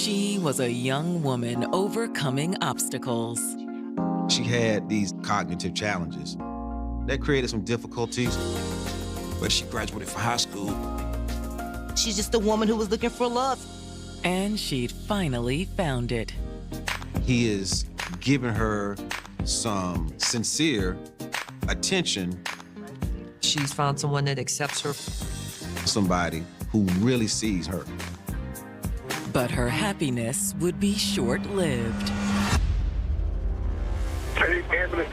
She was a young woman overcoming obstacles. She had these cognitive challenges that created some difficulties. But she graduated from high school. She's just a woman who was looking for love. And she'd finally found it. He is giving her some sincere attention. She's found someone that accepts her. Somebody who really sees her. But her happiness would be short-lived. Hey, ambulance.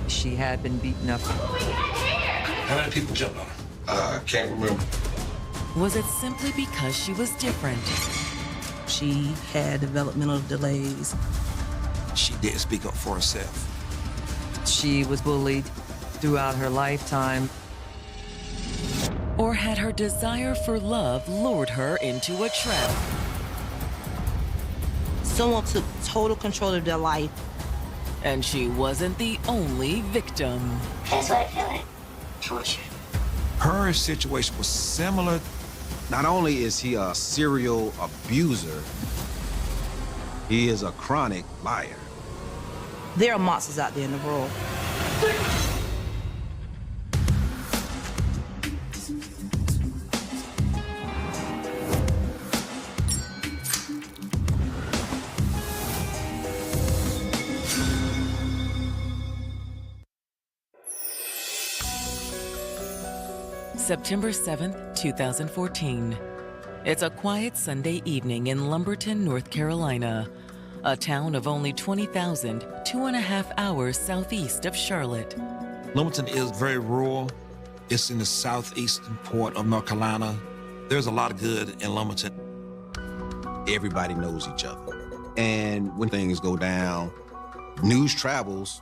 She had been beaten up. How many people jumped on her? Can't remember. Was it simply because she was different? She had developmental delays. She didn't speak up for herself. She was bullied throughout her lifetime. Or had her desire for love lured her into a trap? Someone took total control of their life. And she wasn't the only victim. That's what I feel like. Torture. Her situation was similar. Not only is he a serial abuser, he is a chronic liar. There are monsters out there in the world. September 7th, 2014. It's a quiet Sunday evening in Lumberton, North Carolina, a town of only 20,000, 2.5 hours southeast of Charlotte. Lumberton is very rural. It's in the southeastern part of North Carolina. There's a lot of good in Lumberton. Everybody knows each other. And when things go down, news travels.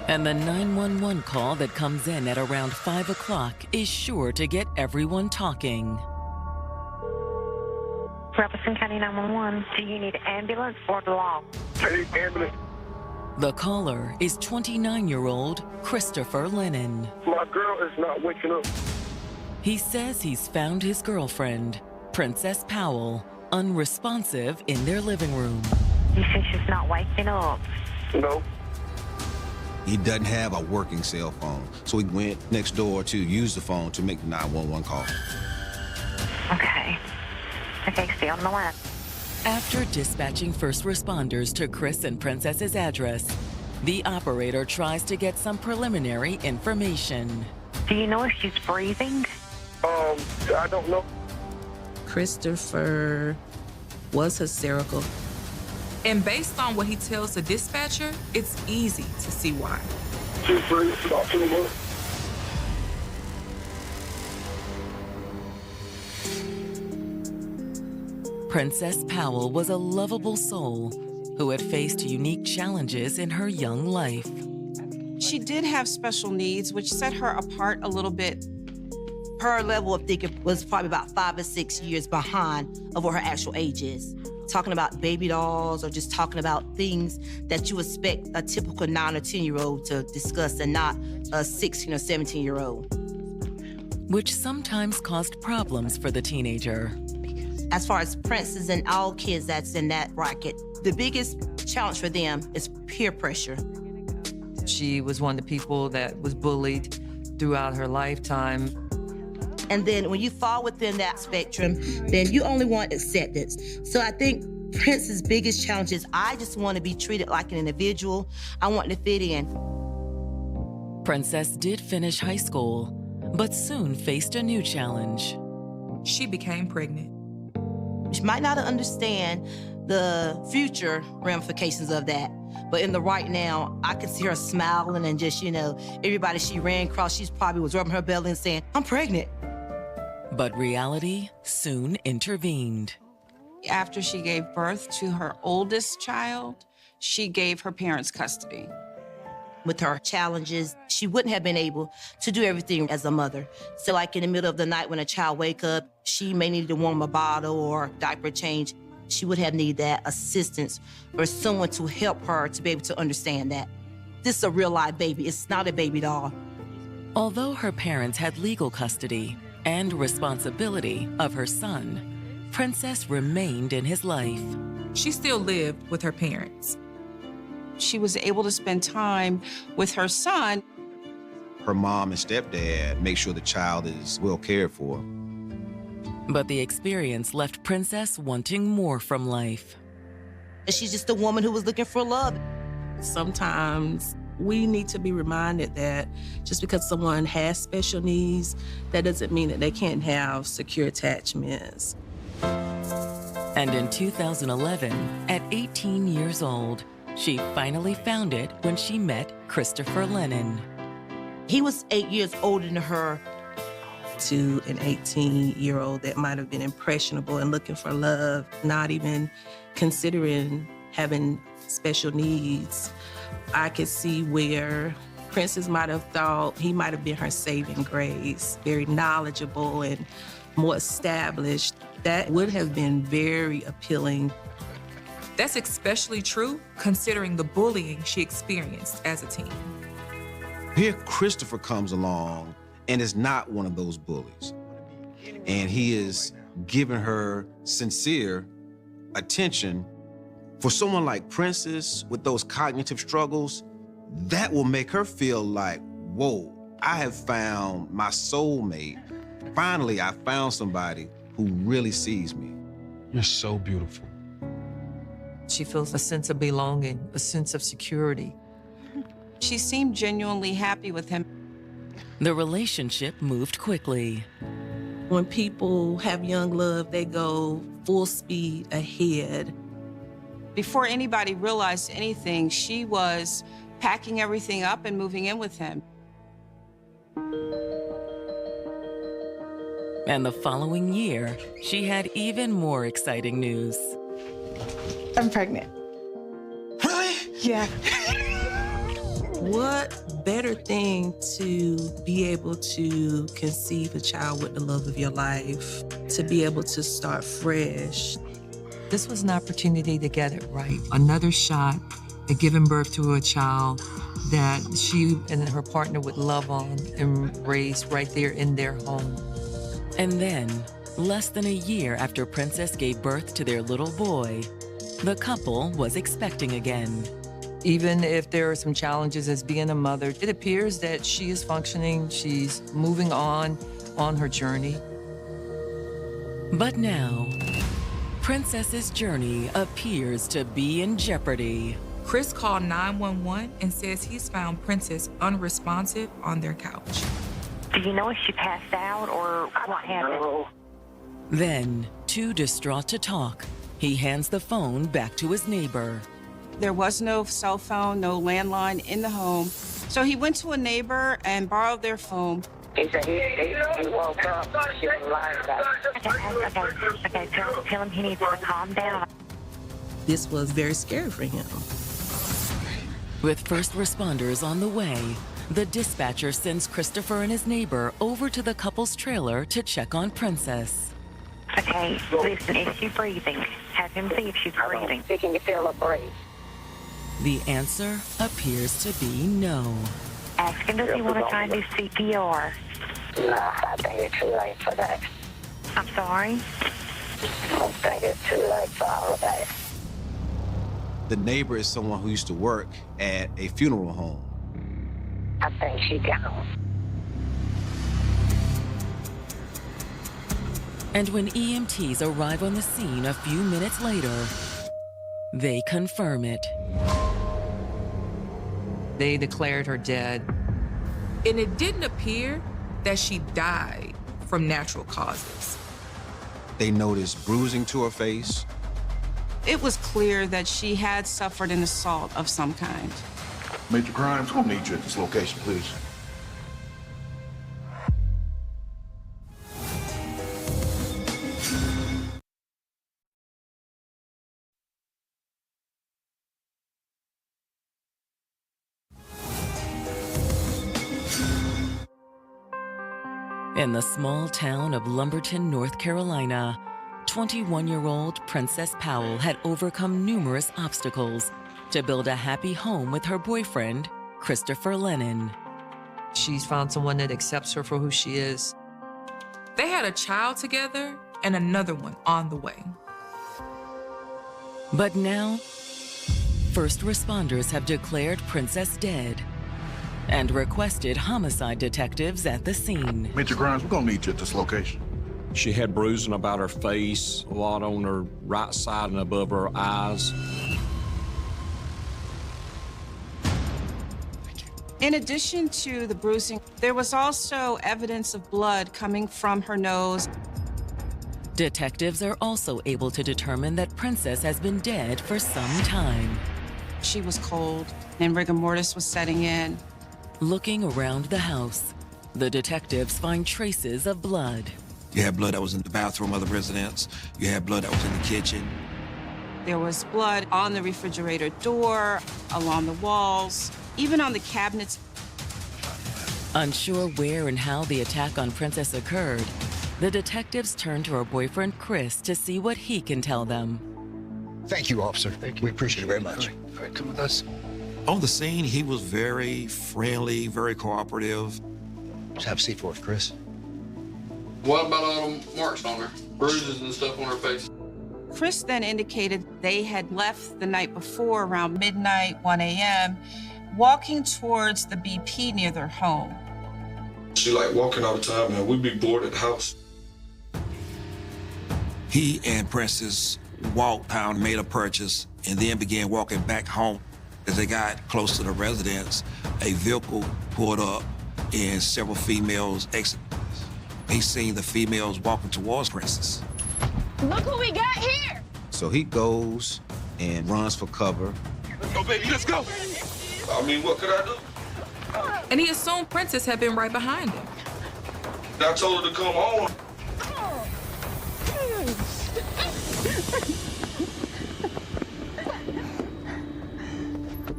And the 911 call that comes in at around 5 o'clock is sure to get everyone talking. Robertson County 911, do you need an ambulance or the law? Hey, ambulance. The caller is 29-year-old Christopher Lennon. My girl is not waking up. He says he's found his girlfriend, Princess Powell, unresponsive in their living room. You say she's not waking up? No. He doesn't have a working cell phone, so he went next door to use the phone to make the 911 call. Okay. Okay, stay on the line. After dispatching first responders to Chris and Princess's address, the operator tries to get some preliminary information. Do you know if she's breathing? I don't know. Christopher was hysterical. And based on what he tells the dispatcher, it's easy to see why. She's breathing about 2 months. Princess Powell was a lovable soul who had faced unique challenges in her young life. She did have special needs, which set her apart a little bit. Her level of thinking was probably about 5 or 6 years behind of what her actual age is. Talking about baby dolls or just talking about things that you expect a typical 9 or 10-year-old to discuss and not a 16 or 17-year-old. Which sometimes caused problems for the teenager. As far as Prince's and all kids that's in that bracket, the biggest challenge for them is peer pressure. She was one of the people that was bullied throughout her lifetime. And then when you fall within that spectrum, then you only want acceptance. So I think Prince's biggest challenge is, I just want to be treated like an individual. I want to fit in. Princess did finish high school, but soon faced a new challenge. She became pregnant. She might not understand the future ramifications of that, but in the right now, I can see her smiling and just, everybody she ran across, she probably was rubbing her belly and saying, I'm pregnant. But reality soon intervened. After she gave birth to her oldest child, she gave her parents custody. With her challenges, she wouldn't have been able to do everything as a mother. So like in the middle of the night when a child wake up, she may need to warm a bottle or diaper change. She would have needed that assistance or someone to help her to be able to understand that. This is a real live baby. It's not a baby doll. Although her parents had legal custody and responsibility of her son, Princess remained in his life. She still lived with her parents. She was able to spend time with her son. Her mom and stepdad make sure the child is well cared for. But the experience left Princess wanting more from life. She's just a woman who was looking for love. Sometimes we need to be reminded that just because someone has special needs, that doesn't mean that they can't have secure attachments. And in 2011, at 18 years old, she finally found it when she met Christopher Lennon. He was 8 years older than her. To an 18-year-old that might have been impressionable and looking for love, not even considering having special needs, I could see where Princess might have thought he might have been her saving grace, very knowledgeable and more established. That would have been very appealing. That's especially true considering the bullying she experienced as a teen. Here Christopher comes along and is not one of those bullies. And he is giving her sincere attention. For someone like Princess with those cognitive struggles, that will make her feel like, whoa, I have found my soulmate. Finally, I found somebody who really sees me. You're so beautiful. She feels a sense of belonging, a sense of security. She seemed genuinely happy with him. The relationship moved quickly. When people have young love, they go full speed ahead. Before anybody realized anything, she was packing everything up and moving in with him. And the following year, she had even more exciting news. I'm pregnant. Really? Yeah. What better thing to be able to conceive a child with the love of your life, to be able to start fresh. This was an opportunity to get it right. Another shot at giving birth to a child that she and her partner would love on and raise right there in their home. And then, less than a year after Princess gave birth to their little boy, the couple was expecting again. Even if there are some challenges as being a mother, it appears that she is functioning, she's moving on her journey. But now, Princess's journey appears to be in jeopardy. Chris called 911 and says he's found Princess unresponsive on their couch. Do you know if she passed out or what happened? No. Then, too distraught to talk, he hands the phone back to his neighbor. There was no cell phone, no landline in the home. So he went to a neighbor and borrowed their phone. He said he woke up. She was lying about it. Okay, tell him he needs to calm down. This was very scary for him. With first responders on the way, the dispatcher sends Christopher and his neighbor over to the couple's trailer to check on Princess. Okay, listen, is she breathing? Have him see if she's breathing. She can feel her breathe. The answer appears to be no. Ask him, does he want to try and do CPR? No, I think it's too late for that. I'm sorry? I think it's too late for all of that. The neighbor is someone who used to work at a funeral home. I think she gone. And when EMTs arrive on the scene a few minutes later, they confirm it. They declared her dead. And it didn't appear that she died from natural causes. They noticed bruising to her face. It was clear that she had suffered an assault of some kind. Major Crimes, we'll need you at this location, please. In the small town of Lumberton, North Carolina, 21-year-old Princess Powell had overcome numerous obstacles to build a happy home with her boyfriend, Christopher Lennon. She's found someone that accepts her for who she is. They had a child together, and another one on the way. But now, first responders have declared Princess dead and requested homicide detectives at the scene. Major Grimes, we're gonna need you at this location. She had bruising about her face, a lot on her right side and above her eyes. In addition to the bruising, there was also evidence of blood coming from her nose. Detectives are also able to determine that Princess has been dead for some time. She was cold and rigor mortis was setting in. Looking around the house, the detectives find traces of blood. You had blood that was in the bathroom of the residence. You had blood that was in the kitchen. There was blood on the refrigerator door, along the walls, even on the cabinets. Unsure where and how the attack on Princess occurred, the detectives turn to her boyfriend, Chris, to see what he can tell them. Thank you, officer. Thank you. We appreciate it very much. All right, come with us. On the scene, he was very friendly, very cooperative. Just have a seat for us, Chris. What about all the marks on her? Bruises and stuff on her face? Chris then indicated they had left the night before around midnight, 1 a.m., walking towards the BP near their home. She like walking all the time, man. We'd be bored at the house. He and Princess walked down, made a purchase, and then began walking back home. As they got close to the residence, a vehicle pulled up and several females exited. He seen the females walking towards Princess. Look who we got here! So he goes and runs for cover. Let's go, baby, let's go! I mean, what could I do? And he assumed Princess had been right behind him. I told her to come on.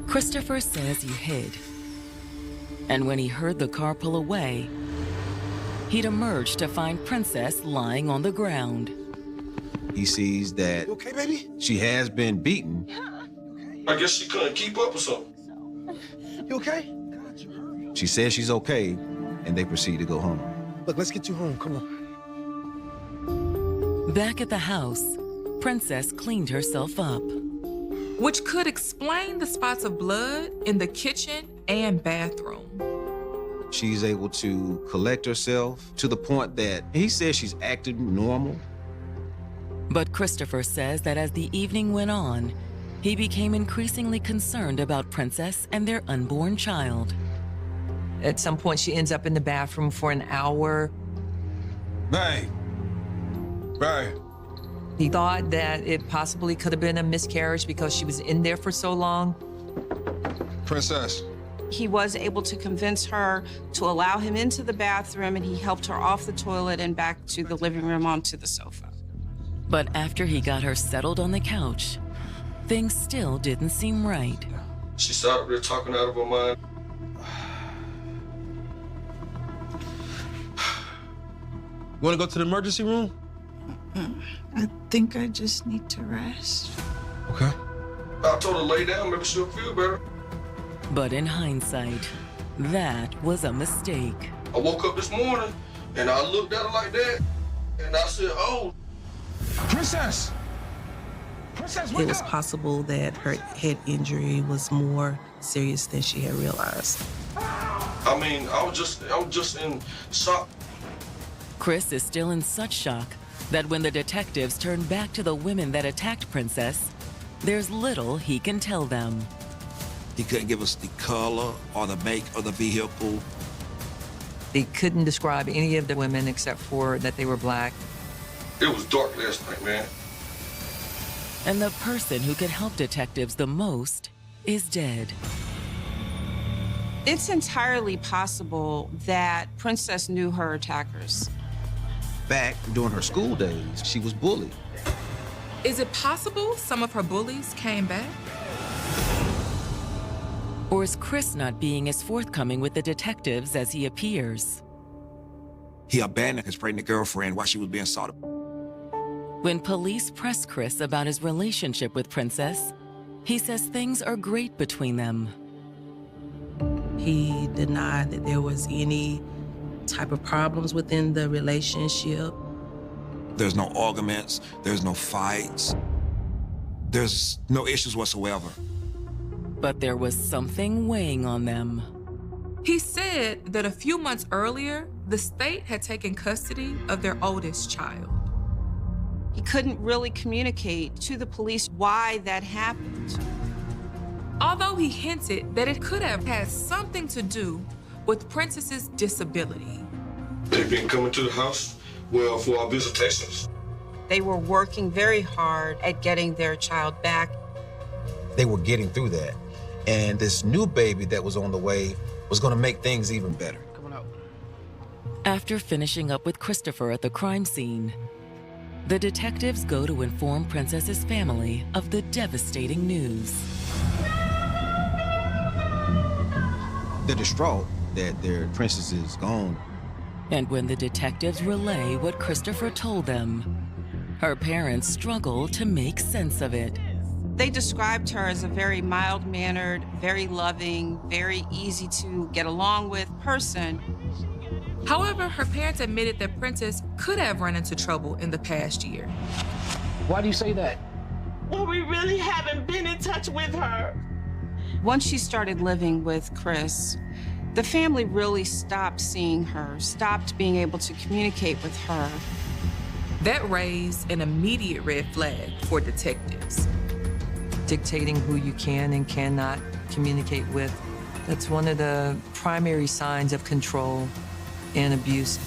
Christopher says he hid. And when he heard the car pull away, he'd emerged to find Princess lying on the ground. He sees that You okay, baby? she has been beaten. I guess she couldn't keep up or something. You okay? She says she's okay, and they proceed to go home. Look, let's get you home. Come on. Back at the house, Princess cleaned herself up. Which could explain the spots of blood in the kitchen and bathroom. She's able to collect herself to the point that he says she's acting normal. But Christopher says that as the evening went on, he became increasingly concerned about Princess and their unborn child. At some point, she ends up in the bathroom for an hour. Babe. Babe. He thought that it possibly could have been a miscarriage because she was in there for so long. Princess. He was able to convince her to allow him into the bathroom, and he helped her off the toilet and back to the living room onto the sofa. But after he got her settled on the couch, things still didn't seem right. She sat up there talking out of her mind. Want to go to the emergency room? I think I just need to rest. Okay. I told her lay down, maybe she'll feel better. But in hindsight, that was a mistake. I woke up this morning and I looked at her like that and I said, oh. Princess! Princess, wake It was up! possible that her head injury was more serious than she had realized. I mean, I was just in shock. Chris is still in such shock that when the detectives turn back to the women that attacked Princess, there's little he can tell them. He couldn't give us the color or the make of the vehicle. They couldn't describe any of the women except for that they were Black. It was dark last night, man. And the person who could help detectives the most is dead. It's entirely possible that Princess knew her attackers. Back during her school days, she was bullied. Is it possible some of her bullies came back? Or is Chris not being as forthcoming with the detectives as he appears? He abandoned his pregnant girlfriend while she was being sought. When police press Chris about his relationship with Princess, he says things are great between them. He denied that there was any type of problems within the relationship. There's no arguments, there's no fights, there's no issues whatsoever. But there was something weighing on them. He said that a few months earlier, the state had taken custody of their oldest child. He couldn't really communicate to the police why that happened. Although he hinted that it could have had something to do with Princess's disability. They've been coming to the house, well, for our visitations. They were working very hard at getting their child back. They were getting through that. And this new baby that was on the way was gonna make things even better. After finishing up with Christopher at the crime scene, the detectives go to inform Princess's family of the devastating news. They're distraught that their princess is gone. And when the detectives relay what Christopher told them, her parents struggle to make sense of it. They described her as a very mild-mannered, very loving, very easy to get along with person. However, her parents admitted that Princess could have run into trouble in the past year. Why do you say that? Well, we really haven't been in touch with her. Once she started living with Chris, the family really stopped seeing her, stopped being able to communicate with her. That raised an immediate red flag for detectives. Dictating who you can and cannot communicate with, that's one of the primary signs of control and abuse.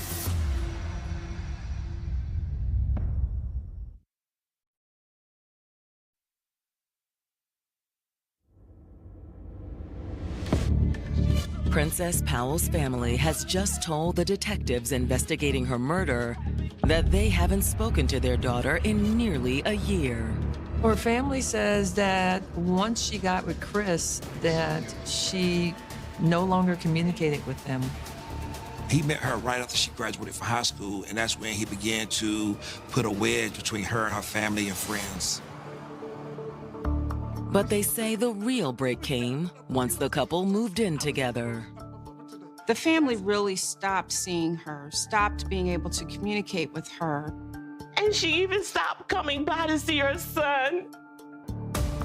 Princess Powell's family has just told the detectives investigating her murder that they haven't spoken to their daughter in nearly a year. Her family says that once she got with Chris, that she no longer communicated with them. He met her right after she graduated from high school, and that's when he began to put a wedge between her and her family and friends. But they say the real break came once the couple moved in together. The family really stopped seeing her, stopped being able to communicate with her. And she even stopped coming by to see her son.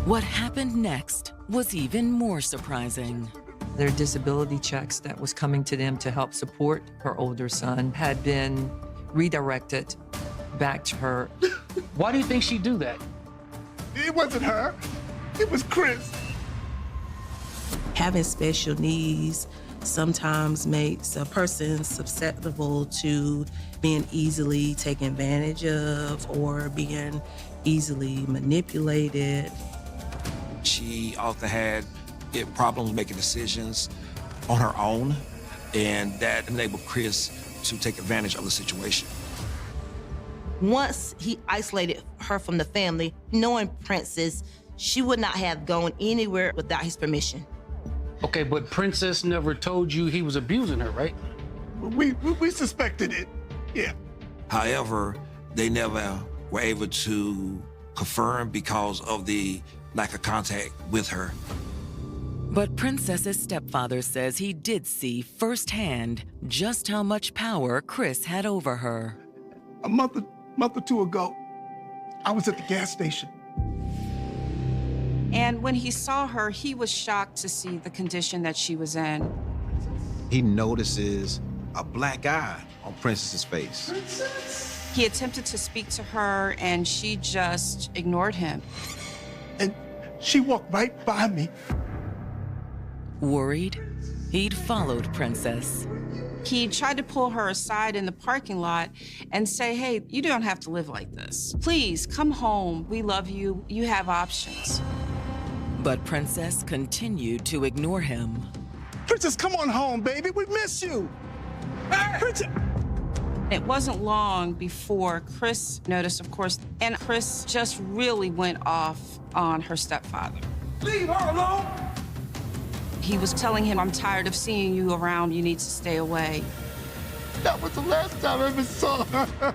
What happened next was even more surprising. Their disability checks that was coming to them to help support her older son had been redirected back to her. Why do you think she'd do that? It wasn't her. It was Chris. Having special needs sometimes makes a person susceptible to being easily taken advantage of or being easily manipulated. She often had problems making decisions on her own, and that enabled Chris to take advantage of the situation. Once he isolated her from the family, knowing Princess, she would not have gone anywhere without his permission. Okay, but Princess never told you he was abusing her, right? We suspected it, yeah. However, they never were able to confirm because of the lack of contact with her. But Princess's stepfather says he did see firsthand just how much power Chris had over her. A month or two ago, I was at the gas station. And when he saw her, he was shocked to see the condition that she was in. He notices a black eye on Princess's face. He attempted to speak to her, and she just ignored him. And she walked right by me. Worried, he'd followed Princess. He tried to pull her aside in the parking lot and say, hey, you don't have to live like this. Please, come home. We love you. You have options. But Princess continued to ignore him. Princess, come on home, baby. We miss you. Princess. It wasn't long before Chris noticed, of course, and Chris just really went off on her stepfather. Leave her alone. He was telling him, I'm tired of seeing you around. You need to stay away. That was the last time I ever saw her.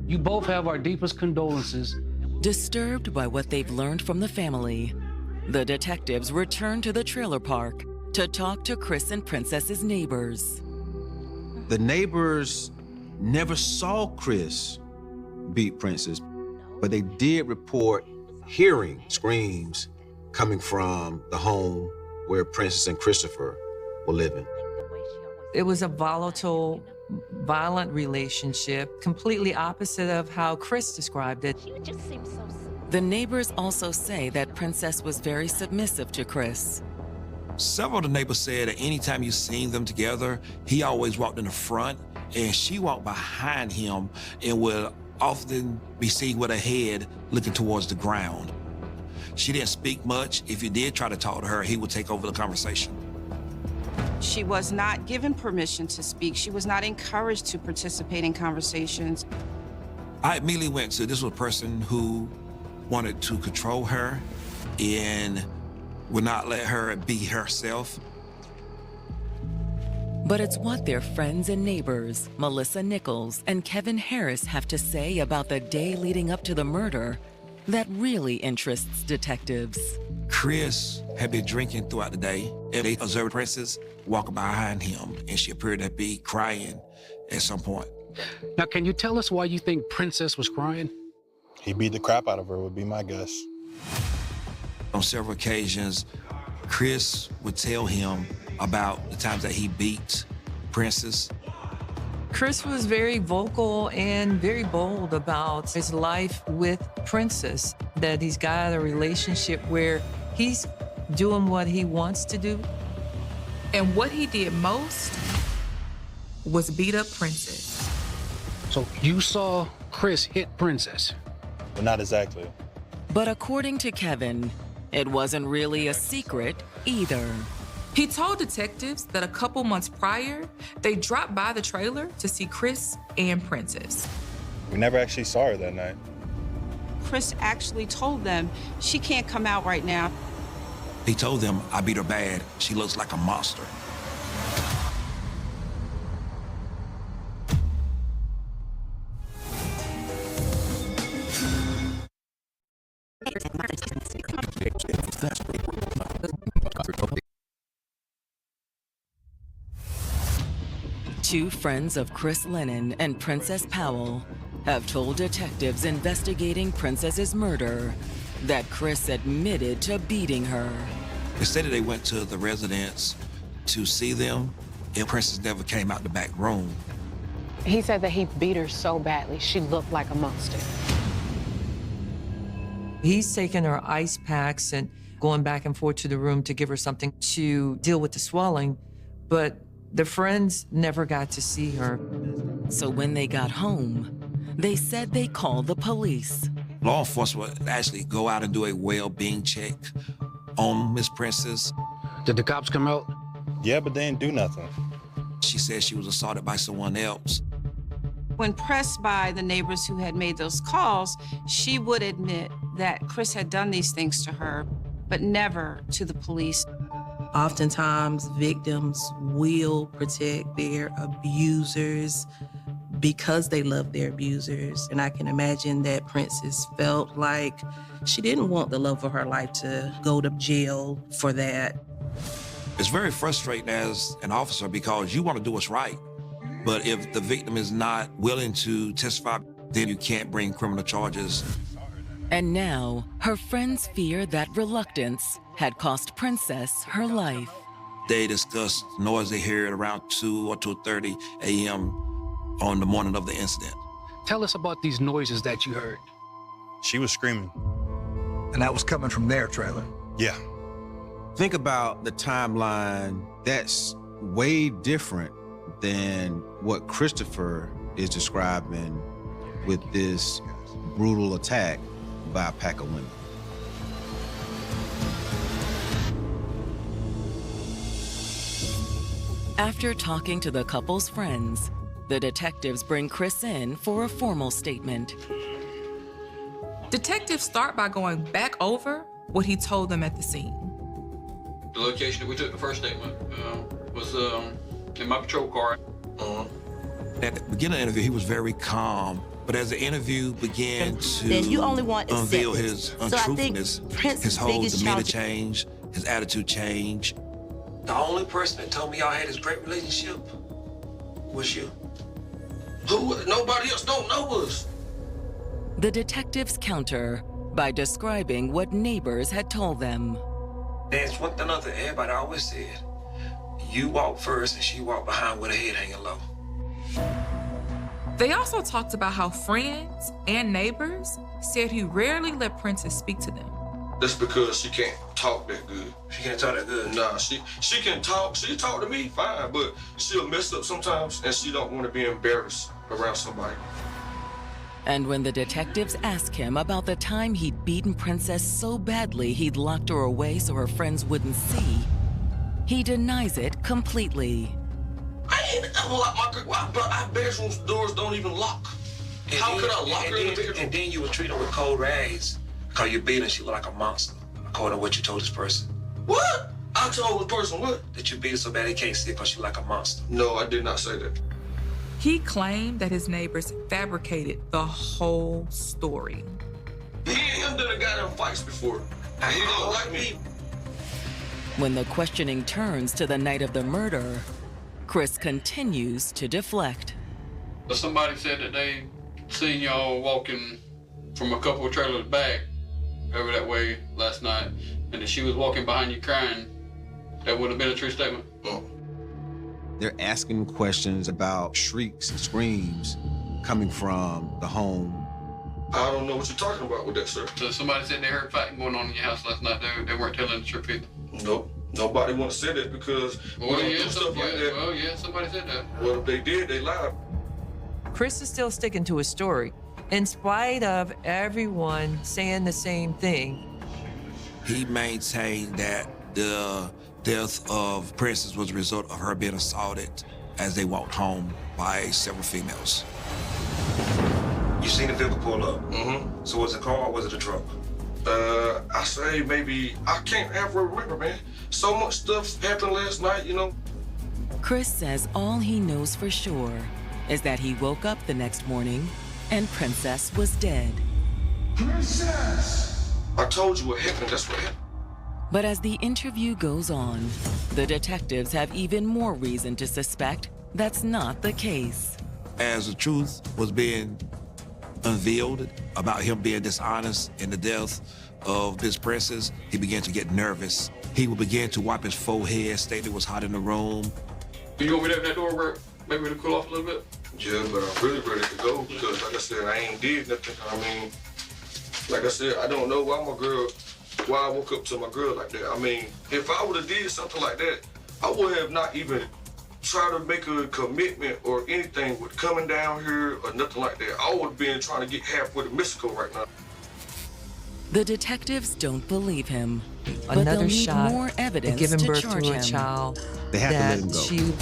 You both have our deepest condolences. Disturbed by what they've learned from the family, the detectives return to the trailer park to talk to Chris and Princess's neighbors. The neighbors never saw Chris beat Princess, but they did report hearing screams coming from the home where Princess and Christopher were living. It was a volatile, violent relationship, completely opposite of how Chris described it. The neighbors also say that Princess was very submissive to Chris. Several of the neighbors said that anytime you seen them together, he always walked in the front and she walked behind him and would often be seen with her head looking towards the ground. She didn't speak much. If you did try to talk to her, he would take over the conversation. She was not given permission to speak. She was not encouraged to participate in conversations. I immediately went to, this was a person who wanted to control her and would not let her be herself. But it's what their friends and neighbors, Melissa Nichols and Kevin Harris, have to say about the day leading up to the murder that really interests detectives. Chris had been drinking throughout the day, and they observed Princess walking behind him, and she appeared to be crying at some point. Now, can you tell us why you think Princess was crying? He beat the crap out of her, would be my guess. On several occasions, Chris would tell him about the times that he beat Princess. Chris was very vocal and very bold about his life with Princess, that he's got a relationship where he's doing what he wants to do. And what he did most was beat up Princess. So you saw Chris hit Princess? Well, not exactly. But according to Kevin, it wasn't really a secret either. He told detectives that a couple months prior, they dropped by the trailer to see Chris and Princess. We never actually saw her that night. Chris actually told them, she can't come out right now. He told them, I beat her bad. She looks like a monster. Two friends of Chris Lennon and Princess Powell have told detectives investigating Princess's murder that Chris admitted to beating her. They said that they went to the residence to see them, and Princess never came out the back room. He said that he beat her so badly, she looked like a monster. He's taken her ice packs and going back and forth to the room to give her something to deal with the swelling, but the friends never got to see her. So when they got home, they said they called the police. Law enforcement would actually go out and do a well-being check on Miss Princess. Did the cops come out? Yeah, but they didn't do nothing. She said she was assaulted by someone else. When pressed by the neighbors who had made those calls, she would admit that Chris had done these things to her, but never to the police. Oftentimes, victims will protect their abusers because they love their abusers. And I can imagine that Princess felt like she didn't want the love of her life to go to jail for that. It's very frustrating as an officer because you want to do what's right. But if the victim is not willing to testify, then you can't bring criminal charges. And now, her friends fear that reluctance had cost Princess her life. They discussed noise they heard around 2 or 2:30 a.m. on the morning of the incident. Tell us about these noises that you heard. She was screaming. And that was coming from their trailer? Yeah. Think about the timeline. That's way different than what Christopher is describing with this brutal attack by a pack of women. After talking to the couple's friends, the detectives bring Chris in for a formal statement. Detectives start by going back over what he told them at the scene. The location that we took the first statement was in my patrol car. At the beginning of the interview, he was very calm. But as the interview began to Then you only want unveil acceptance. his So I untruthfulness, think Prince's his whole biggest demeanor challenge- changed, his attitude changed. The only person that told me y'all had this great relationship was you. Who? Nobody else don't know us. The detectives counter by describing what neighbors had told them. There's one thing other everybody always said. You walk first and she walked behind with her head hanging low. They also talked about how friends and neighbors said he rarely let Princess speak to them. That's because she can't talk that good. She can't talk that good? Nah, she can talk. She talk to me fine, but she'll mess up sometimes and she don't want to be embarrassed around somebody. And when the detectives ask him about the time he'd beaten Princess so badly he'd locked her away so her friends wouldn't see, he denies it completely. I don't lock my girl. Our bedroom doors don't even lock. How could I lock her in the bedroom? And then you would treat her with cold rags because you beat her and she looked like a monster, according to what you told this person. What? I told the person what? That you beat her so bad he can't see because she like a monster. No, I did not say that. He claimed that his neighbors fabricated the whole story. Me and him done got in fights before. And he don't like me. When the questioning turns to the night of the murder, Chris continues to deflect. Somebody said that they seen y'all walking from a couple of trailers back over that way last night, and that she was walking behind you crying. That would have been a true statement? They're asking questions about shrieks and screams coming from the home. I don't know what you're talking about with that, sir. So somebody said they heard fighting going on in your house last night. They weren't telling the truth either. Nope. Nobody want to say that because we don't do stuff like that. Well, yeah, somebody said that. Well, if they did, they lied. Chris is still sticking to his story, in spite of everyone saying the same thing. He maintained that the death of Princess was a result of her being assaulted as they walked home by several females. You seen the vehicle pull up? Mm-hmm. So was it a car or was it a truck? I say maybe, I can't ever remember, man. So much stuff happened last night, you know? Chris says all he knows for sure is that he woke up the next morning and Princess was dead. Princess! I told you what happened, that's what happened. But as the interview goes on, the detectives have even more reason to suspect that's not the case. As the truth was being unveiled about him being dishonest in the death of this Princess, he began to get nervous. He would begin to wipe his forehead, state it was hot in the room. You want me to open that door, Bert? Maybe to cool off a little bit? Yeah, but I'm really ready to go because, like I said, I ain't did nothing. I mean, like I said, I don't know why I woke up to my girl like that. I mean, if I would have did something like that, I would have not even tried to make a commitment or anything with coming down here or nothing like that. I would have been trying to get halfway to Mexico right now. The detectives don't believe him. But Another they'll need shot more evidence at giving to birth charge to a him. child. They have to let him go.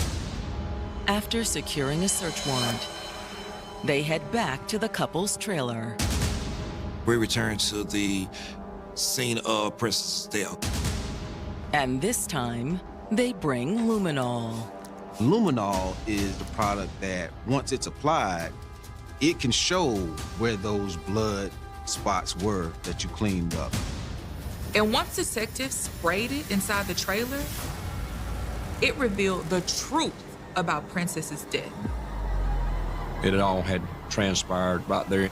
After securing a search warrant, they head back to the couple's trailer. We return to the scene of Princess' death. And this time, they bring luminol. Luminol is the product that, once it's applied, it can show where those blood spots were that you cleaned up. And once detectives sprayed it inside the trailer, it revealed the truth about Princess's death. It all had transpired right there.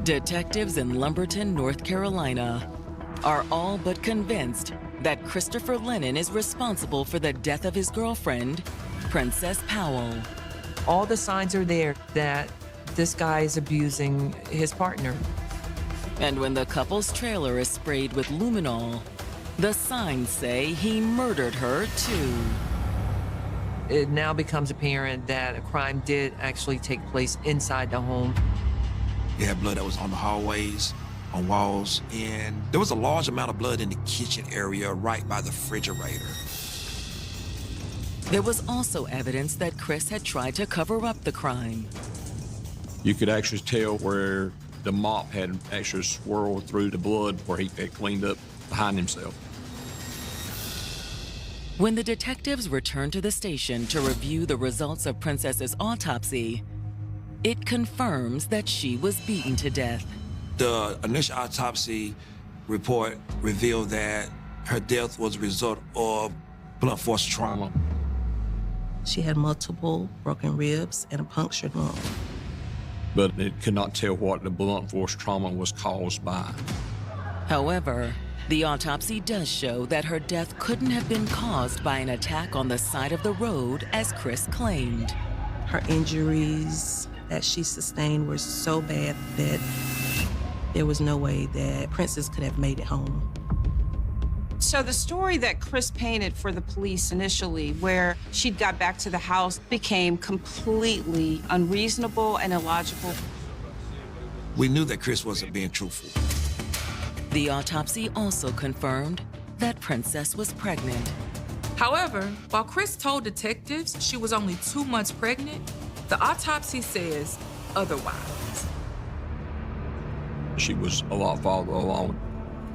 Detectives in Lumberton, North Carolina, are all but convinced that Christopher Lennon is responsible for the death of his girlfriend, Princess Powell. All the signs are there that this guy is abusing his partner. And when the couple's trailer is sprayed with luminol, the signs say he murdered her too. It now becomes apparent that a crime did actually take place inside the home. You had blood that was on the hallways, on walls, and there was a large amount of blood in the kitchen area right by the refrigerator. There was also evidence that Chris had tried to cover up the crime. You could actually tell where the mop had actually swirled through the blood where he had cleaned up behind himself. When the detectives returned to the station to review the results of Princess's autopsy, it confirms that she was beaten to death. The initial autopsy report revealed that her death was a result of blunt force trauma. She had multiple broken ribs and a punctured lung. But it could not tell what the blunt force trauma was caused by. However, the autopsy does show that her death couldn't have been caused by an attack on the side of the road, as Chris claimed. Her injuries that she sustained were so bad that there was no way that Princess could have made it home. So the story that Chris painted for the police initially, where she'd got back to the house, became completely unreasonable and illogical. We knew that Chris wasn't being truthful. The autopsy also confirmed that Princess was pregnant. However, while Chris told detectives she was only 2 months pregnant, the autopsy says otherwise. She was a lot farther along.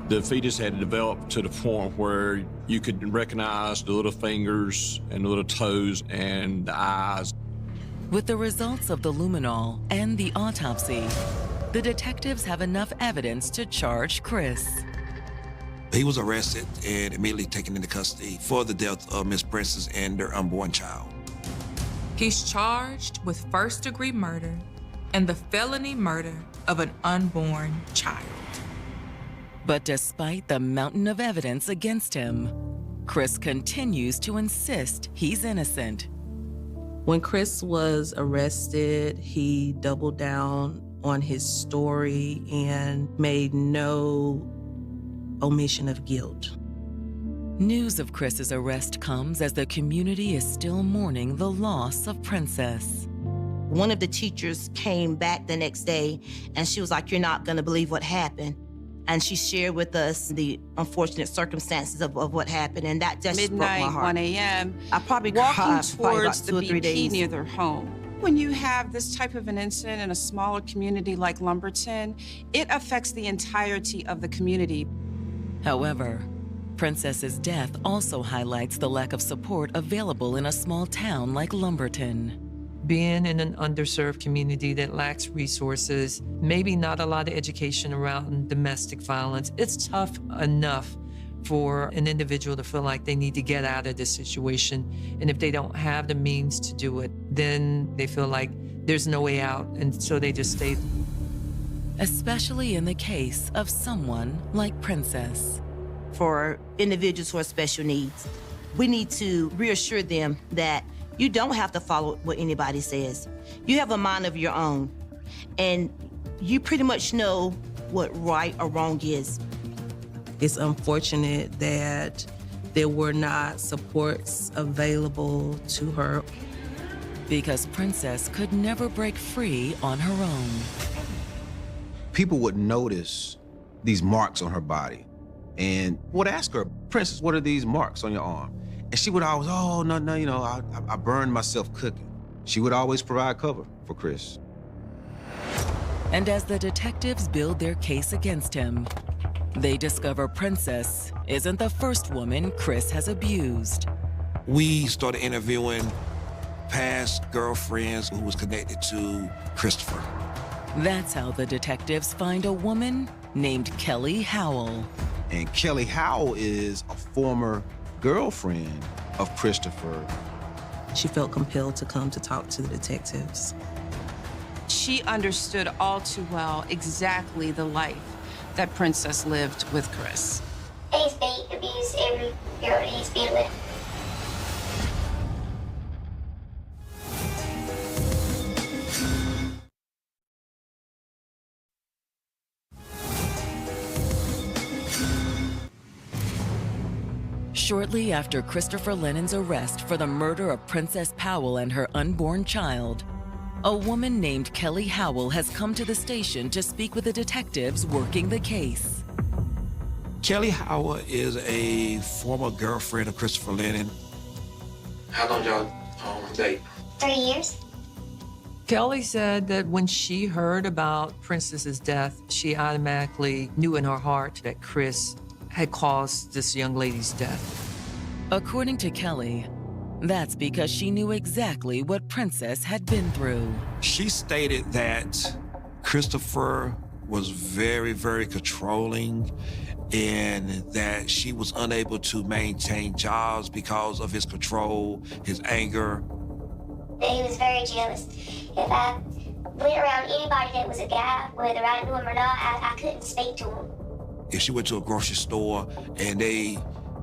The fetus had developed to the point where you could recognize the little fingers and the little toes and the eyes. With the results of the luminol and the autopsy, the detectives have enough evidence to charge Chris. He was arrested and immediately taken into custody for the death of Miss Princess and their unborn child. He's charged with first-degree murder and the felony murder of an unborn child. But despite the mountain of evidence against him, Chris continues to insist he's innocent. When Chris was arrested, he doubled down on his story and made no omission of guilt. News of Chris's arrest comes as the community is still mourning the loss of Princess. One of the teachers came back the next day and she was like, "You're not gonna believe what happened." And she shared with us the unfortunate circumstances of what happened, and that just broke my Midnight, heart. 1 a.m. I probably walking cried probably towards about the 2 or 3 BP days. near their home. When you have this type of an incident in a smaller community like Lumberton, it affects the entirety of the community. However, Princess's death also highlights the lack of support available in a small town like Lumberton. Being in an underserved community that lacks resources, maybe not a lot of education around domestic violence, it's tough enough for an individual to feel like they need to get out of this situation. And if they don't have the means to do it, then they feel like there's no way out, and so they just stay. Especially in the case of someone like Princess. For individuals who are special needs, we need to reassure them that you don't have to follow what anybody says. You have a mind of your own, and you pretty much know what right or wrong is. It's unfortunate that there were not supports available to her. Because Princess could never break free on her own. People would notice these marks on her body and would ask her, "Princess, what are these marks on your arm?" And she would always, "Oh, no, you know, I burned myself cooking." She would always provide cover for Chris. And as the detectives build their case against him, they discover Princess isn't the first woman Chris has abused. We started interviewing past girlfriends who was connected to Christopher. That's how the detectives find a woman named Kelly Howell. And Kelly Howell is a former girlfriend of Christopher. She felt compelled to come to talk to the detectives. She understood all too well exactly the life that Princess lived with Chris. He's beat, abused every girl he's been with. Shortly after Christopher Lennon's arrest for the murder of Princess Powell and her unborn child, a woman named Kelly Howell has come to the station to speak with the detectives working the case. Kelly Howell is a former girlfriend of Christopher Lennon. How long y'all date? 3 years. Kelly said that when she heard about Princess's death, she automatically knew in her heart that Chris had caused this young lady's death. According to Kelly, that's because she knew exactly what Princess had been through. She stated that Christopher was very, very controlling and that she was unable to maintain jobs because of his control, his anger. He was very jealous. If I went around anybody that was a guy, whether I knew him or not, I couldn't speak to him. If she went to a grocery store and they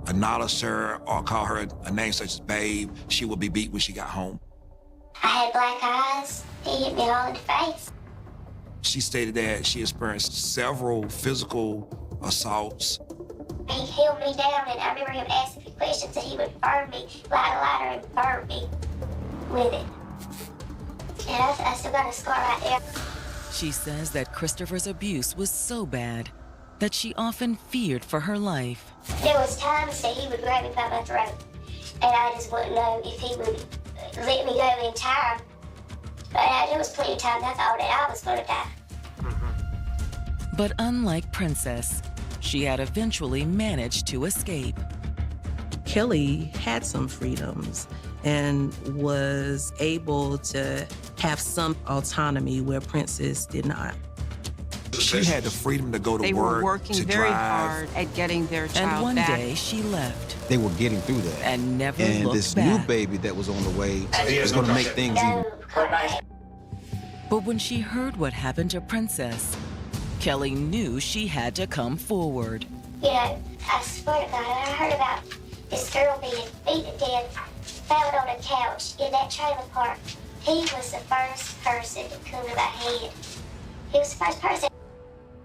acknowledged her or called her a name such as babe, she would be beat when she got home. I had black eyes. He hit me all in the face. She stated that she experienced several physical assaults. He held me down, and I remember him asking me questions, and he would burn me, light a lighter, and burn me with it. And I still got a scar right there. She says that Christopher's abuse was so bad that she often feared for her life. There was times that he would grab me by my throat, and I just wouldn't know if he would let me go in time. But there was plenty of times I thought that I was going to die. But unlike Princess, she had eventually managed to escape. Kelly had some freedoms and was able to have some autonomy where Princess did not. She had the freedom to go to work, They were working to very drive. hard at getting their child And one back. day she left They were getting through that. and never And looked this back. new baby that was on the way was going to make things even. But when she heard what happened to Princess, Kelly knew she had to come forward. You know, I swear to God, I heard about this girl being beaten to death, found on a couch in that trailer park. He was the first person to come to my head. He was the first person.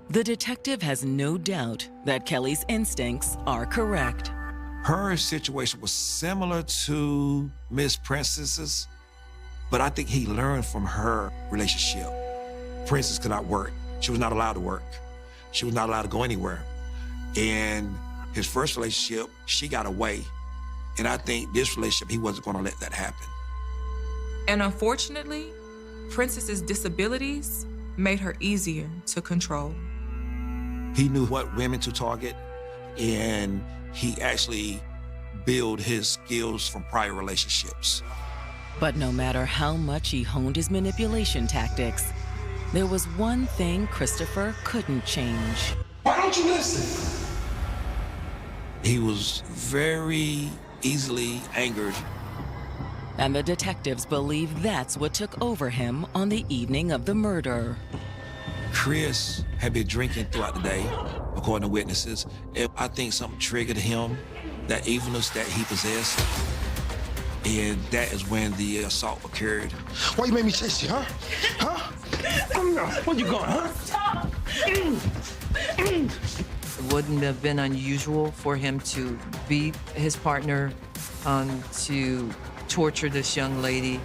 The detective has no doubt that Kelly's instincts are correct. Her situation was similar to Miss Princess's, but I think he learned from her relationship. Princess could not work. She was not allowed to work. She was not allowed to go anywhere. And his first relationship, she got away. And I think this relationship, he wasn't going to let that happen. And unfortunately, Princess's disabilities made her easier to control. He knew what women to target, and he actually built his skills from prior relationships. But no matter how much he honed his manipulation tactics, there was one thing Christopher couldn't change. Why don't you listen? He was very easily angered. And the detectives believe that's what took over him on the evening of the murder. Chris had been drinking throughout the day, according to witnesses, and I think something triggered him, that evilness that he possessed, and that is when the assault occurred. Why you made me chase you, huh? Huh? Where you going, huh? Stop! It wouldn't have been unusual for him to beat his partner, to torture this young lady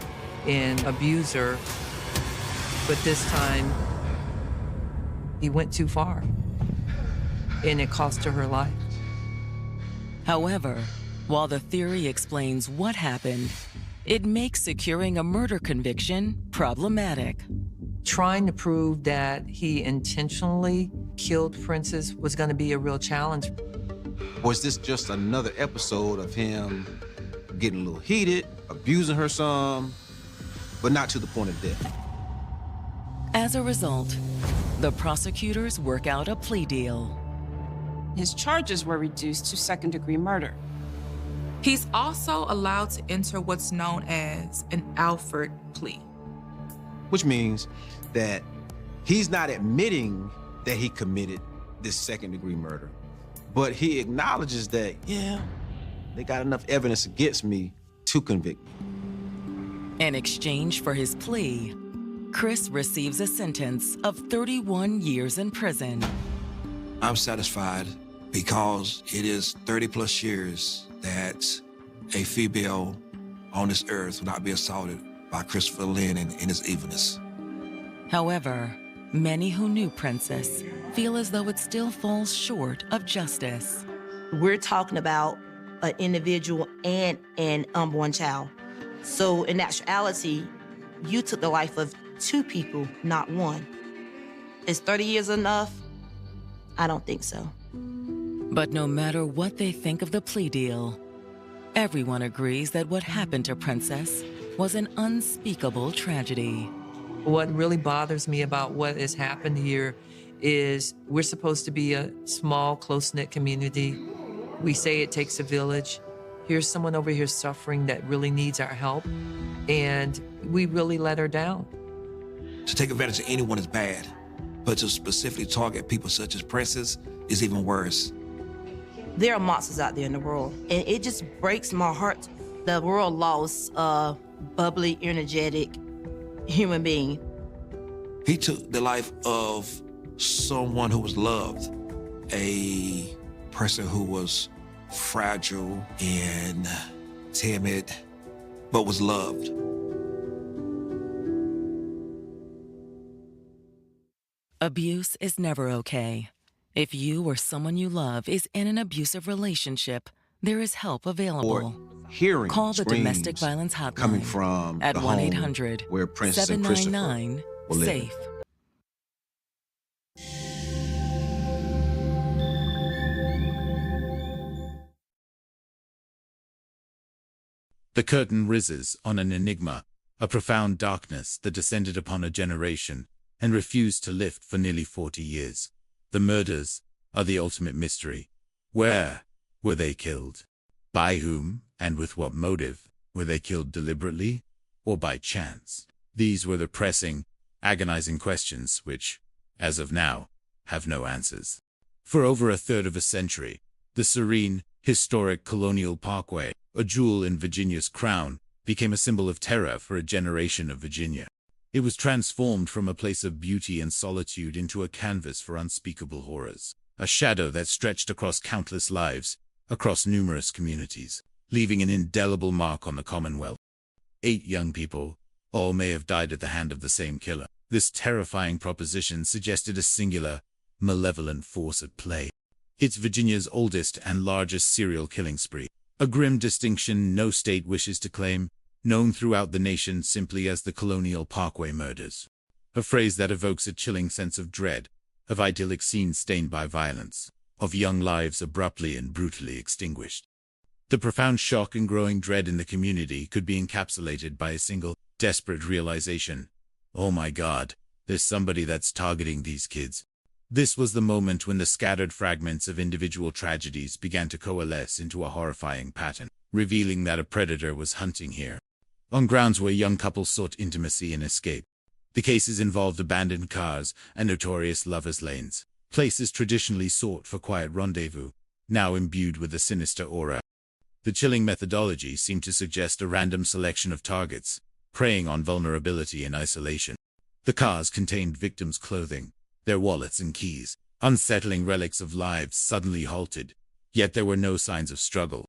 and abuse her. But this time, he went too far, and it cost her her life. However, while the theory explains what happened, it makes securing a murder conviction problematic. Trying to prove that he intentionally killed Princess was going to be a real challenge. Was this just another episode of him getting a little heated, abusing her some, but not to the point of death? As a result, the prosecutors work out a plea deal. His charges were reduced to second-degree murder. He's also allowed to enter what's known as an Alford plea. Which means that he's not admitting that he committed this second-degree murder, but he acknowledges that, yeah, they got enough evidence against me to convict me. In exchange for his plea, Chris receives a sentence of 31 years in prison. I'm satisfied because it is 30 plus years that a female on this earth will not be assaulted by Christopher Lynn and his evilness. However, many who knew Princess feel as though it still falls short of justice. We're talking about an individual and an unborn child. So in actuality, you took the life of two people, not one. Is 30 years enough? I don't think so. But no matter what they think of the plea deal, Everyone agrees that what happened to Princess was an unspeakable tragedy. What really bothers me about what has happened here is we're supposed to be a small, close-knit community. We say it takes a village. Here's someone over here suffering that really needs our help, and we really let her down. To take advantage of anyone is bad, but to specifically target people such as Princess is even worse. There are monsters out there in the world, and it just breaks my heart. The world lost a bubbly, energetic human being. He took the life of someone who was loved, a person who was fragile and timid, but was loved. Abuse is never okay. If you or someone you love is in an abusive relationship, there is help available. Hearing Call the screams Domestic Violence Hotline coming from at the home 1-800 where Princess and Christopher were living. SAFE. The curtain rises on an enigma, a profound darkness that descended upon a generation and refused to lift for nearly 40 years. The murders are the ultimate mystery. Where were they killed? By whom and with what motive? Were they killed deliberately or by chance? These were the pressing, agonizing questions which, as of now, have no answers. For over a third of a century, the serene, historic Colonial Parkway, a jewel in Virginia's crown, became a symbol of terror for a generation of Virginia. It was transformed from a place of beauty and solitude into a canvas for unspeakable horrors, a shadow that stretched across countless lives, across numerous communities, leaving an indelible mark on the Commonwealth. 8 young people, all may have died at the hand of the same killer. This terrifying proposition suggested a singular, malevolent force at play. It's Virginia's oldest and largest serial killing spree, a grim distinction no state wishes to claim, known throughout the nation simply as the Colonial Parkway murders. A phrase that evokes a chilling sense of dread, of idyllic scenes stained by violence, of young lives abruptly and brutally extinguished. The profound shock and growing dread in the community could be encapsulated by a single, desperate realization. Oh my God, there's somebody that's targeting these kids. This was the moment when the scattered fragments of individual tragedies began to coalesce into a horrifying pattern, revealing that a predator was hunting here, on grounds where young couples sought intimacy and escape. The cases involved abandoned cars and notorious lovers' lanes, places traditionally sought for quiet rendezvous, now imbued with a sinister aura. The chilling methodology seemed to suggest a random selection of targets, preying on vulnerability and isolation. The cars contained victims' clothing, their wallets and keys, unsettling relics of lives suddenly halted. Yet there were no signs of struggle,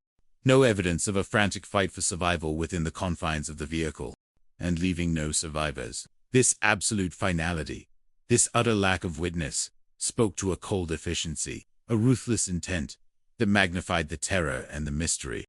no evidence of a frantic fight for survival within the confines of the vehicle, and leaving no survivors. This absolute finality, this utter lack of witness, spoke to a cold efficiency, a ruthless intent that magnified the terror and the mystery.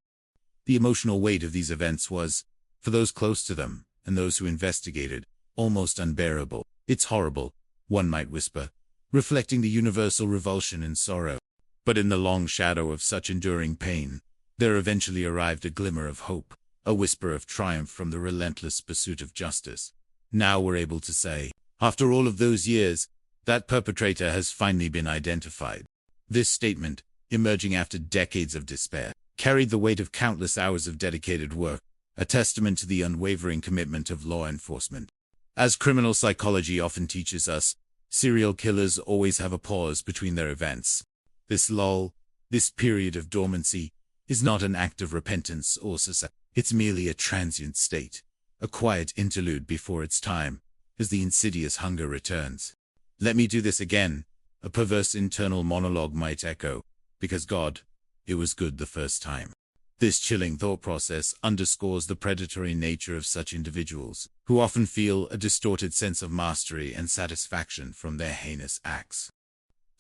The emotional weight of these events was, for those close to them and those who investigated, almost unbearable. It's horrible, one might whisper, reflecting the universal revulsion and sorrow. But in the long shadow of such enduring pain, there eventually arrived a glimmer of hope, a whisper of triumph from the relentless pursuit of justice. Now we're able to say, after all of those years, that perpetrator has finally been identified. This statement, emerging after decades of despair, carried the weight of countless hours of dedicated work, a testament to the unwavering commitment of law enforcement. As criminal psychology often teaches us, serial killers always have a pause between their events. This lull, this period of dormancy, is not an act of repentance or success. It's merely a transient state, a quiet interlude before its time, as the insidious hunger returns. Let me do this again, a perverse internal monologue might echo, because God, it was good the first time. This chilling thought process underscores the predatory nature of such individuals, who often feel a distorted sense of mastery and satisfaction from their heinous acts.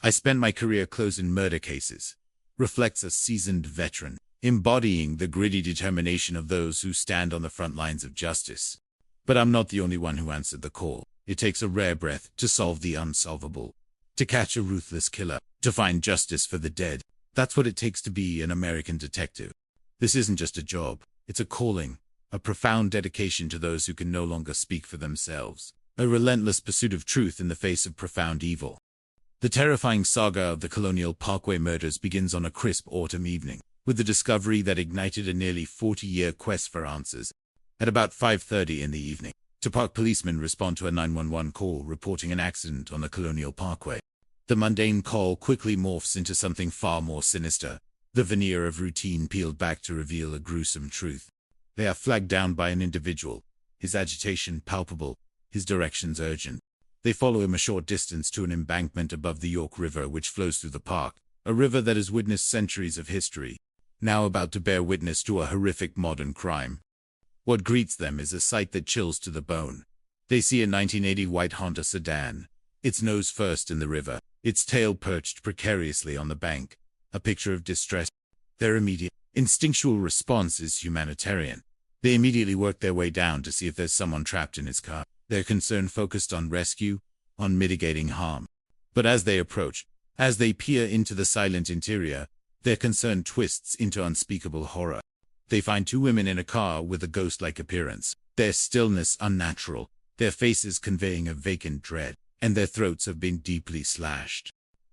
I spent my career closing murder cases, reflects a seasoned veteran, embodying the gritty determination of those who stand on the front lines of justice. But I'm not the only one who answered the call. It takes a rare breath to solve the unsolvable, to catch a ruthless killer, to find justice for the dead. That's what it takes to be an American detective. This isn't just a job, it's a calling, a profound dedication to those who can no longer speak for themselves, a relentless pursuit of truth in the face of profound evil. The terrifying saga of the Colonial Parkway murders begins on a crisp autumn evening, with the discovery that ignited a nearly 40-year quest for answers. At about 5:30 in the evening, two park policemen respond to a 911 call reporting an accident on the Colonial Parkway. The mundane call quickly morphs into something far more sinister, the veneer of routine peeled back to reveal a gruesome truth. They are flagged down by an individual, his agitation palpable, his directions urgent. They follow him a short distance to an embankment above the York River which flows through the park, a river that has witnessed centuries of history, now about to bear witness to a horrific modern crime. What greets them is a sight that chills to the bone. They see a 1980 white Honda sedan, its nose first in the river, its tail perched precariously on the bank, a picture of distress. Their immediate, instinctual response is humanitarian. They immediately work their way down to see if there's someone trapped in his car, their concern focused on rescue, on mitigating harm. But as they approach, as they peer into the silent interior, their concern twists into unspeakable horror. They find two women in a car with a ghost-like appearance, their stillness unnatural, their faces conveying a vacant dread, and their throats have been deeply slashed.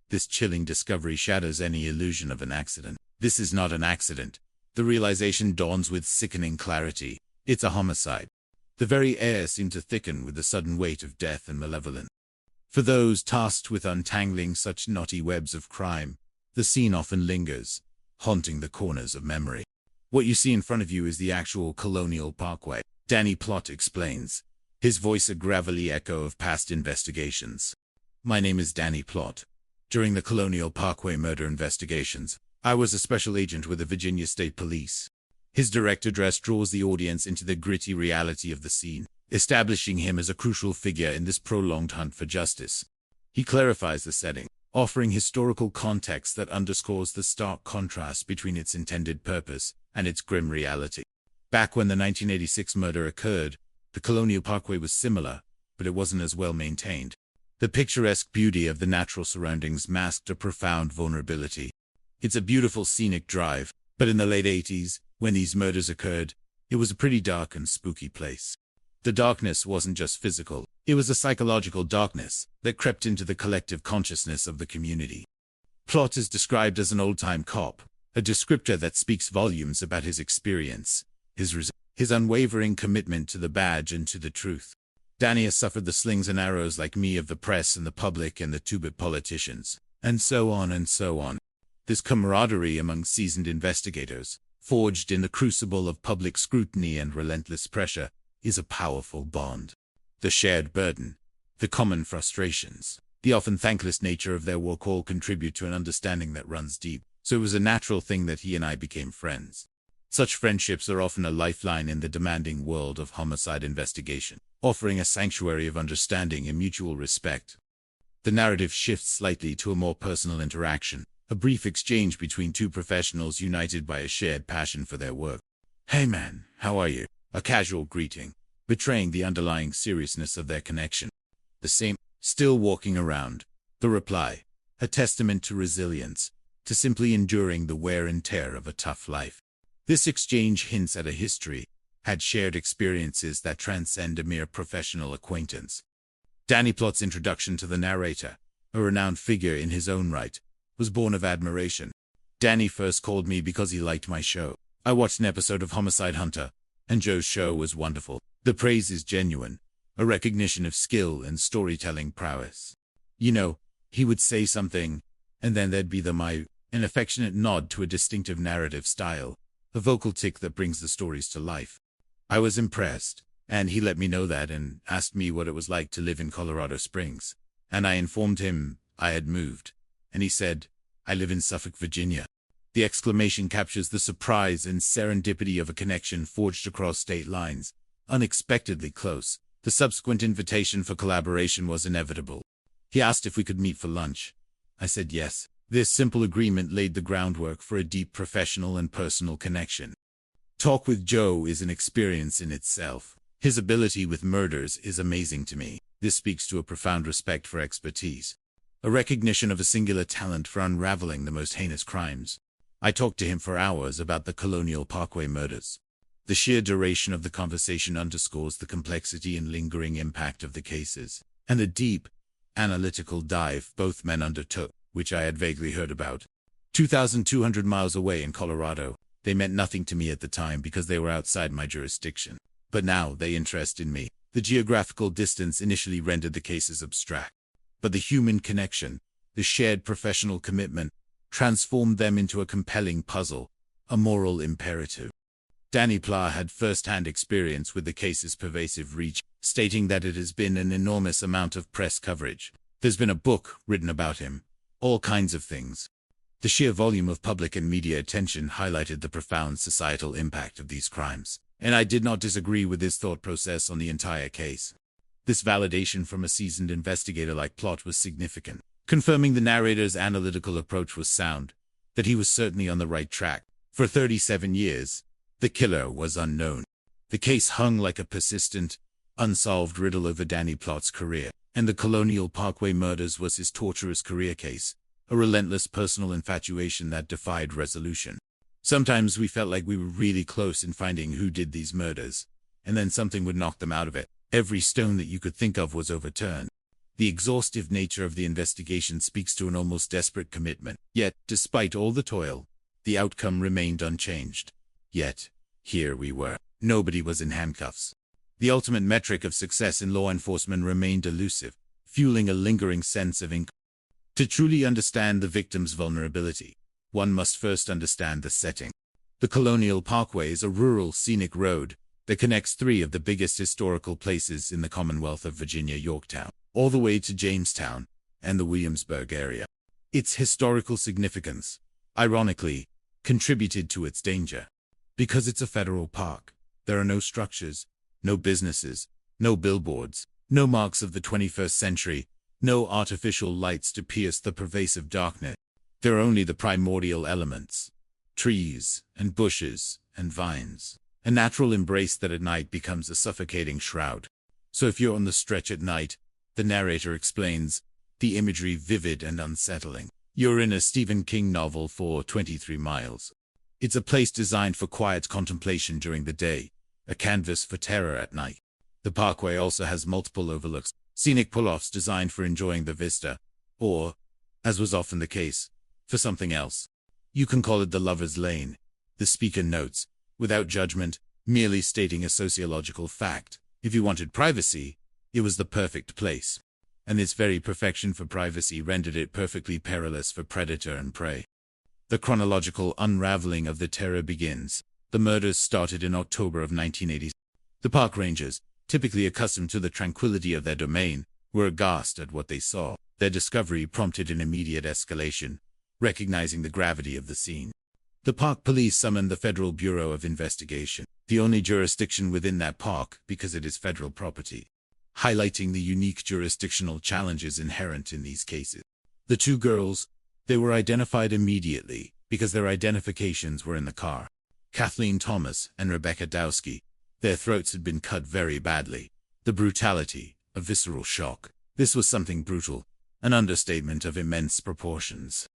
This chilling discovery shatters any illusion of an accident. This is not an accident. The realization dawns with sickening clarity. It's a homicide. The very air seemed to thicken with the sudden weight of death and malevolence. For those tasked with untangling such knotty webs of crime, the scene often lingers, haunting the corners of memory. What you see in front of you is the actual Colonial Parkway, Danny Plott explains, his voice a gravelly echo of past investigations. My name is Danny Plott. During the Colonial Parkway murder investigations, I was a special agent with the Virginia State Police. His direct address draws the audience into the gritty reality of the scene, establishing him as a crucial figure in this prolonged hunt for justice. He clarifies the setting, offering historical context that underscores the stark contrast between its intended purpose and its grim reality. Back when the 1986 murder occurred, the Colonial Parkway was similar, but it wasn't as well maintained. The picturesque beauty of the natural surroundings masked a profound vulnerability. It's a beautiful scenic drive, but in the late 80s, when these murders occurred, it was a pretty dark and spooky place. The darkness wasn't just physical, it was a psychological darkness that crept into the collective consciousness of the community. Plott is described as an old-time cop, a descriptor that speaks volumes about his experience, his unwavering commitment to the badge and to the truth. Danny has suffered the slings and arrows like me of the press and the public and the two-bit politicians, and so on and so on. This camaraderie among seasoned investigators, forged in the crucible of public scrutiny and relentless pressure, is a powerful bond. The shared burden, the common frustrations, the often thankless nature of their work all contribute to an understanding that runs deep, so it was a natural thing that he and I became friends. Such friendships are often a lifeline in the demanding world of homicide investigation, offering a sanctuary of understanding and mutual respect. The narrative shifts slightly to a more personal interaction, a brief exchange between two professionals united by a shared passion for their work. "Hey man, how are you?" A casual greeting, betraying the underlying seriousness of their connection. The same, "Still walking around." The reply, a testament to resilience, to simply enduring the wear and tear of a tough life. This exchange hints at a history, had shared experiences that transcend a mere professional acquaintance. Danny Plott's introduction to the narrator, a renowned figure in his own right, was born of admiration. Danny first called me because he liked my show. I watched an episode of Homicide Hunter, and Joe's show was wonderful. The praise is genuine, a recognition of skill and storytelling prowess. You know, he would say something, and then there'd be an affectionate nod to a distinctive narrative style, a vocal tick that brings the stories to life. I was impressed, and he let me know that and asked me what it was like to live in Colorado Springs. And I informed him I had moved, and he said, "I live in Suffolk, Virginia." The exclamation captures the surprise and serendipity of a connection forged across state lines, unexpectedly close. The subsequent invitation for collaboration was inevitable. He asked if we could meet for lunch. I said yes. This simple agreement laid the groundwork for a deep professional and personal connection. Talk with Joe is an experience in itself. His ability with murders is amazing to me. This speaks to a profound respect for expertise, a recognition of a singular talent for unraveling the most heinous crimes. I talked to him for hours about the Colonial Parkway murders. The sheer duration of the conversation underscores the complexity and lingering impact of the cases, and the deep, analytical dive both men undertook, which I had vaguely heard about. 2,200 miles away in Colorado, they meant nothing to me at the time because they were outside my jurisdiction. But now they interested me. The geographical distance initially rendered the cases abstract, but the human connection, the shared professional commitment, transformed them into a compelling puzzle, a moral imperative. Danny Pla had first-hand experience with the case's pervasive reach, stating that it has been an enormous amount of press coverage. There's been a book written about him, all kinds of things. The sheer volume of public and media attention highlighted the profound societal impact of these crimes, and I did not disagree with his thought process on the entire case. This validation from a seasoned investigator like Plot was significant, confirming the narrator's analytical approach was sound, that he was certainly on the right track. For 37 years, the killer was unknown. The case hung like a persistent, unsolved riddle over Danny Plot's career, and the Colonial Parkway murders was his torturous career case, a relentless personal infatuation that defied resolution. Sometimes we felt like we were really close in finding who did these murders, and then something would knock them out of it. Every stone that you could think of was overturned. The exhaustive nature of the investigation speaks to an almost desperate commitment. Yet, despite all the toil, the outcome remained unchanged. Yet, here we were. Nobody was in handcuffs. The ultimate metric of success in law enforcement remained elusive, fueling a lingering sense of To truly understand the victim's vulnerability, one must first understand the setting. The Colonial Parkway is a rural, scenic road that connects three of the biggest historical places in the Commonwealth of Virginia, Yorktown, all the way to Jamestown and the Williamsburg area. Its historical significance, ironically, contributed to its danger. Because it's a federal park, there are no structures, no businesses, no billboards, no marks of the 21st century, no artificial lights to pierce the pervasive darkness. There are only the primordial elements, trees and bushes and vines, a natural embrace that at night becomes a suffocating shroud. So if you're on the stretch at night, the narrator explains, the imagery vivid and unsettling. You're in a Stephen King novel for 23 miles. It's a place designed for quiet contemplation during the day, a canvas for terror at night. The parkway also has multiple overlooks, scenic pull-offs designed for enjoying the vista, or, as was often the case, for something else. You can call it the lover's lane, the speaker notes, without judgment, merely stating a sociological fact. If you wanted privacy, it was the perfect place. And its very perfection for privacy rendered it perfectly perilous for predator and prey. The chronological unraveling of the terror begins. The murders started in October of 1980. The park rangers, typically accustomed to the tranquility of their domain, were aghast at what they saw. Their discovery prompted an immediate escalation, recognizing the gravity of the scene. The park police summoned the Federal Bureau of Investigation, the only jurisdiction within that park because it is federal property, highlighting the unique jurisdictional challenges inherent in these cases. The two girls, they were identified immediately because their identifications were in the car. Kathleen Thomas and Rebecca Dowski. Their throats had been cut very badly. The brutality, a visceral shock. This was something brutal, an understatement of immense proportions.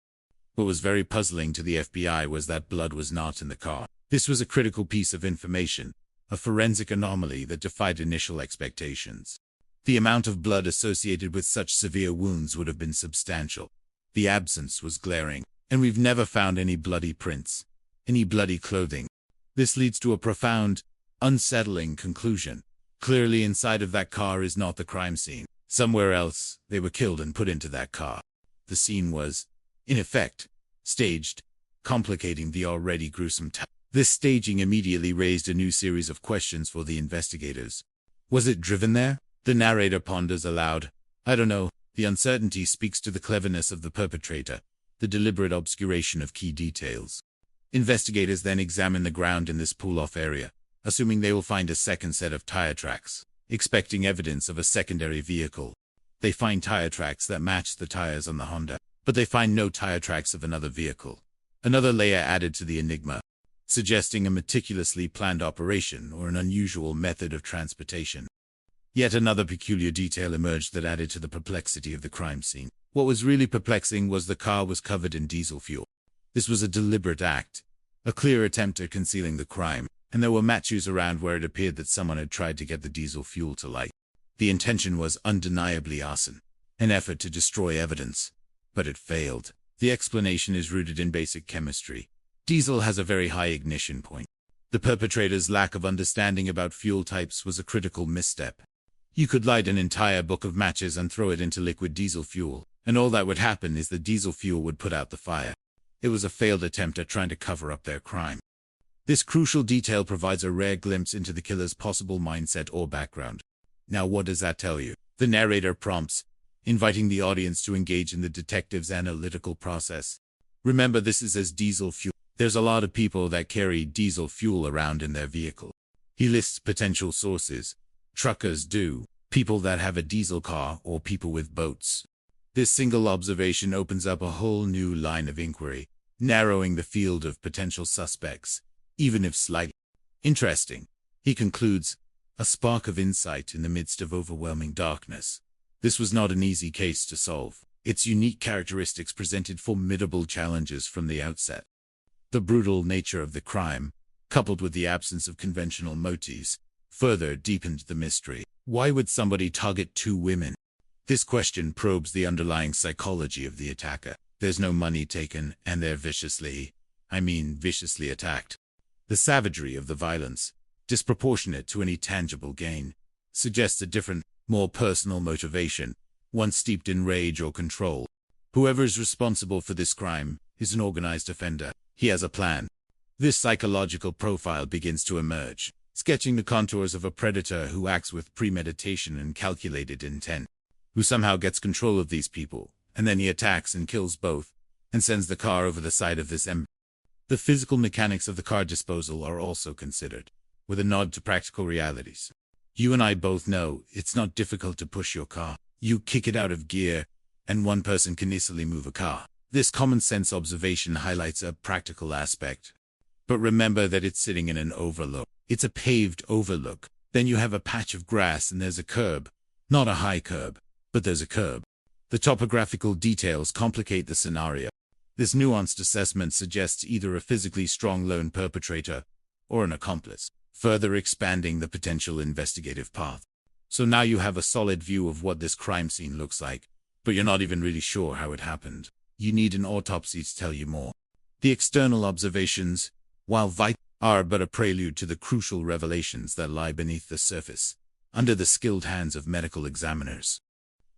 What was very puzzling to the FBI was that blood was not in the car. This was a critical piece of information, a forensic anomaly that defied initial expectations. The amount of blood associated with such severe wounds would have been substantial. The absence was glaring, and we've never found any bloody prints, any bloody clothing. This leads to a profound, unsettling conclusion. Clearly inside of that car is not the crime scene. Somewhere else, they were killed and put into that car. The scene was, in effect, staged, complicating the already gruesome task. This staging immediately raised a new series of questions for the investigators. Was it driven there? The narrator ponders aloud. I don't know. The uncertainty speaks to the cleverness of the perpetrator, the deliberate obscuration of key details. Investigators then examine the ground in this pull-off area, assuming they will find a second set of tire tracks, expecting evidence of a secondary vehicle. They find tire tracks that match the tires on the Honda, but they find no tire tracks of another vehicle. Another layer added to the enigma, suggesting a meticulously planned operation or an unusual method of transportation. Yet another peculiar detail emerged that added to the perplexity of the crime scene. What was really perplexing was the car was covered in diesel fuel. This was a deliberate act, a clear attempt at concealing the crime, and there were matches around where it appeared that someone had tried to get the diesel fuel to light. The intention was undeniably arson, an effort to destroy evidence, but it failed. The explanation is rooted in basic chemistry. Diesel has a very high ignition point. The perpetrator's lack of understanding about fuel types was a critical misstep. You could light an entire book of matches and throw it into liquid diesel fuel, and all that would happen is the diesel fuel would put out the fire. It was a failed attempt at trying to cover up their crime. This crucial detail provides a rare glimpse into the killer's possible mindset or background. Now, what does that tell you? The narrator prompts, inviting the audience to engage in the detective's analytical process. Remember, this is as diesel fuel. There's a lot of people that carry diesel fuel around in their vehicle. He lists potential sources. Truckers do, people that have a diesel car, or people with boats. This single observation opens up a whole new line of inquiry, narrowing the field of potential suspects, even if slightly interesting. He concludes, a spark of insight in the midst of overwhelming darkness. This was not an easy case to solve. Its unique characteristics presented formidable challenges from the outset. The brutal nature of the crime, coupled with the absence of conventional motives, further deepened the mystery. Why would somebody target two women? This question probes the underlying psychology of the attacker. There's no money taken, and they're viciously attacked. The savagery of the violence, disproportionate to any tangible gain, suggests a different, more personal motivation, one steeped in rage or control. Whoever is responsible for this crime is an organized offender. He has a plan. This psychological profile begins to emerge, sketching the contours of a predator who acts with premeditation and calculated intent, who somehow gets control of these people, and then he attacks and kills both, and sends the car over the side of this empire. The physical mechanics of the car disposal are also considered, with a nod to practical realities. You and I both know it's not difficult to push your car. You kick it out of gear, and one person can easily move a car. This common-sense observation highlights a practical aspect. But remember that it's sitting in an overlook. It's a paved overlook. Then you have a patch of grass and there's a curb. Not a high curb, but there's a curb. The topographical details complicate the scenario. This nuanced assessment suggests either a physically strong lone perpetrator or an accomplice, further expanding the potential investigative path. So now you have a solid view of what this crime scene looks like, but you're not even really sure how it happened. You need an autopsy to tell you more. The external observations, while vital, are but a prelude to the crucial revelations that lie beneath the surface, under the skilled hands of medical examiners.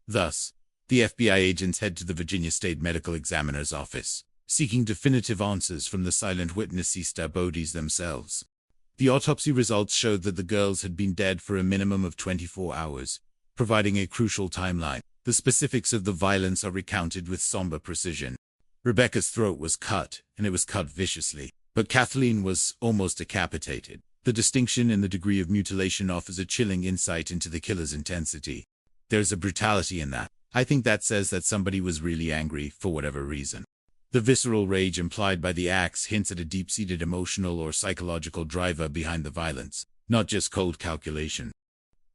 Thus, the FBI agents head to the Virginia State Medical Examiner's office, seeking definitive answers from the silent witnesses bodies themselves. The autopsy results showed that the girls had been dead for a minimum of 24 hours, providing a crucial timeline. The specifics of the violence are recounted with somber precision. Rebecca's throat was cut, and it was cut viciously, but Kathleen was almost decapitated. The distinction in the degree of mutilation offers a chilling insight into the killer's intensity. There's a brutality in that. I think that says that somebody was really angry for whatever reason. The visceral rage implied by the acts hints at a deep-seated emotional or psychological driver behind the violence, not just cold calculation.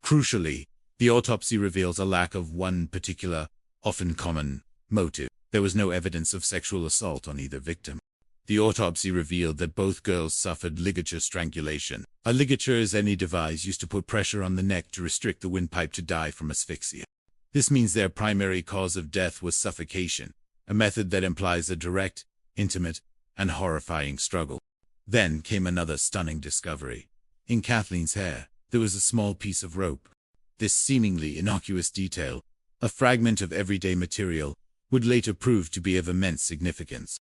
Crucially, the autopsy reveals a lack of one particular, often common, motive. There was no evidence of sexual assault on either victim. The autopsy revealed that both girls suffered ligature strangulation. A ligature is any device used to put pressure on the neck to restrict the windpipe to die from asphyxia. This means their primary cause of death was suffocation, a method that implies a direct, intimate, and horrifying struggle. Then came another stunning discovery. In Kathleen's hair, there was a small piece of rope. This seemingly innocuous detail, a fragment of everyday material, would later prove to be of immense significance.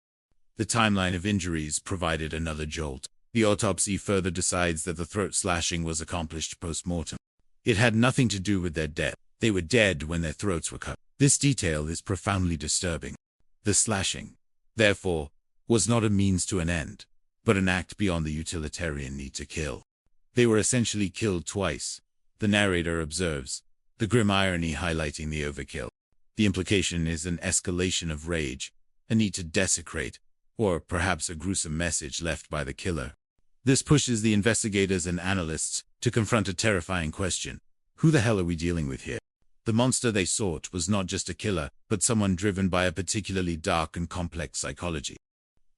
The timeline of injuries provided another jolt. The autopsy further decides that the throat slashing was accomplished post-mortem. It had nothing to do with their death. They were dead when their throats were cut. This detail is profoundly disturbing. The slashing, therefore, was not a means to an end, but an act beyond the utilitarian need to kill. They were essentially killed twice, the narrator observes, the grim irony highlighting the overkill. The implication is an escalation of rage, a need to desecrate, or perhaps a gruesome message left by the killer. This pushes the investigators and analysts to confront a terrifying question. Who the hell are we dealing with here? The monster they sought was not just a killer, but someone driven by a particularly dark and complex psychology.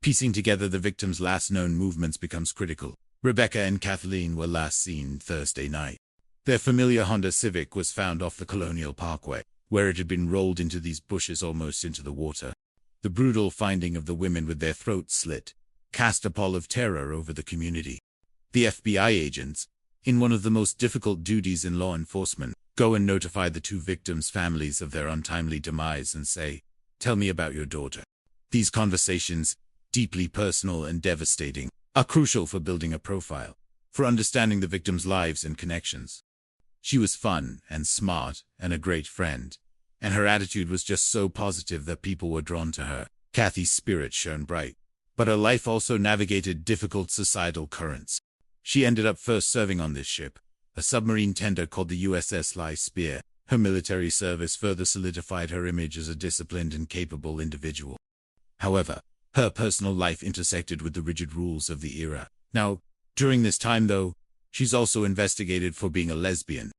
Piecing together the victim's last known movements becomes critical. Rebecca and Kathleen were last seen Thursday night. Their familiar Honda Civic was found off the Colonial Parkway, where it had been rolled into these bushes almost into the water. The brutal finding of the women with their throats slit cast a pall of terror over the community. The FBI agents, in one of the most difficult duties in law enforcement, go and notify the two victims' families of their untimely demise and say, "Tell me about your daughter." These conversations, deeply personal and devastating, are crucial for building a profile, for understanding the victims' lives and connections. She was fun and smart and a great friend, and her attitude was just so positive that people were drawn to her. Kathy's spirit shone bright, but her life also navigated difficult societal currents. She ended up first serving on this ship, a submarine tender called the USS Lie Spear. Her military service further solidified her image as a disciplined and capable individual. However, her personal life intersected with the rigid rules of the era. Now, during this time though, she's also investigated for being a lesbian.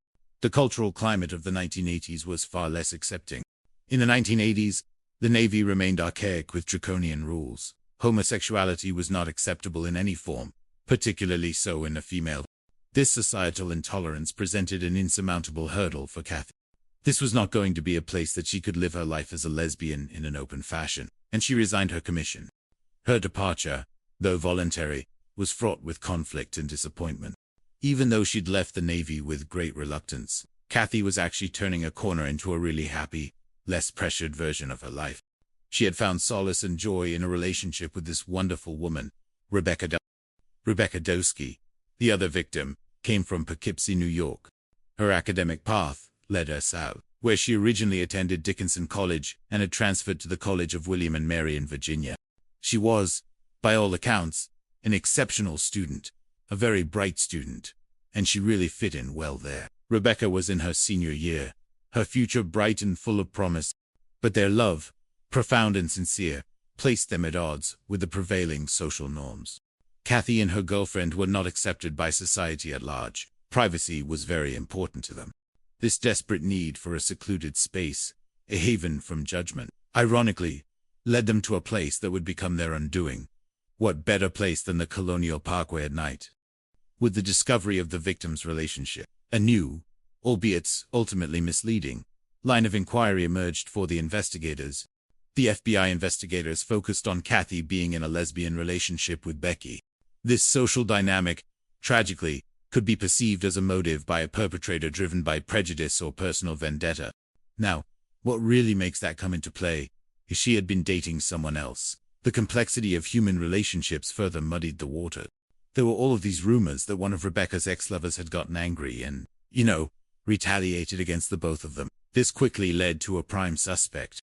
The cultural climate of the 1980s was far less accepting. In the 1980s, the Navy remained archaic with draconian rules. Homosexuality was not acceptable in any form, particularly so in a female. This societal intolerance presented an insurmountable hurdle for Kathy. This was not going to be a place that she could live her life as a lesbian in an open fashion, and she resigned her commission. Her departure, though voluntary, was fraught with conflict and disappointment. Even though she'd left the Navy with great reluctance, Kathy was actually turning a corner into a really happy, less pressured version of her life. She had found solace and joy in a relationship with this wonderful woman, Rebecca Dosky. The other victim came from Poughkeepsie, New York. Her academic path led her south, where she originally attended Dickinson College and had transferred to the College of William and Mary in Virginia. She was, by all accounts, an exceptional student, a very bright student, and she really fit in well there. Rebecca was in her senior year, her future bright and full of promise, but their love, profound and sincere, placed them at odds with the prevailing social norms. Kathy and her girlfriend were not accepted by society at large. Privacy was very important to them. This desperate need for a secluded space, a haven from judgment, ironically, led them to a place that would become their undoing. What better place than the Colonial Parkway at night? With the discovery of the victim's relationship, a new, albeit ultimately misleading, line of inquiry emerged for the investigators. The FBI investigators focused on Kathy being in a lesbian relationship with Becky. This social dynamic, tragically, could be perceived as a motive by a perpetrator driven by prejudice or personal vendetta. Now, what really makes that come into play is she had been dating someone else. The complexity of human relationships further muddied the water. There were all of these rumors that one of Rebecca's ex-lovers had gotten angry and, retaliated against the both of them. This quickly led to a prime suspect.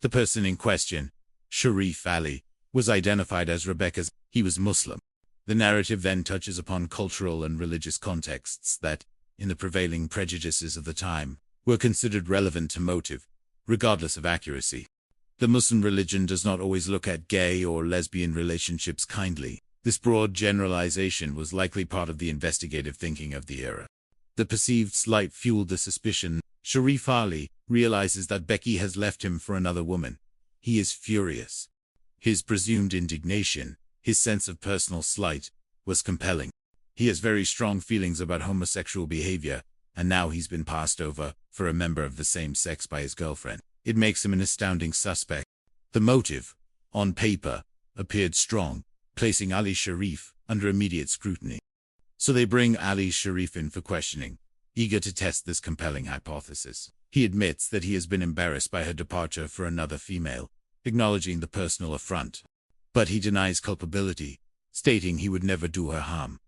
The person in question, Sharif Ali, was identified as Rebecca's. He was Muslim. The narrative then touches upon cultural and religious contexts that, in the prevailing prejudices of the time, were considered relevant to motive, regardless of accuracy. The Muslim religion does not always look at gay or lesbian relationships kindly. This broad generalization was likely part of the investigative thinking of the era. The perceived slight fueled the suspicion. Sharif Ali realizes that Becky has left him for another woman. He is furious. His presumed indignation, his sense of personal slight, was compelling. He has very strong feelings about homosexual behavior, and now he's been passed over for a member of the same sex by his girlfriend. It makes him an astounding suspect. The motive, on paper, appeared strong, placing Ali Sharif under immediate scrutiny. So they bring Ali Sharif in for questioning, eager to test this compelling hypothesis. He admits that he has been embarrassed by her departure for another female, acknowledging the personal affront. But he denies culpability, stating he would never do her harm.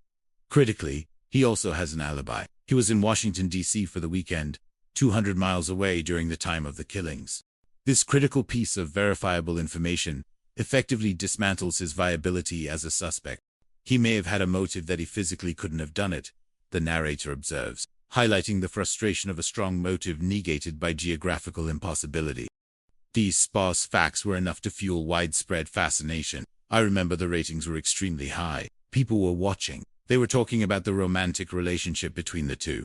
Critically, he also has an alibi. He was in Washington, D.C. for the weekend, 200 miles away during the time of the killings. This critical piece of verifiable information effectively dismantles his viability as a suspect. He may have had a motive that he physically couldn't have done it, the narrator observes, highlighting the frustration of a strong motive negated by geographical impossibility. These sparse facts were enough to fuel widespread fascination. I remember the ratings were extremely high. People were watching. They were talking about the romantic relationship between the two.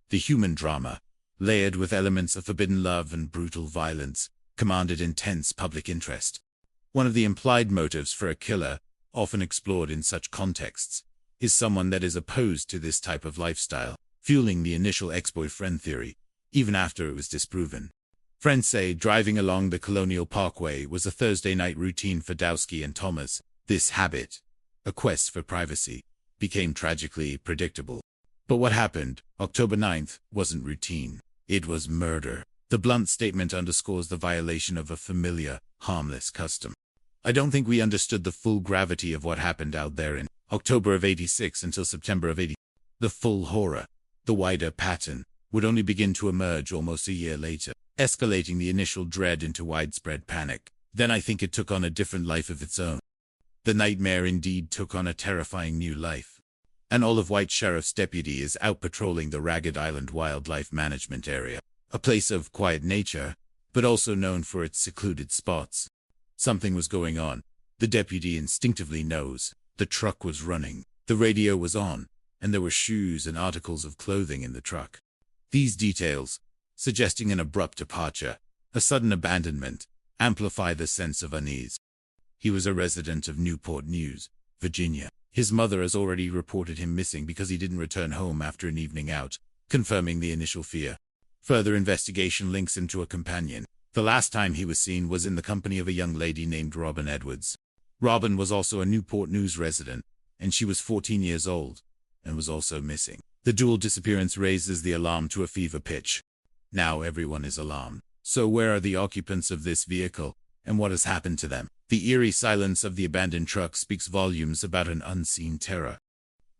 The human drama, layered with elements of forbidden love and brutal violence, commanded intense public interest. One of the implied motives for a killer, often explored in such contexts, is someone that is opposed to this type of lifestyle, fueling the initial ex-boyfriend theory, even after it was disproven. Friends say driving along the Colonial Parkway was a Thursday night routine for Dowski and Thomas. This habit, a quest for privacy, became tragically predictable. But what happened October 9th wasn't routine. It was murder. The blunt statement underscores the violation of a familiar, harmless custom. I don't think we understood the full gravity of what happened out there in October of '86 until September of '80. The full horror, the wider pattern, would only begin to emerge almost a year later, escalating the initial dread into widespread panic. Then I think it took on a different life of its own. The nightmare indeed took on a terrifying new life. An olive-white sheriff's deputy is out patrolling the Ragged Island Wildlife Management Area, a place of quiet nature, but also known for its secluded spots. Something was going on. The deputy instinctively knows. The truck was running, the radio was on, and there were shoes and articles of clothing in the truck. These details, suggesting an abrupt departure, a sudden abandonment, amplify the sense of unease. He was a resident of Newport News, Virginia. His mother has already reported him missing because he didn't return home after an evening out, confirming the initial fear. Further investigation links him to a companion. The last time he was seen was in the company of a young lady named Robin Edwards. Robin was also a Newport News resident, and she was 14 years old, and was also missing. The dual disappearance raises the alarm to a fever pitch. Now everyone is alarmed. So where are the occupants of this vehicle, and what has happened to them? The eerie silence of the abandoned truck speaks volumes about an unseen terror.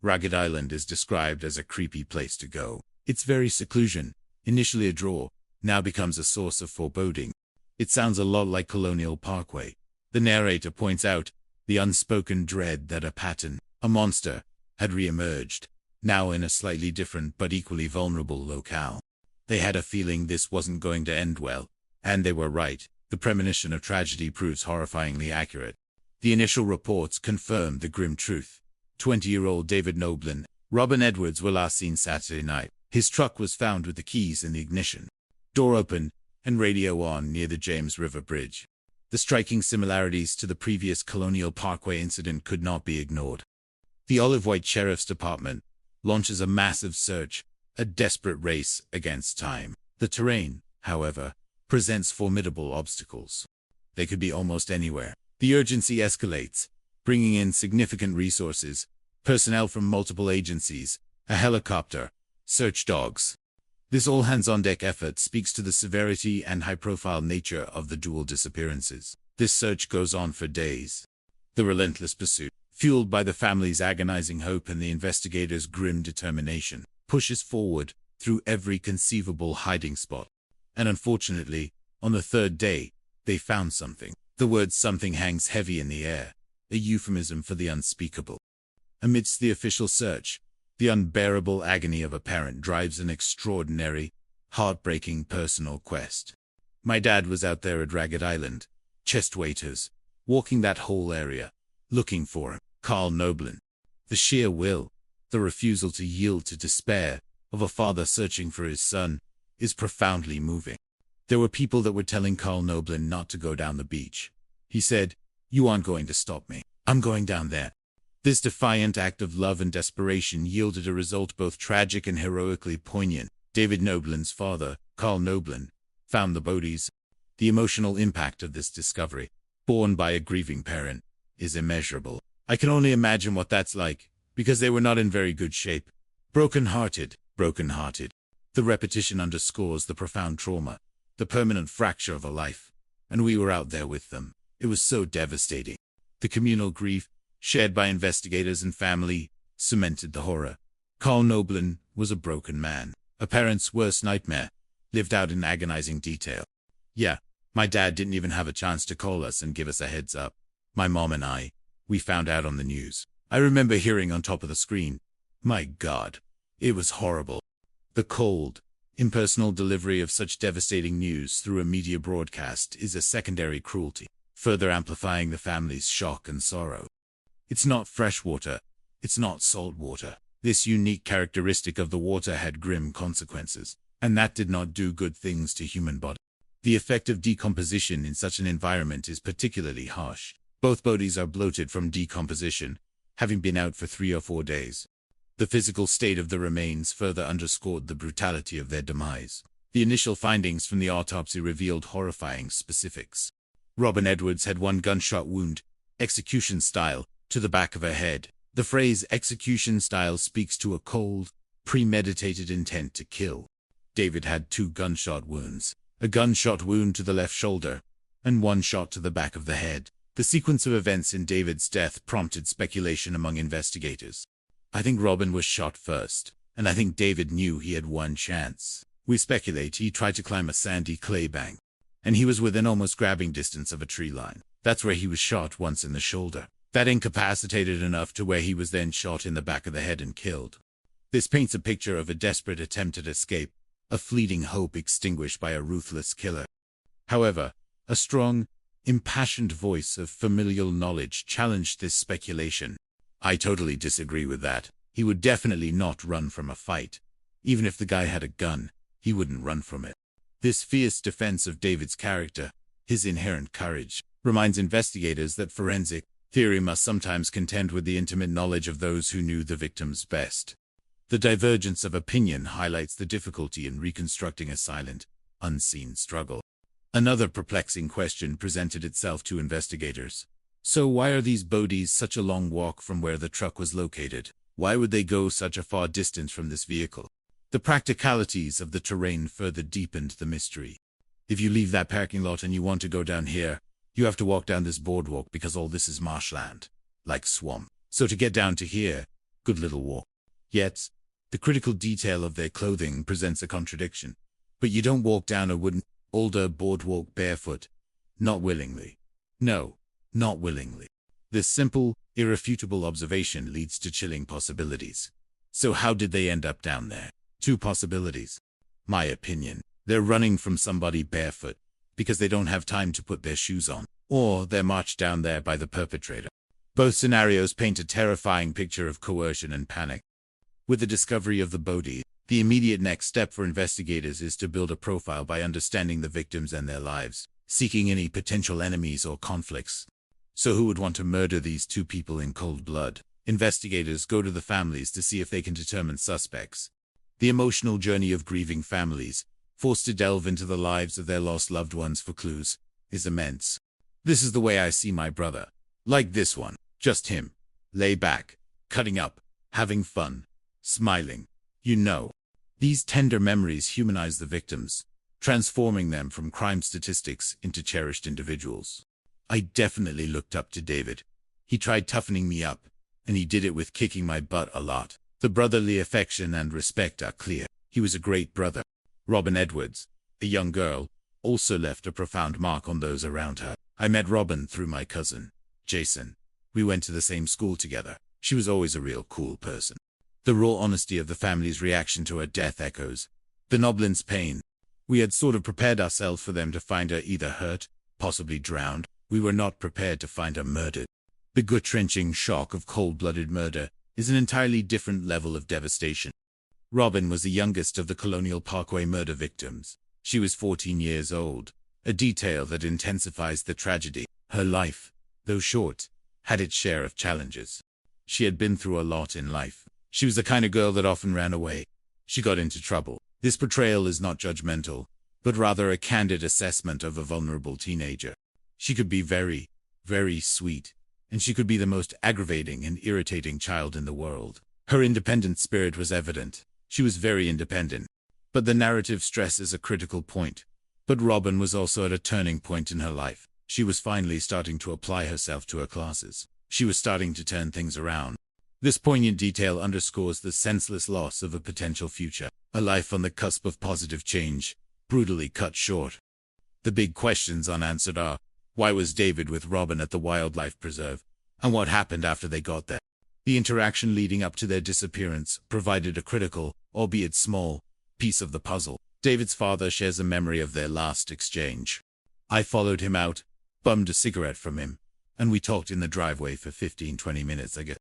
Ragged Island is described as a creepy place to go. Its very seclusion, initially a draw, now becomes a source of foreboding. It sounds a lot like Colonial Parkway. The narrator points out the unspoken dread that a pattern, a monster, had re-emerged, now in a slightly different but equally vulnerable locale. They had a feeling this wasn't going to end well, and they were right. The premonition of tragedy proves horrifyingly accurate. The initial reports confirmed the grim truth. 20-year-old David Noblin, Robin Edwards were last seen Saturday night. His truck was found with the keys in the ignition, door open, and radio on near the James River Bridge. The striking similarities to the previous Colonial Parkway incident could not be ignored. The Olive-White Sheriff's Department launches a massive search, a desperate race against time. The terrain, however, presents formidable obstacles. They could be almost anywhere. The urgency escalates, bringing in significant resources, personnel from multiple agencies, a helicopter, search dogs. This all-hands-on-deck effort speaks to the severity and high-profile nature of the dual disappearances. This search goes on for days. The relentless pursuit, fueled by the family's agonizing hope and the investigators' grim determination, pushes forward through every conceivable hiding spot. And unfortunately, on the third day, they found something. The word something hangs heavy in the air, a euphemism for the unspeakable. Amidst the official search, the unbearable agony of a parent drives an extraordinary, heartbreaking personal quest. My dad was out there at Ragged Island, chest waiters, walking that whole area, looking for him. Carl Noblin. The sheer will, the refusal to yield to despair, of a father searching for his son, is profoundly moving. There were people that were telling Carl Noblin not to go down the beach. He said, "You aren't going to stop me. I'm going down there." This defiant act of love and desperation yielded a result both tragic and heroically poignant. David Noblin's father, Carl Noblin, found the bodies. The emotional impact of this discovery, borne by a grieving parent, is immeasurable. I can only imagine what that's like, because they were not in very good shape. Broken-hearted. The repetition underscores the profound trauma, the permanent fracture of a life, and we were out there with them. It was so devastating. The communal grief, shared by investigators and family, cemented the horror. Carl Noblin was a broken man, a parent's worst nightmare, lived out in agonizing detail. Yeah, my dad didn't even have a chance to call us and give us a heads up. My mom and I, we found out on the news. I remember hearing on top of the screen, "My God, it was horrible." The cold, impersonal delivery of such devastating news through a media broadcast is a secondary cruelty, further amplifying the family's shock and sorrow. It's not fresh water, it's not salt water. This unique characteristic of the water had grim consequences, and that did not do good things to human body. The effect of decomposition in such an environment is particularly harsh. Both bodies are bloated from decomposition, having been out for 3 or 4 days. The physical state of the remains further underscored the brutality of their demise. The initial findings from the autopsy revealed horrifying specifics. Robin Edwards had 1 gunshot wound, execution style, to the back of her head. The phrase execution style speaks to a cold, premeditated intent to kill. David had 2 gunshot wounds, a gunshot wound to the left shoulder, and 1 shot to the back of the head. The sequence of events in David's death prompted speculation among investigators. I think Robin was shot first, and I think David knew he had 1 chance. We speculate he tried to climb a sandy clay bank, and he was within almost grabbing distance of a tree line. That's where he was shot once in the shoulder. That incapacitated enough to where he was then shot in the back of the head and killed. This paints a picture of a desperate attempt at escape, a fleeting hope extinguished by a ruthless killer. However, a strong, impassioned voice of familial knowledge challenged this speculation. I totally disagree with that. He would definitely not run from a fight. Even if the guy had a gun, he wouldn't run from it. This fierce defense of David's character, his inherent courage, reminds investigators that forensic theory must sometimes contend with the intimate knowledge of those who knew the victims best. The divergence of opinion highlights the difficulty in reconstructing a silent, unseen struggle. Another perplexing question presented itself to investigators. So why are these bodies such a long walk from where the truck was located? Why would they go such a far distance from this vehicle? The practicalities of the terrain further deepened the mystery. If you leave that parking lot and you want to go down here, you have to walk down this boardwalk because all this is marshland, like swamp. So to get down to here, good little walk. Yet, the critical detail of their clothing presents a contradiction. But you don't walk down a wooden, older boardwalk barefoot. Not willingly. No, not willingly. This simple, irrefutable observation leads to chilling possibilities. So how did they end up down there? 2 possibilities. My opinion, they're running from somebody barefoot because they don't have time to put their shoes on, or they're marched down there by the perpetrator. Both scenarios paint a terrifying picture of coercion and panic. With the discovery of the body, the immediate next step for investigators is to build a profile by understanding the victims and their lives, seeking any potential enemies or conflicts. So who would want to murder these 2 people in cold blood? Investigators go to the families to see if they can determine suspects. The emotional journey of grieving families, forced to delve into the lives of their lost loved ones for clues, is immense. This is the way I see my brother. Like this one, just him. Lay back, cutting up, having fun, smiling. You know. These tender memories humanize the victims, transforming them from crime statistics into cherished individuals. I definitely looked up to David. He tried toughening me up, and he did it with kicking my butt a lot. The brotherly affection and respect are clear. He was a great brother. Robin Edwards, a young girl, also left a profound mark on those around her. I met Robin through my cousin, Jason. We went to the same school together. She was always a real cool person. The raw honesty of the family's reaction to her death echoes the Noblin's pain. We had sort of prepared ourselves for them to find her either hurt, possibly drowned. We were not prepared to find her murdered. The gut-wrenching shock of cold-blooded murder is an entirely different level of devastation. Robin was the youngest of the Colonial Parkway murder victims. She was 14 years old, a detail that intensifies the tragedy. Her life, though short, had its share of challenges. She had been through a lot in life. She was the kind of girl that often ran away. She got into trouble. This portrayal is not judgmental, but rather a candid assessment of a vulnerable teenager. She could be very, very sweet, and she could be the most aggravating and irritating child in the world. Her independent spirit was evident. She was very independent. But the narrative stresses a critical point. But Robin was also at a turning point in her life. She was finally starting to apply herself to her classes. She was starting to turn things around. This poignant detail underscores the senseless loss of a potential future, a life on the cusp of positive change, brutally cut short. The big questions unanswered are, why was David with Robin at the wildlife preserve, and what happened after they got there? The interaction leading up to their disappearance provided a critical, albeit small, piece of the puzzle. David's father shares a memory of their last exchange. I followed him out, bummed a cigarette from him, and we talked in the driveway for 15-20 minutes, I guess.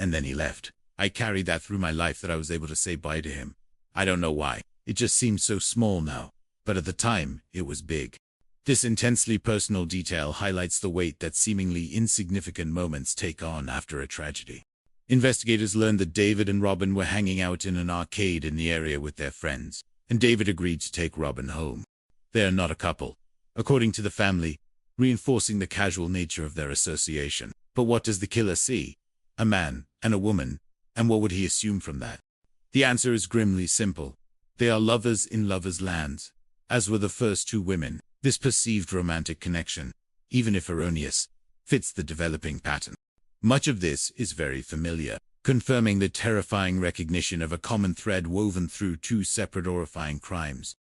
And then he left. I carried that through my life that I was able to say bye to him. I don't know why. It just seems so small now. But at the time, it was big. This intensely personal detail highlights the weight that seemingly insignificant moments take on after a tragedy. Investigators learned that David and Robin were hanging out in an arcade in the area with their friends, and David agreed to take Robin home. They are not a couple, according to the family, reinforcing the casual nature of their association. But what does the killer see? A man and a woman, and what would he assume from that? The answer is grimly simple. They are lovers in lovers' land, as were the first two women. This perceived romantic connection, even if erroneous, fits the developing pattern. Much of this is very familiar, confirming the terrifying recognition of a common thread woven through two separate horrifying crimes.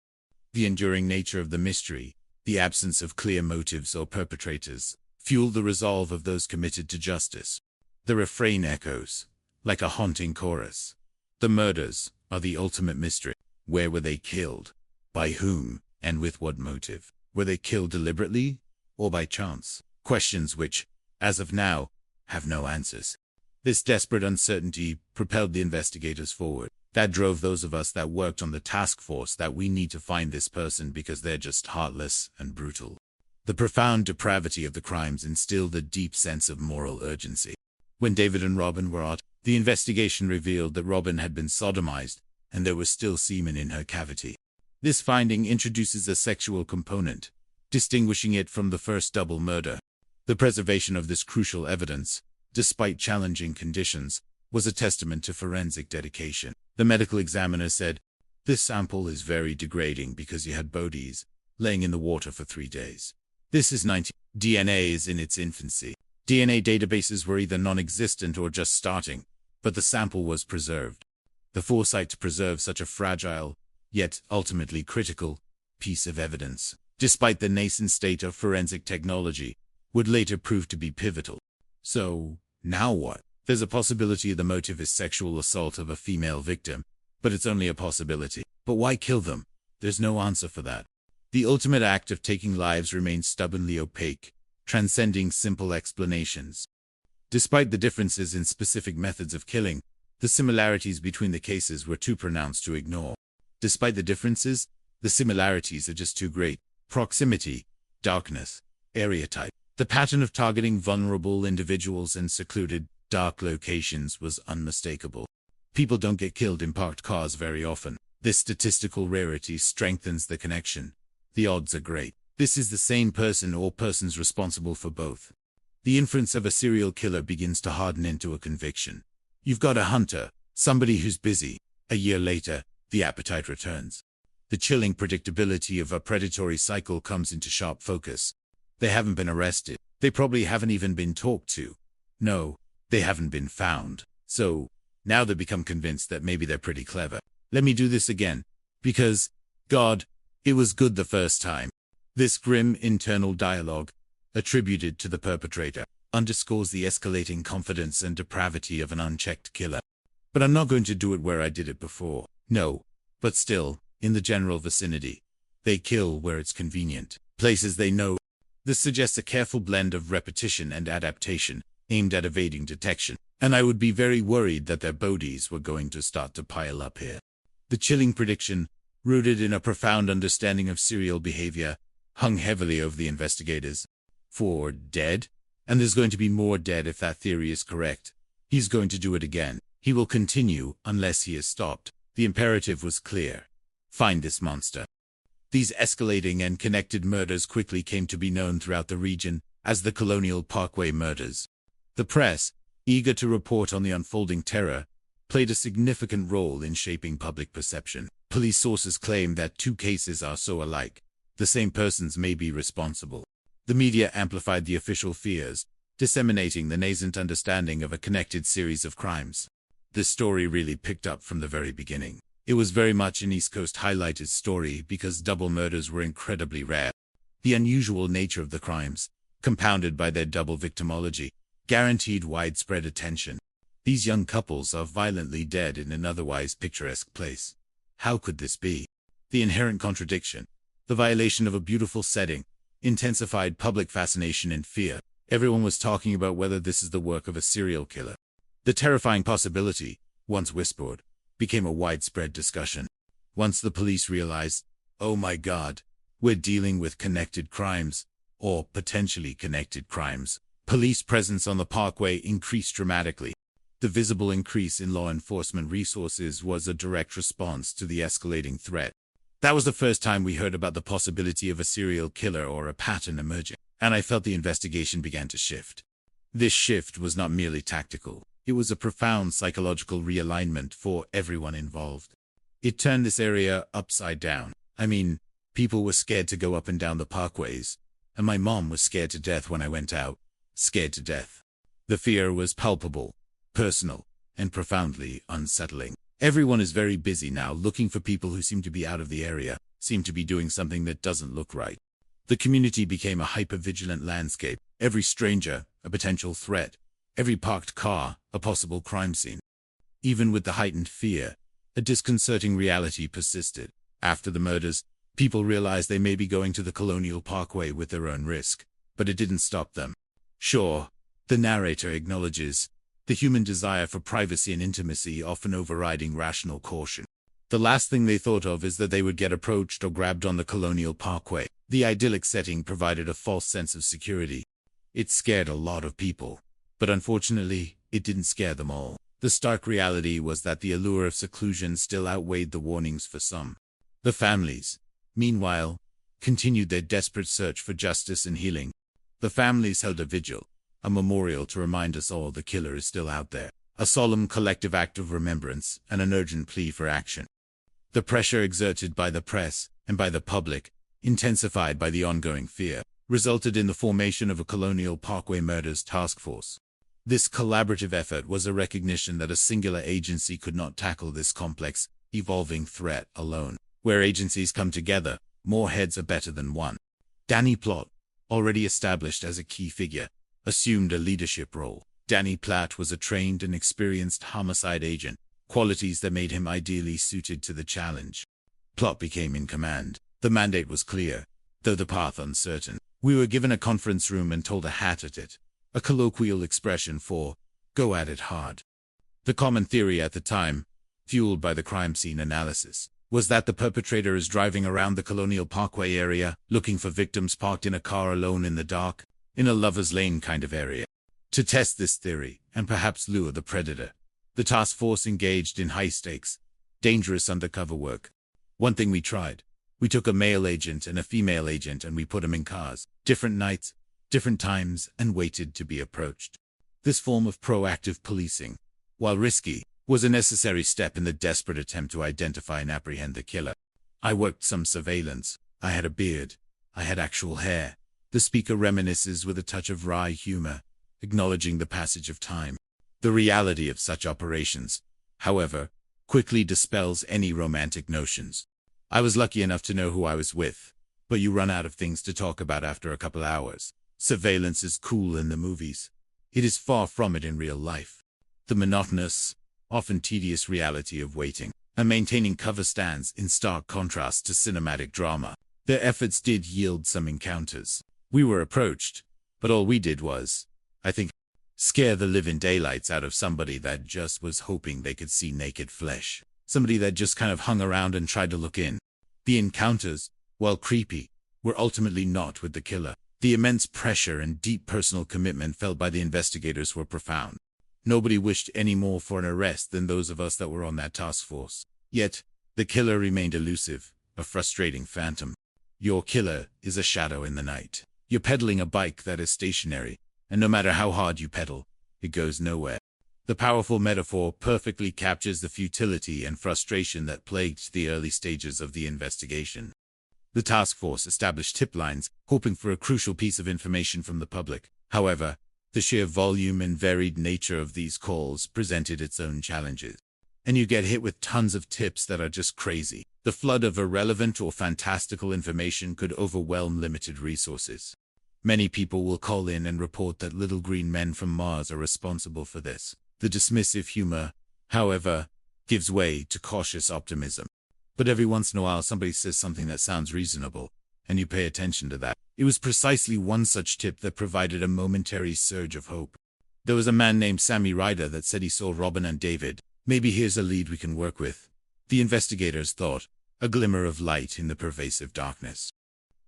The enduring nature of the mystery, the absence of clear motives or perpetrators, fuel the resolve of those committed to justice. The refrain echoes, like a haunting chorus. The murders are the ultimate mystery. Where were they killed? By whom? And with what motive? Were they killed deliberately or by chance? Questions which, as of now, have no answers. This desperate uncertainty propelled the investigators forward. That drove those of us that worked on the task force that we need to find this person because they're just heartless and brutal. The profound depravity of the crimes instilled a deep sense of moral urgency. When David and Robin were out, the investigation revealed that Robin had been sodomized and there was still semen in her cavity. This finding introduces a sexual component, distinguishing it from the first double murder. The preservation of this crucial evidence, despite challenging conditions, was a testament to forensic dedication. The medical examiner said, "This sample is very degrading because you had bodies laying in the water for 3 days. This is 90. DNA is in its infancy. DNA databases were either non-existent or just starting, but the sample was preserved. The foresight to preserve such a fragile, yet ultimately critical, piece of evidence, despite the nascent state of forensic technology, would later prove to be pivotal." So, now what? There's a possibility the motive is sexual assault of a female victim, but it's only a possibility. But why kill them? There's no answer for that. The ultimate act of taking lives remains stubbornly opaque, transcending simple explanations. Despite the differences in specific methods of killing, the similarities between the cases were too pronounced to ignore. Despite the differences, the similarities are just too great. Proximity, darkness, area type. The pattern of targeting vulnerable individuals in secluded, dark locations was unmistakable. People don't get killed in parked cars very often. This statistical rarity strengthens the connection. The odds are great. This is the same person or persons responsible for both. The inference of a serial killer begins to harden into a conviction. You've got a hunter, somebody who's busy. A year later, the appetite returns. The chilling predictability of a predatory cycle comes into sharp focus. They haven't been arrested. They probably haven't even been talked to. No, they haven't been found. So, now they become convinced that maybe they're pretty clever. Let me do this again. Because, God, it was good the first time. This grim internal dialogue, attributed to the perpetrator, underscores the escalating confidence and depravity of an unchecked killer. But I'm not going to do it where I did it before. No, but still, in the general vicinity. They kill where it's convenient. Places they know. This suggests a careful blend of repetition and adaptation, aimed at evading detection. And I would be very worried that their bodies were going to start to pile up here. The chilling prediction, rooted in a profound understanding of serial behavior, hung heavily over the investigators. 4 dead? And there's going to be more dead if that theory is correct. He's going to do it again. He will continue unless he is stopped. The imperative was clear. Find this monster. These escalating and connected murders quickly came to be known throughout the region as the Colonial Parkway murders. The press, eager to report on the unfolding terror, played a significant role in shaping public perception. Police sources claim that 2 cases are so alike. The same persons may be responsible. The media amplified the official fears, disseminating the nascent understanding of a connected series of crimes. This story really picked up from the very beginning. It was very much an East Coast highlighted story because double murders were incredibly rare. The unusual nature of the crimes, compounded by their double victimology, guaranteed widespread attention. These young couples are violently dead in an otherwise picturesque place. How could this be? The inherent contradiction, the violation of a beautiful setting, intensified public fascination and fear. Everyone was talking about whether this is the work of a serial killer. The terrifying possibility, once whispered, became a widespread discussion. Once the police realized, oh my God, We're dealing with connected crimes, or potentially connected crimes. Police presence on the parkway increased dramatically. The visible increase in law enforcement resources was a direct response to the escalating threat. That was the first time we heard about the possibility of a serial killer or a pattern emerging, and I felt the investigation began to shift. This shift was not merely tactical. It was a profound psychological realignment for everyone involved. It turned this area upside down. I mean, people were scared to go up and down the parkways, and my mom was scared to death when I went out. Scared to death. The fear was palpable, personal, and profoundly unsettling. Everyone is very busy now looking for people who seem to be out of the area, seem to be doing something that doesn't look right. The community became a hyper-vigilant landscape. Every stranger, a potential threat. Every parked car, a possible crime scene. Even with the heightened fear, a disconcerting reality persisted. After the murders, people realized they may be going to the Colonial Parkway with their own risk, but it didn't stop them. Sure, the narrator acknowledges the human desire for privacy and intimacy often overriding rational caution. The last thing they thought of is that they would get approached or grabbed on the Colonial Parkway. The idyllic setting provided a false sense of security. It scared a lot of people, but unfortunately, it didn't scare them all. The stark reality was that the allure of seclusion still outweighed the warnings for some. The families, meanwhile, continued their desperate search for justice and healing. The families held a vigil, a memorial to remind us all the killer is still out there, a solemn collective act of remembrance and an urgent plea for action. The pressure exerted by the press and by the public, intensified by the ongoing fear, resulted in the formation of a Colonial Parkway Murders Task Force. This collaborative effort was a recognition that a singular agency could not tackle this complex, evolving threat alone. Where agencies come together, more heads are better than one. Danny Platt, already established as a key figure, assumed a leadership role. Danny Platt was a trained and experienced homicide agent, qualities that made him ideally suited to the challenge. Platt became in command. The mandate was clear, though the path uncertain. We were given a conference room and told a hat at it, a colloquial expression for, go at it hard. The common theory at the time, fueled by the crime scene analysis, was that the perpetrator is driving around the Colonial Parkway area, looking for victims parked in a car alone in the dark, in a lover's lane kind of area. To test this theory, and perhaps lure the predator, the task force engaged in high-stakes, dangerous undercover work. One thing we tried. We took a male agent and a female agent and we put them in cars, different nights, different times, and waited to be approached. This form of proactive policing, while risky, was a necessary step in the desperate attempt to identify and apprehend the killer. I worked some surveillance. I had a beard. I had actual hair. The speaker reminisces with a touch of wry humor, acknowledging the passage of time. The reality of such operations, however, quickly dispels any romantic notions. I was lucky enough to know who I was with, but you run out of things to talk about after a couple hours. Surveillance is cool in the movies. It is far from it in real life. The monotonous, often tedious reality of waiting and maintaining cover stands in stark contrast to cinematic drama. Their efforts did yield some encounters. We were approached, but all we did was, I think, scare the living daylights out of somebody that just was hoping they could see naked flesh. Somebody that just kind of hung around and tried to look in. The encounters, while creepy, were ultimately not with the killer. The immense pressure and deep personal commitment felt by the investigators were profound. Nobody wished any more for an arrest than those of us that were on that task force. Yet, the killer remained elusive, a frustrating phantom. Your killer is a shadow in the night. You're pedaling a bike that is stationary, and no matter how hard you pedal, it goes nowhere. The powerful metaphor perfectly captures the futility and frustration that plagued the early stages of the investigation. The task force established tip lines, hoping for a crucial piece of information from the public. However, the sheer volume and varied nature of these calls presented its own challenges. And you get hit with tons of tips that are just crazy. The flood of irrelevant or fantastical information could overwhelm limited resources. Many people will call in and report that little green men from Mars are responsible for this. The dismissive humor, however, gives way to cautious optimism. But every once in a while somebody says something that sounds reasonable, and you pay attention to that. It was precisely one such tip that provided a momentary surge of hope. There was a man named Sammy Ryder that said he saw Robin and David. Maybe here's a lead we can work with. The investigators thought, a glimmer of light in the pervasive darkness.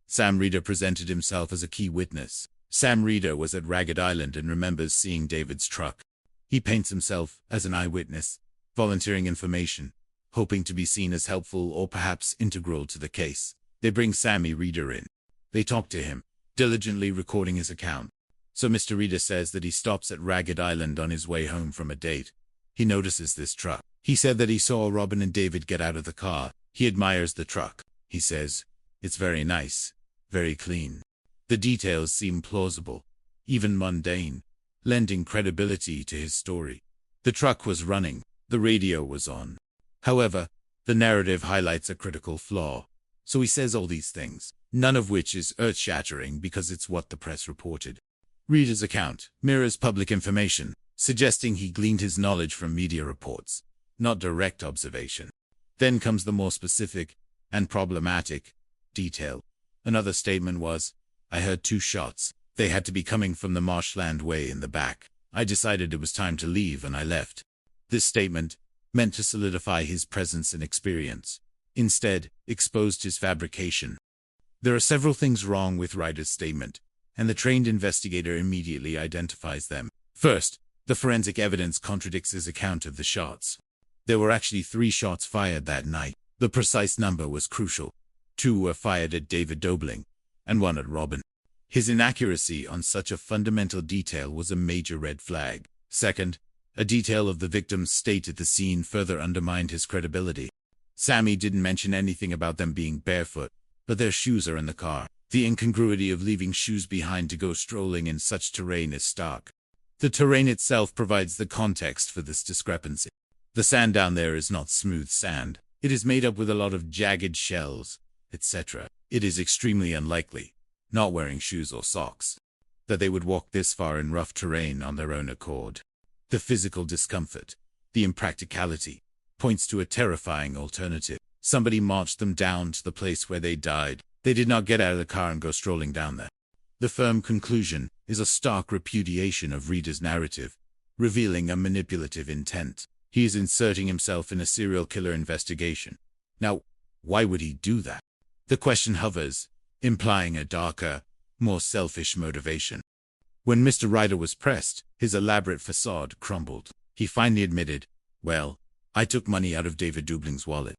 Sam Reeder presented himself as a key witness. Sam Reeder was at Ragged Island and remembers seeing David's truck. He paints himself as an eyewitness, volunteering information, hoping to be seen as helpful or perhaps integral to the case. They bring Sammy Reeder in. They talk to him, diligently recording his account. So Mr. Reeder says that he stops at Ragged Island on his way home from a date. He notices this truck. He said that he saw Robin and David get out of the car. He admires the truck. He says, "It's very nice, very clean." The details seem plausible, even mundane, lending credibility to his story. The truck was running. The radio was on. However, the narrative highlights a critical flaw. So he says all these things, none of which is earth-shattering because it's what the press reported. Reeder's account mirrors public information, suggesting he gleaned his knowledge from media reports, not direct observation. Then comes the more specific and problematic detail. Another statement was, "I heard 2 shots. They had to be coming from the marshland way in the back. I decided it was time to leave and I left." This statement, meant to solidify his presence and experience, instead exposed his fabrication. There are several things wrong with Ryder's statement, and the trained investigator immediately identifies them. First, the forensic evidence contradicts his account of the shots. There were actually 3 shots fired that night. The precise number was crucial. 2 were fired at David Dobling, and 1 at Robin. His inaccuracy on such a fundamental detail was a major red flag. Second, a detail of the victim's state at the scene further undermined his credibility. Sammy didn't mention anything about them being barefoot, but their shoes are in the car. The incongruity of leaving shoes behind to go strolling in such terrain is stark. The terrain itself provides the context for this discrepancy. The sand down there is not smooth sand. It is made up with a lot of jagged shells, etc. It is extremely unlikely, not wearing shoes or socks, that they would walk this far in rough terrain on their own accord. The physical discomfort, the impracticality, points to a terrifying alternative. Somebody marched them down to the place where they died. They did not get out of the car and go strolling down there. The firm conclusion is a stark repudiation of Reeder's narrative, revealing a manipulative intent. He is inserting himself in a serial killer investigation. Now, why would he do that? The question hovers, implying a darker, more selfish motivation. When Mr. Ryder was pressed, his elaborate facade crumbled. He finally admitted, "Well, I took money out of David Dubling's wallet."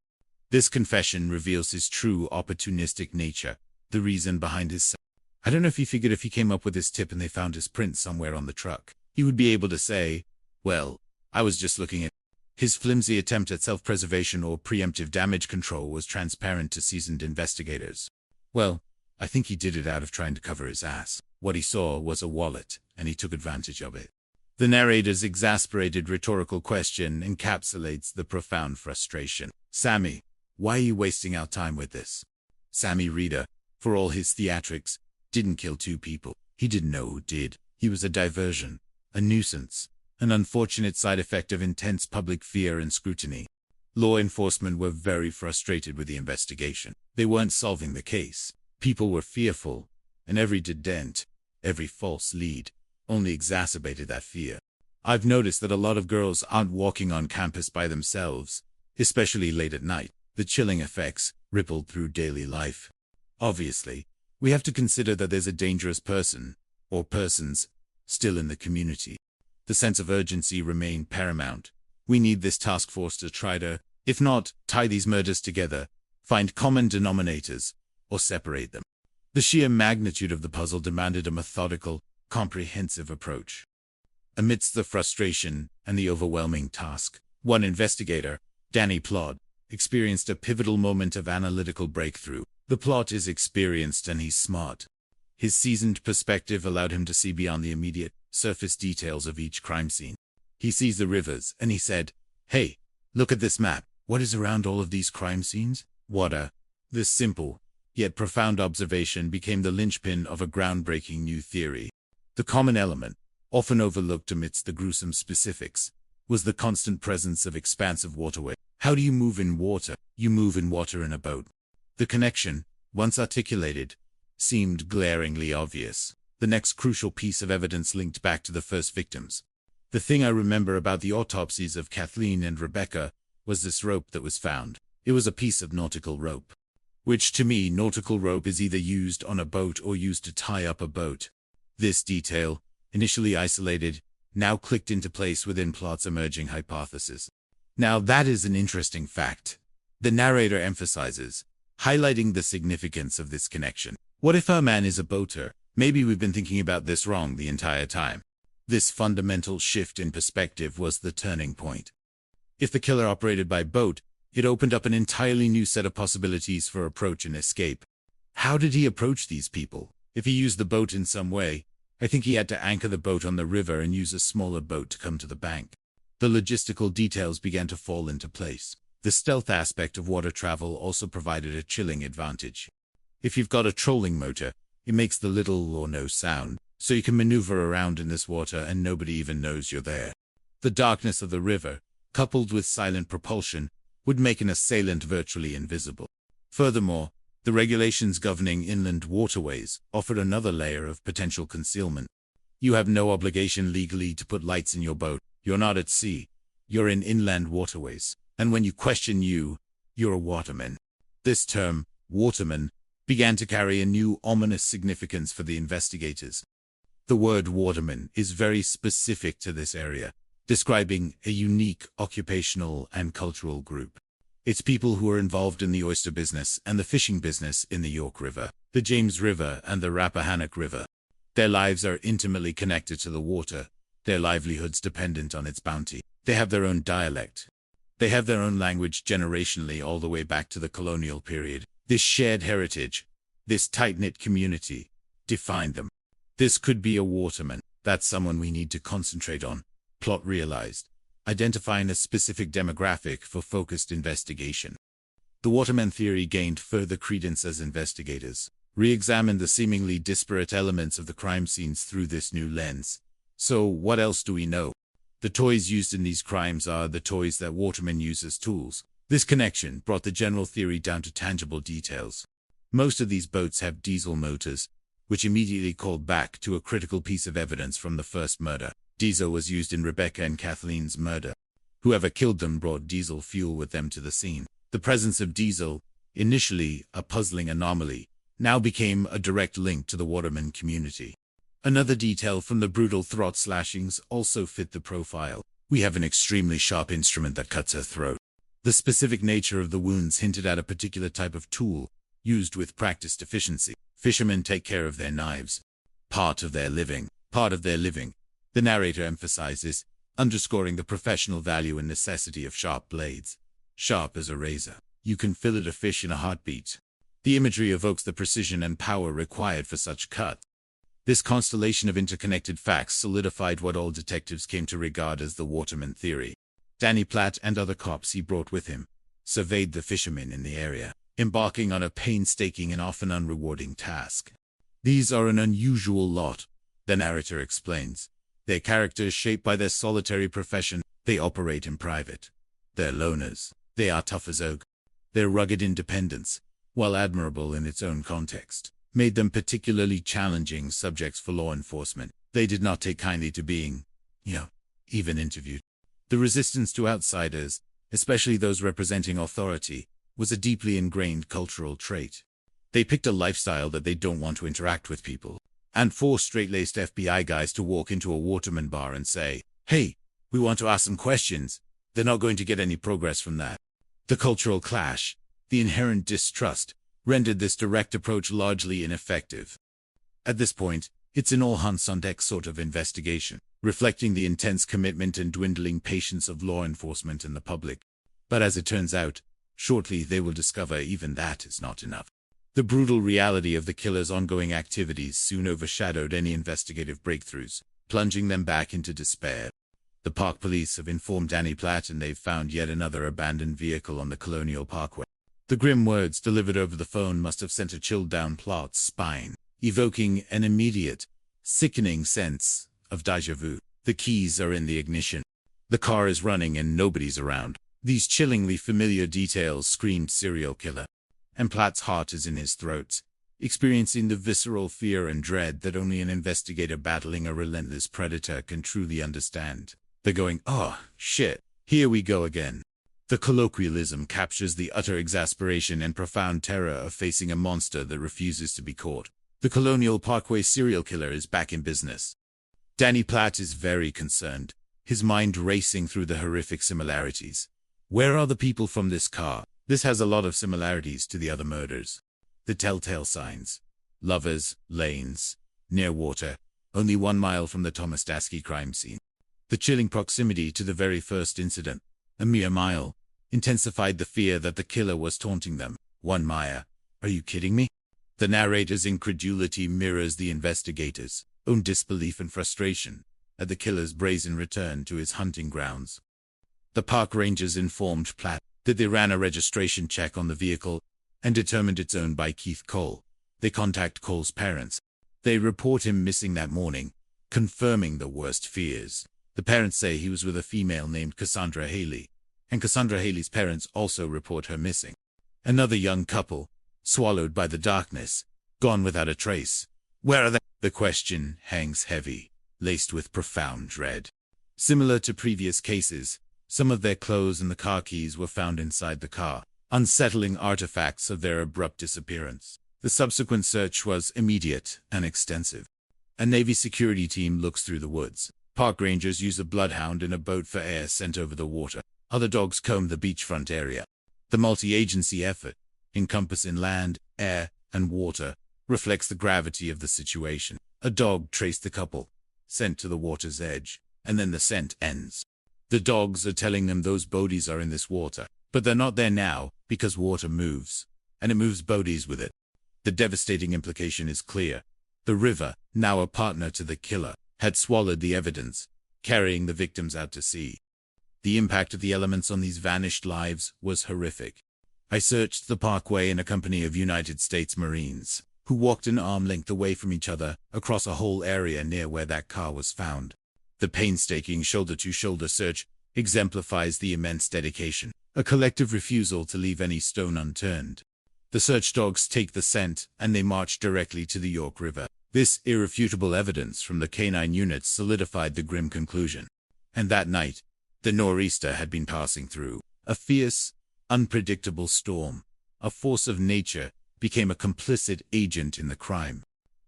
This confession reveals his true opportunistic nature, the reason behind his... I don't know if he figured if he came up with this tip and they found his print somewhere on the truck, he would be able to say, "Well, I was just looking at..." His flimsy attempt at self-preservation or preemptive damage control was transparent to seasoned investigators. Well, I think he did it out of trying to cover his ass. What he saw was a wallet, and he took advantage of it. The narrator's exasperated rhetorical question encapsulates the profound frustration. "Sammy, why are you wasting our time with this?" Sammy Reeder, for all his theatrics, didn't kill 2 people. He didn't know who did. He was a diversion, a nuisance, an unfortunate side effect of intense public fear and scrutiny. Law enforcement were very frustrated with the investigation. They weren't solving the case. People were fearful, and every dent, every false lead, only exacerbated that fear. I've noticed that a lot of girls aren't walking on campus by themselves, especially late at night. The chilling effects rippled through daily life. Obviously, we have to consider that there's a dangerous person, or persons, still in the community. The sense of urgency remained paramount. We need this task force to try to, if not tie these murders together, find common denominators, or separate them. The sheer magnitude of the puzzle demanded a methodical, comprehensive approach. Amidst the frustration and the overwhelming task, one investigator, Danny Plott, experienced a pivotal moment of analytical breakthrough. The Plott is experienced and he's smart. His seasoned perspective allowed him to see beyond the immediate, surface details of each crime scene. He sees the rivers, and he said, "Hey, look at this map. What is around all of these crime scenes? Water." This simple, yet profound observation became the linchpin of a groundbreaking new theory. The common element, often overlooked amidst the gruesome specifics, was the constant presence of expansive waterway. How do you move in water? You move in water in a boat. The connection, once articulated, seemed glaringly obvious. The next crucial piece of evidence linked back to the first victims. The thing I remember about the autopsies of Kathleen and Rebecca was this rope that was found. It was a piece of nautical rope. which to me, nautical rope is either used on a boat or used to tie up a boat. This detail, initially isolated, now clicked into place within Plaut's emerging hypothesis. Now that is an interesting fact. The narrator emphasizes, highlighting the significance of this connection. What if our man is a boater? Maybe we've been thinking about this wrong the entire time. This fundamental shift in perspective was the turning point. If the killer operated by boat, it opened up an entirely new set of possibilities for approach and escape. How did he approach these people? If he used the boat in some way, I think he had to anchor the boat on the river and use a smaller boat to come to the bank. The logistical details began to fall into place. The stealth aspect of water travel also provided a chilling advantage. If you've got a trolling motor, it makes the little or no sound, so you can maneuver around in this water and nobody even knows you're there. The darkness of the river, coupled with silent propulsion, would make an assailant virtually invisible. Furthermore, the regulations governing inland waterways offered another layer of potential concealment. You have no obligation legally to put lights in your boat. You're not at sea. You're in inland waterways. And when you question you're a waterman. This term, waterman, began to carry a new ominous significance for the investigators. The word waterman is very specific to this area, describing a unique occupational and cultural group. It's people who are involved in the oyster business and the fishing business in the York River, the James River, and the Rappahannock River. Their lives are intimately connected to the water, their livelihoods dependent on its bounty. They have their own dialect. They have their own language generationally all the way back to the colonial period. This shared heritage, this tight-knit community, defined them. This could be a waterman. That's someone we need to concentrate on, Plaut realized, identifying a specific demographic for focused investigation. The waterman theory gained further credence as investigators re-examined the seemingly disparate elements of the crime scenes through this new lens. So, what else do we know? The toys used in these crimes are the toys that watermen use as tools. This connection brought the general theory down to tangible details. Most of these boats have diesel motors, which immediately called back to a critical piece of evidence from the first murder. Diesel was used in Rebecca and Kathleen's murder. Whoever killed them brought diesel fuel with them to the scene. The presence of diesel, initially a puzzling anomaly, now became a direct link to the waterman community. Another detail from the brutal throat slashings also fit the profile. We have an extremely sharp instrument that cuts her throat. The specific nature of the wounds hinted at a particular type of tool, used with practiced efficiency. Fishermen take care of their knives. Part of their living. The narrator emphasizes, underscoring the professional value and necessity of sharp blades. Sharp as a razor. You can fillet a fish in a heartbeat. The imagery evokes the precision and power required for such cuts. This constellation of interconnected facts solidified what all detectives came to regard as the waterman theory. Danny Platt and other cops he brought with him surveyed the fishermen in the area, embarking on a painstaking and often unrewarding task. These are an unusual lot, the narrator explains. Their characters shaped by their solitary profession. They operate in private. They're loners. They are tough as oak. Their rugged independence, while admirable in its own context, made them particularly challenging subjects for law enforcement. They did not take kindly to being, even interviewed. The resistance to outsiders, especially those representing authority, was a deeply ingrained cultural trait. They picked a lifestyle that they don't want to interact with people. And 4 straight-laced FBI guys to walk into a waterman bar and say, "Hey, we want to ask some questions," they're not going to get any progress from that. The cultural clash, the inherent distrust, rendered this direct approach largely ineffective. At this point, it's an all-hands-on-deck sort of investigation, reflecting the intense commitment and dwindling patience of law enforcement and the public. But as it turns out, shortly they will discover even that is not enough. The brutal reality of the killer's ongoing activities soon overshadowed any investigative breakthroughs, plunging them back into despair. The park police have informed Danny Platt and they've found yet another abandoned vehicle on the Colonial Parkway. The grim words delivered over the phone must have sent a chill down Plaut's spine, evoking an immediate, sickening sense of déjà vu. The keys are in the ignition. The car is running and nobody's around. These chillingly familiar details screamed serial killer. And Platt's heart is in his throat, experiencing the visceral fear and dread that only an investigator battling a relentless predator can truly understand. They're going, "Oh, shit, here we go again." The colloquialism captures the utter exasperation and profound terror of facing a monster that refuses to be caught. The Colonial Parkway serial killer is back in business. Danny Platt is very concerned, his mind racing through the horrific similarities. Where are the people from this car? This has a lot of similarities to the other murders. The telltale signs. Lovers, lanes, near water, only 1 mile from the Thomas Daskey crime scene. The chilling proximity to the very first incident, a mere mile, intensified the fear that the killer was taunting them. 1 mile. Are you kidding me? The narrator's incredulity mirrors the investigators' own disbelief and frustration at the killer's brazen return to his hunting grounds. The park rangers informed Platt that they ran a registration check on the vehicle and determined it's owned by Keith Cole. They contact Cole's parents. They report him missing that morning, confirming the worst fears. The parents say he was with a female named Cassandra Haley, and Cassandra Haley's parents also report her missing. Another young couple, swallowed by the darkness, gone without a trace. Where are they? The question hangs heavy, laced with profound dread. Similar to previous cases, some of their clothes and the car keys were found inside the car, unsettling artifacts of their abrupt disappearance. The subsequent search was immediate and extensive. A Navy security team looks through the woods. Park rangers use a bloodhound and a boat for air sent over the water. Other dogs comb the beachfront area. The multi-agency effort, encompassing land, air, and water, reflects the gravity of the situation. A dog traced the couple, sent to the water's edge, and then the scent ends. The dogs are telling them those bodies are in this water, but they're not there now because water moves, and it moves bodies with it. The devastating implication is clear. The river, now a partner to the killer, had swallowed the evidence, carrying the victims out to sea. The impact of the elements on these vanished lives was horrific. I searched the parkway in a company of United States Marines, who walked an arm length away from each other across a whole area near where that car was found. The painstaking shoulder-to-shoulder search exemplifies the immense dedication, a collective refusal to leave any stone unturned. The search dogs take the scent, and they march directly to the York River. This irrefutable evidence from the canine units solidified the grim conclusion. And that night, the nor'easter had been passing through. A fierce, unpredictable storm, a force of nature, became a complicit agent in the crime.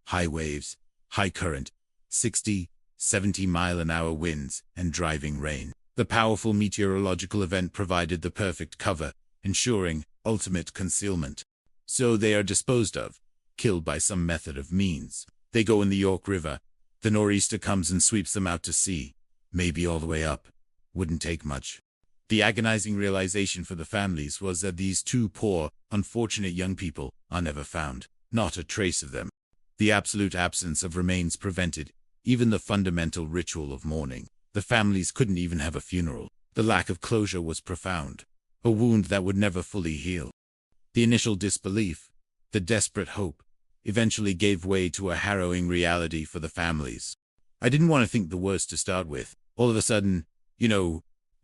High waves, high current, 60, 70-mile-an-hour winds, and driving rain. The powerful meteorological event provided the perfect cover, ensuring ultimate concealment. So they are disposed of, killed by some method of means. They go in the York River. The nor'easter comes and sweeps them out to sea, maybe all the way up. Wouldn't take much. The agonizing realization for the families was that these two poor, unfortunate young people are never found. Not a trace of them. The absolute absence of remains prevented even the fundamental ritual of mourning. The families couldn't even have a funeral. The lack of closure was profound. A wound that would never fully heal. The initial disbelief, the desperate hope, eventually gave way to a harrowing reality for the families. I didn't want to think the worst to start with. All of a sudden,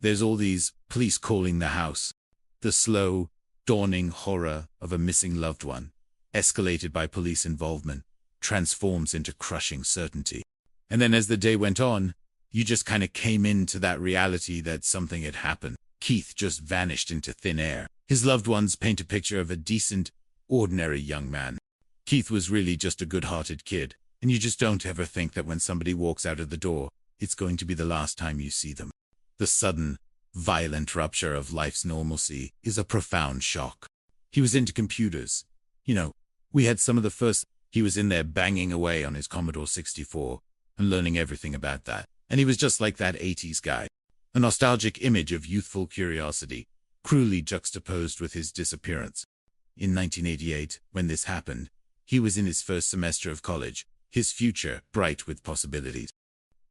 there's all these police calling the house. The slow, dawning horror of a missing loved one, escalated by police involvement, transforms into crushing certainty. And then as the day went on, you just kind of came into that reality that something had happened. Keith just vanished into thin air. His loved ones paint a picture of a decent, ordinary young man. Keith was really just a good-hearted kid, and you just don't ever think that when somebody walks out of the door, it's going to be the last time you see them. The sudden, violent rupture of life's normalcy is a profound shock. He was into computers. We had some of the first. He was in there banging away on his Commodore 64 and learning everything about that. And he was just like that 80s guy. A nostalgic image of youthful curiosity, cruelly juxtaposed with his disappearance. In 1988, when this happened, he was in his first semester of college, his future bright with possibilities.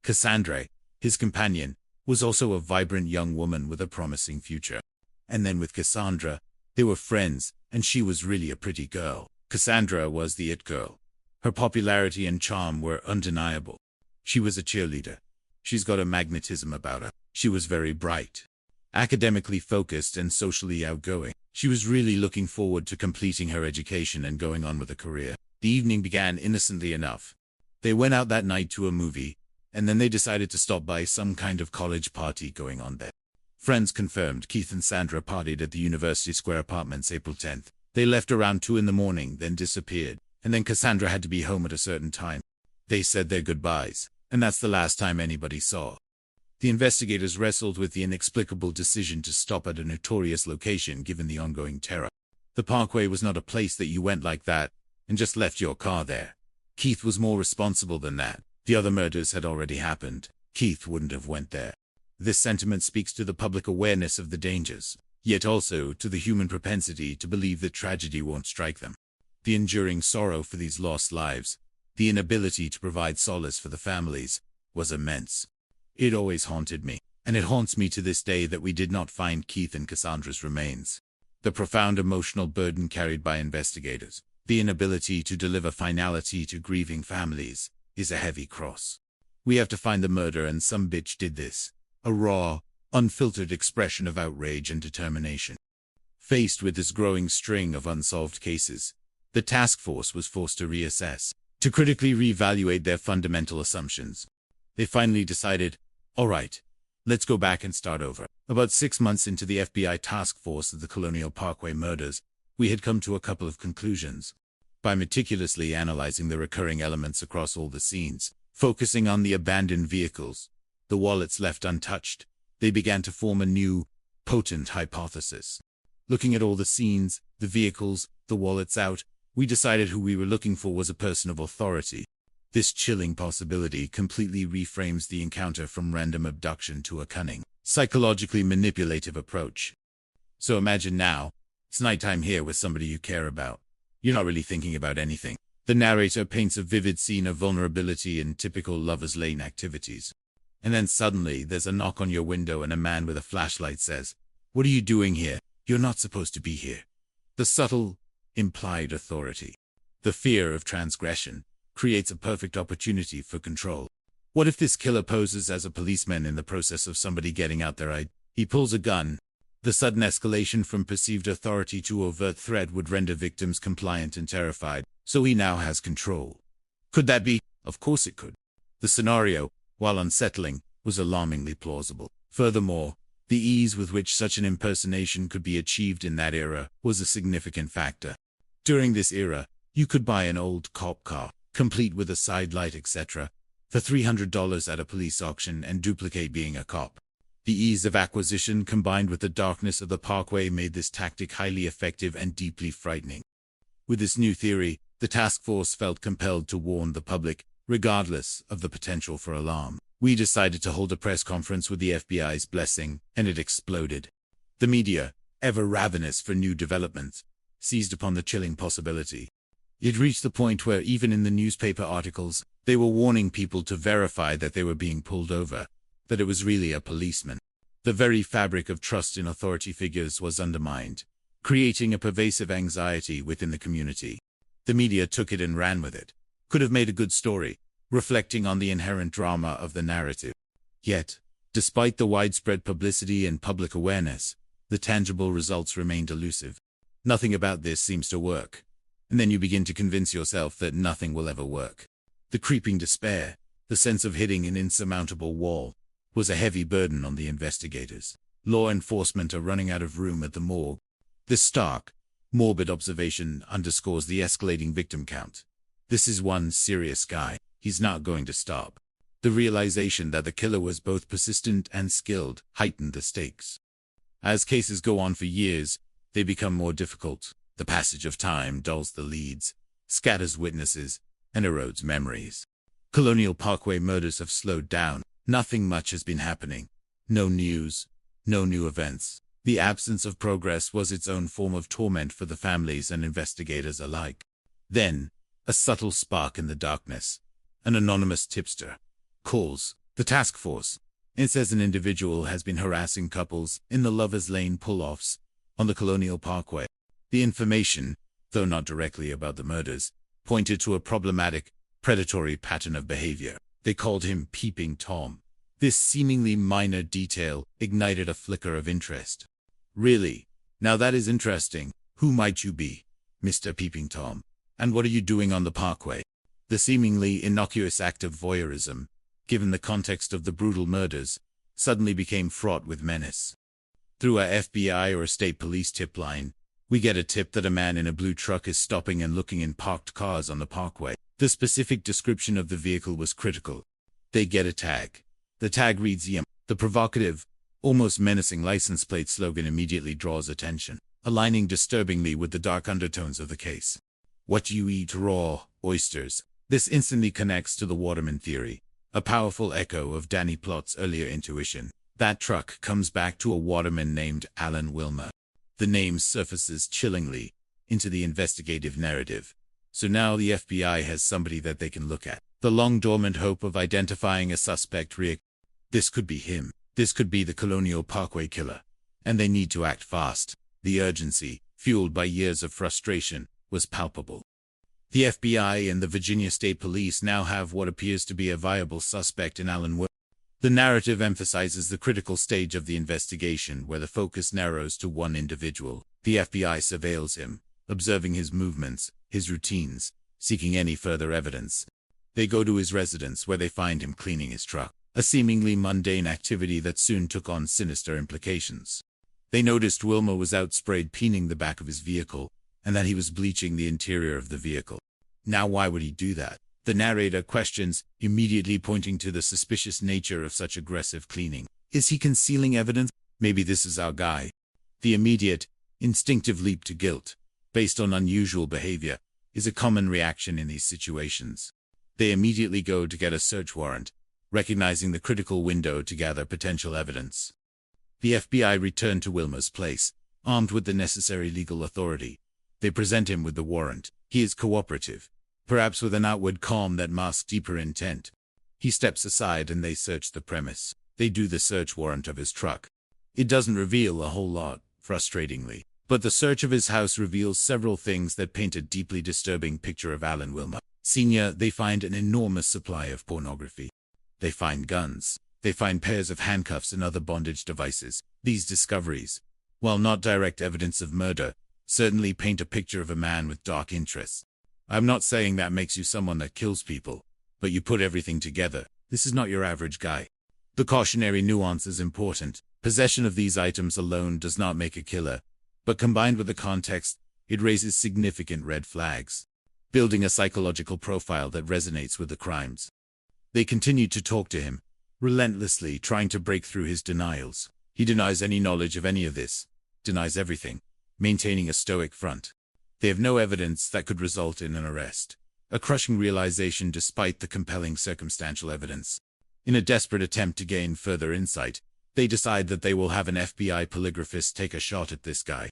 Cassandra, his companion, was also a vibrant young woman with a promising future. And then with Cassandra, they were friends, and she was really a pretty girl. Cassandra was the it girl. Her popularity and charm were undeniable. She was a cheerleader. She's got a magnetism about her. She was very bright, academically focused and socially outgoing. She was really looking forward to completing her education and going on with a career. The evening began innocently enough. They went out that night to a movie, and then they decided to stop by some kind of college party going on there. Friends confirmed Keith and Sandra partied at the University Square apartments April 10th. They left around 2 in the morning, then disappeared, and then Cassandra had to be home at a certain time. They said their goodbyes, and that's the last time anybody saw. The investigators wrestled with the inexplicable decision to stop at a notorious location given the ongoing terror. The Parkway was not a place that you went like that and just left your car there. Keith was more responsible than that. The other murders had already happened. Keith wouldn't have went there. This sentiment speaks to the public awareness of the dangers, yet also to the human propensity to believe that tragedy won't strike them. The enduring sorrow for these lost lives, the inability to provide solace for the families, was immense. It always haunted me, and it haunts me to this day that we did not find Keith and Cassandra's remains. The profound emotional burden carried by investigators, the inability to deliver finality to grieving families, is a heavy cross. We have to find the murderer, and some bitch did this. A raw, unfiltered expression of outrage and determination. Faced with this growing string of unsolved cases, the task force was forced to reassess, to critically reevaluate their fundamental assumptions. They finally decided, all right, let's go back and start over. About 6 months into the FBI task force of the Colonial Parkway murders, we had come to a couple of conclusions. By meticulously analyzing the recurring elements across all the scenes, focusing on the abandoned vehicles, the wallets left untouched, they began to form a new, potent hypothesis. Looking at all the scenes, the vehicles, the wallets out, we decided who we were looking for was a person of authority. This chilling possibility completely reframes the encounter from random abduction to a cunning, psychologically manipulative approach. So imagine now, it's nighttime here with somebody you care about. You're not really thinking about anything. The narrator paints a vivid scene of vulnerability and typical lover's lane activities. And then suddenly there's a knock on your window and a man with a flashlight says, "What are you doing here? You're not supposed to be here." The subtle, implied authority, the fear of transgression, creates a perfect opportunity for control. What if this killer poses as a policeman in the process of somebody getting out their ID? He pulls a gun. The sudden escalation from perceived authority to overt threat would render victims compliant and terrified, so he now has control. Could that be? Of course it could. The scenario, while unsettling, was alarmingly plausible. Furthermore, the ease with which such an impersonation could be achieved in that era was a significant factor. During this era, you could buy an old cop car, complete with a side light, etc., for $300 at a police auction and duplicate being a cop. The ease of acquisition combined with the darkness of the Parkway made this tactic highly effective and deeply frightening. With this new theory, the task force felt compelled to warn the public, regardless of the potential for alarm. We decided to hold a press conference with the FBI's blessing, and it exploded. The media, ever ravenous for new developments, seized upon the chilling possibility. It reached the point where even in the newspaper articles, they were warning people to verify that they were being pulled over, that it was really a policeman. The very fabric of trust in authority figures was undermined, creating a pervasive anxiety within the community. The media took it and ran with it. Could have made a good story, reflecting on the inherent drama of the narrative. Yet, despite the widespread publicity and public awareness, the tangible results remained elusive. Nothing about this seems to work. And then you begin to convince yourself that nothing will ever work. The creeping despair, the sense of hitting an insurmountable wall, was a heavy burden on the investigators. Law enforcement are running out of room at the morgue. This stark, morbid observation underscores the escalating victim count. This is one serious guy. He's not going to stop. The realization that the killer was both persistent and skilled heightened the stakes. As cases go on for years, they become more difficult. The passage of time dulls the leads, scatters witnesses, and erodes memories. Colonial Parkway murders have slowed down. Nothing much has been happening. No news, no new events. The absence of progress was its own form of torment for the families and investigators alike. Then, a subtle spark in the darkness. An anonymous tipster calls the task force and says an individual has been harassing couples in the Lover's Lane pull-offs on the Colonial Parkway. The information, though not directly about the murders, pointed to a problematic, predatory pattern of behavior. They called him Peeping Tom. This seemingly minor detail ignited a flicker of interest. Really? Now that is interesting. Who might you be, Mr. Peeping Tom? And what are you doing on the Parkway? The seemingly innocuous act of voyeurism, given the context of the brutal murders, suddenly became fraught with menace. Through a FBI or a state police tip line, we get a tip that a man in a blue truck is stopping and looking in parked cars on the parkway. The specific description of the vehicle was critical. They get a tag. The tag reads EM. The provocative, almost menacing license plate slogan immediately draws attention, aligning disturbingly with the dark undertones of the case. What do you eat? Raw oysters. This instantly connects to the Waterman theory, a powerful echo of Danny Plott's earlier intuition. That truck comes back to a waterman named Alan Wilmer. The name surfaces chillingly into the investigative narrative. So now the FBI has somebody that they can look at. The long-dormant hope of identifying a suspect This could be him. This could be the Colonial Parkway killer. And they need to act fast. The urgency, fueled by years of frustration, was palpable. The FBI and the Virginia State Police now have what appears to be a viable suspect in Alan Wilmer. The narrative emphasizes the critical stage of the investigation where the focus narrows to one individual. The FBI surveils him, observing his movements, his routines, seeking any further evidence. They go to his residence where they find him cleaning his truck, a seemingly mundane activity that soon took on sinister implications. They noticed Wilmer was out sprayed painting the back of his vehicle, and that he was bleaching the interior of the vehicle. Now why would he do that? The narrator questions, immediately pointing to the suspicious nature of such aggressive cleaning. Is he concealing evidence? Maybe this is our guy. The immediate, instinctive leap to guilt, based on unusual behavior, is a common reaction in these situations. They immediately go to get a search warrant, recognizing the critical window to gather potential evidence. The FBI return to Wilmer's place, armed with the necessary legal authority. They present him with the warrant. He is cooperative, perhaps with an outward calm that masks deeper intent. He steps aside and they search the premise. They do the search warrant of his truck. It doesn't reveal a whole lot, frustratingly, but the search of his house reveals several things that paint a deeply disturbing picture of Alan Wilmer. Senior, they find an enormous supply of pornography. They find guns. They find pairs of handcuffs and other bondage devices. These discoveries, while not direct evidence of murder, certainly paint a picture of a man with dark interests. I'm not saying that makes you someone that kills people, but you put everything together. This is not your average guy. The cautionary nuance is important. Possession of these items alone does not make a killer, but combined with the context, it raises significant red flags, building a psychological profile that resonates with the crimes. They continue to talk to him, relentlessly trying to break through his denials. He denies any knowledge of any of this, denies everything, maintaining a stoic front. They have no evidence that could result in an arrest, a crushing realization despite the compelling circumstantial evidence. In a desperate attempt to gain further insight, they decide that they will have an FBI polygraphist take a shot at this guy.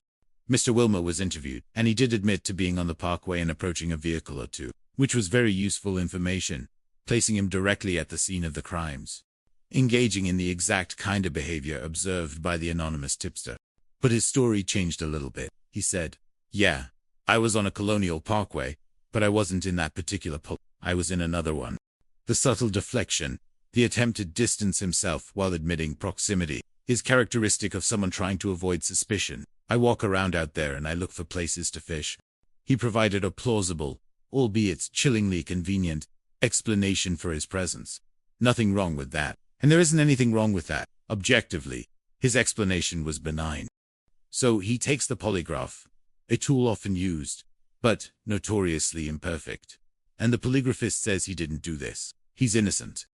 Mr. Wilmer was interviewed, and he did admit to being on the parkway and approaching a vehicle or two, which was very useful information, placing him directly at the scene of the crimes, engaging in the exact kind of behavior observed by the anonymous tipster. But his story changed a little bit. He said, "Yeah, I was on a Colonial Parkway, but I wasn't in that particular I was in another one." The subtle deflection, the attempt to distance himself while admitting proximity, is characteristic of someone trying to avoid suspicion. "I walk around out there and I look for places to fish." He provided a plausible, albeit chillingly convenient, explanation for his presence. Nothing wrong with that. And there isn't anything wrong with that. Objectively, his explanation was benign. So he takes the polygraph, a tool often used, but notoriously imperfect. And the polygraphist says he didn't do this. He's innocent.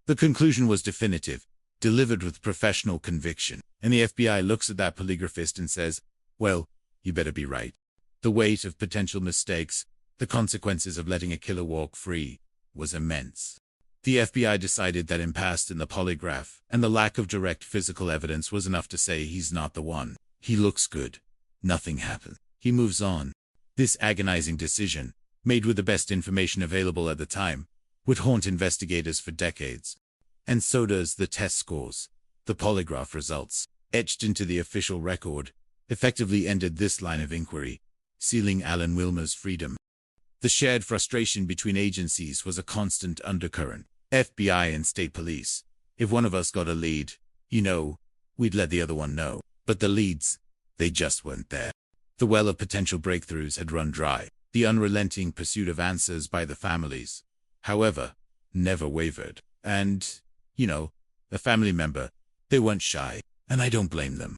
The conclusion was definitive, delivered with professional conviction. And the FBI looks at that polygraphist and says, "Well, you better be right." The weight of potential mistakes, the consequences of letting a killer walk free, was immense. The FBI decided that impasse in the polygraph and the lack of direct physical evidence was enough to say he's not the one. He looks good. Nothing happened. He moves on. This agonizing decision, made with the best information available at the time, would haunt investigators for decades. And so does the test scores. The polygraph results, etched into the official record, effectively ended this line of inquiry, sealing Alan Wilmer's freedom. The shared frustration between agencies was a constant undercurrent. FBI and state police. If one of us got a lead, we'd let the other one know. But the leads, they just weren't there. The well of potential breakthroughs had run dry. The unrelenting pursuit of answers by the families, however, never wavered. And, a family member, they weren't shy, and I don't blame them.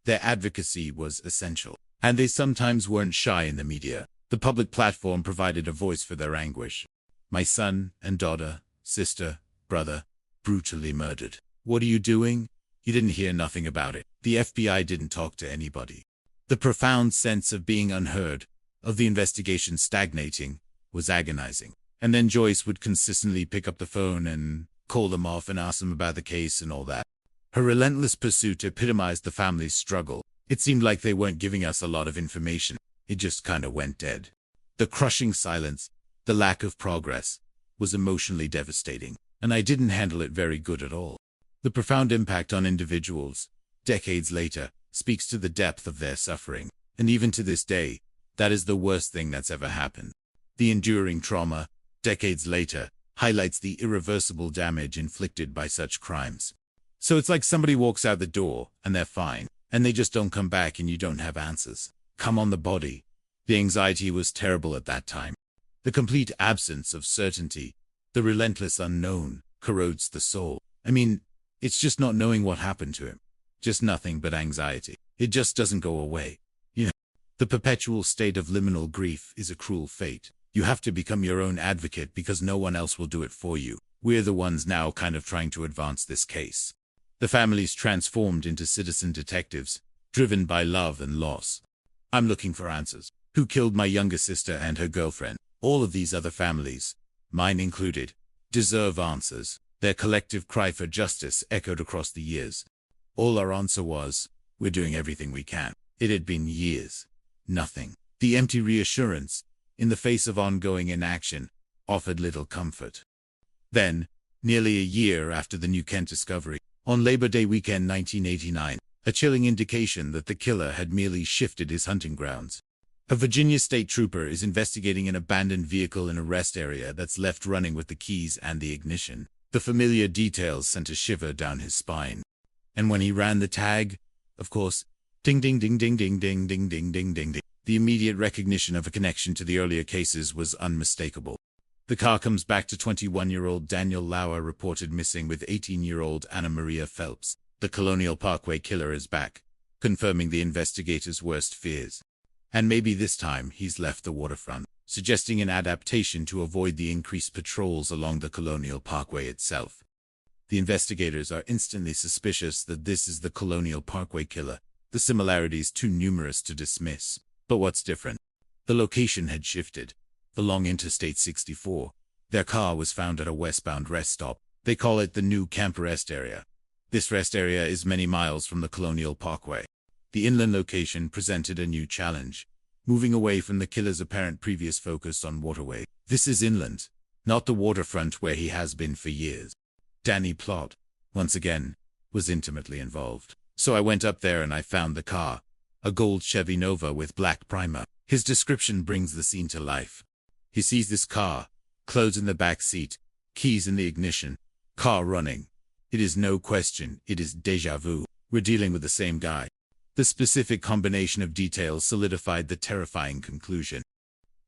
Their advocacy was essential, and they sometimes weren't shy in the media. The public platform provided a voice for their anguish. My son and daughter, sister, brother, brutally murdered. What are you doing? You didn't hear nothing about it. The FBI didn't talk to anybody. The profound sense of being unheard, of the investigation stagnating, was agonizing. And then Joyce would consistently pick up the phone and call them off and ask them about the case and all that. Her relentless pursuit epitomized the family's struggle. It seemed like they weren't giving us a lot of information. It just kind of went dead. The crushing silence, the lack of progress, was emotionally devastating, and I didn't handle it very good at all. The profound impact on individuals, decades later, speaks to the depth of their suffering, and even to this day, that is the worst thing that's ever happened. The enduring trauma, decades later, highlights the irreversible damage inflicted by such crimes. So it's like somebody walks out the door, and they're fine, and they just don't come back and you don't have answers. Come on the body. The anxiety was terrible at that time. The complete absence of certainty, the relentless unknown, corrodes the soul. I mean, it's just not knowing what happened to him. Just nothing but anxiety. It just doesn't go away. You know, the perpetual state of liminal grief is a cruel fate. You have to become your own advocate because no one else will do it for you. We're the ones now kind of trying to advance this case. The families transformed into citizen detectives, driven by love and loss. I'm looking for answers. Who killed my younger sister and her girlfriend? All of these other families, mine included, deserve answers. Their collective cry for justice echoed across the years. All our answer was, we're doing everything we can. It had been years. Nothing. The empty reassurance, in the face of ongoing inaction, offered little comfort. Then, nearly a year after the New Kent discovery, on Labor Day weekend 1989, a chilling indication that the killer had merely shifted his hunting grounds. A Virginia state trooper is investigating an abandoned vehicle in a rest area that's left running with the keys and the ignition. The familiar details sent a shiver down his spine. And when he ran the tag, of course, ding ding ding ding ding ding ding ding ding ding ding, the immediate recognition of a connection to the earlier cases was unmistakable. The car comes back to 21-year-old Daniel Lauer reported missing with 18-year-old Anna Maria Phelps. The Colonial Parkway killer is back, confirming the investigators' worst fears. And maybe this time he's left the waterfront, suggesting an adaptation to avoid the increased patrols along the Colonial Parkway itself. The investigators are instantly suspicious that this is the Colonial Parkway killer, the similarities too numerous to dismiss. But what's different? The location had shifted. Along Interstate 64, their car was found at a westbound rest stop. They call it the New Camp Rest Area. This rest area is many miles from the Colonial Parkway. The inland location presented a new challenge, moving away from the killer's apparent previous focus on waterway. This is inland, not the waterfront where he has been for years. Danny Plott, once again, was intimately involved. So I went up there and I found the car, a gold Chevy Nova with black primer. His description brings the scene to life. He sees this car, clothes in the back seat, keys in the ignition, car running. It is no question, it is déjà vu. We're dealing with the same guy. The specific combination of details solidified the terrifying conclusion.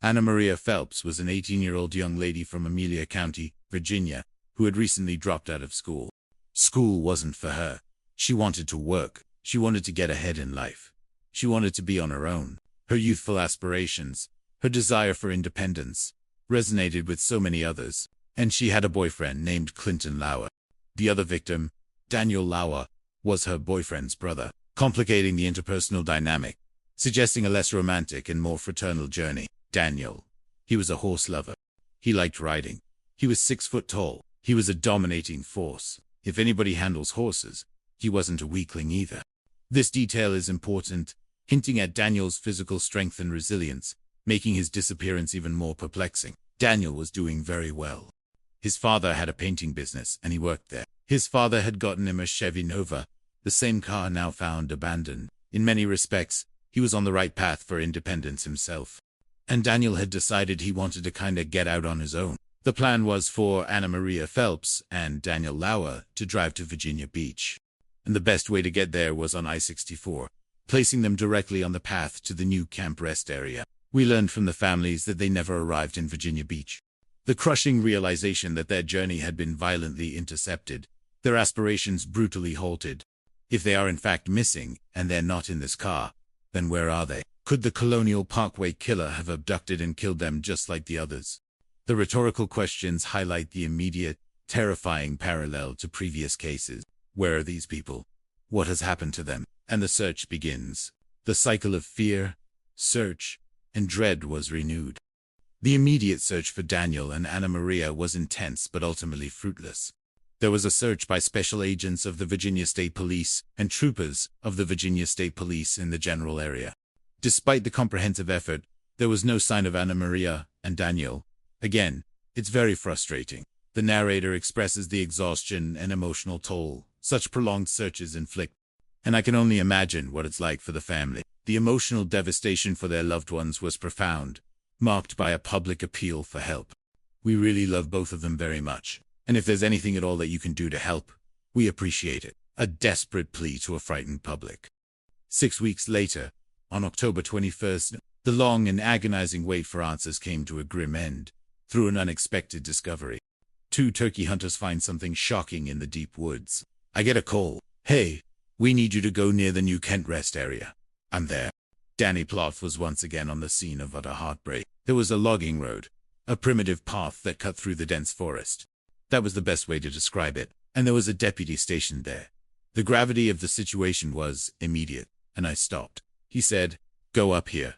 Anna Maria Phelps was an 18-year-old young lady from Amelia County, Virginia, who had recently dropped out of school. School wasn't for her. She wanted to work. She wanted to get ahead in life. She wanted to be on her own. Her youthful aspirations, her desire for independence, resonated with so many others, and she had a boyfriend named Clinton Lauer. The other victim, Daniel Lauer, was her boyfriend's brother, complicating the interpersonal dynamic, suggesting a less romantic and more fraternal journey. Daniel. He was a horse lover. He liked riding. He was 6 foot tall. He was a dominating force. If anybody handles horses, he wasn't a weakling either. This detail is important, hinting at Daniel's physical strength and resilience, making his disappearance even more perplexing. Daniel was doing very well. His father had a painting business, and he worked there. His father had gotten him a Chevy Nova, the same car now found abandoned. In many respects, he was on the right path for independence himself. And Daniel had decided he wanted to kinda get out on his own. The plan was for Anna Maria Phelps and Daniel Lauer to drive to Virginia Beach. And the best way to get there was on I-64, placing them directly on the path to the New Camp Rest Area. We learned from the families that they never arrived in Virginia Beach. The crushing realization that their journey had been violently intercepted, their aspirations brutally halted, If they are in fact missing, and they're not in this car, then where are they? Could the Colonial Parkway killer have abducted and killed them just like the others? The rhetorical questions highlight the immediate, terrifying parallel to previous cases. Where are these people? What has happened to them? And the search begins. The cycle of fear, search, and dread was renewed. The immediate search for Daniel and Anna Maria was intense but ultimately fruitless. There was a search by special agents of the Virginia State Police and troopers of the Virginia State Police in the general area. Despite the comprehensive effort, there was no sign of Anna Maria and Daniel. Again, it's very frustrating. The narrator expresses the exhaustion and emotional toll such prolonged searches inflict, and I can only imagine what it's like for the family. The emotional devastation for their loved ones was profound, marked by a public appeal for help. We really love both of them very much, and if there's anything at all that you can do to help, we appreciate it. A desperate plea to a frightened public. 6 weeks later, on October 21st, the long and agonizing wait for answers came to a grim end, through an unexpected discovery. 2 turkey hunters find something shocking in the deep woods. I get a call. Hey, we need you to go near the New Kent Rest area. I'm there. Danny Plouffe was once again on the scene of utter heartbreak. There was a logging road, a primitive path that cut through the dense forest. That was the best way to describe it, and there was a deputy stationed there. The gravity of the situation was immediate, and I stopped. He said, "Go up here."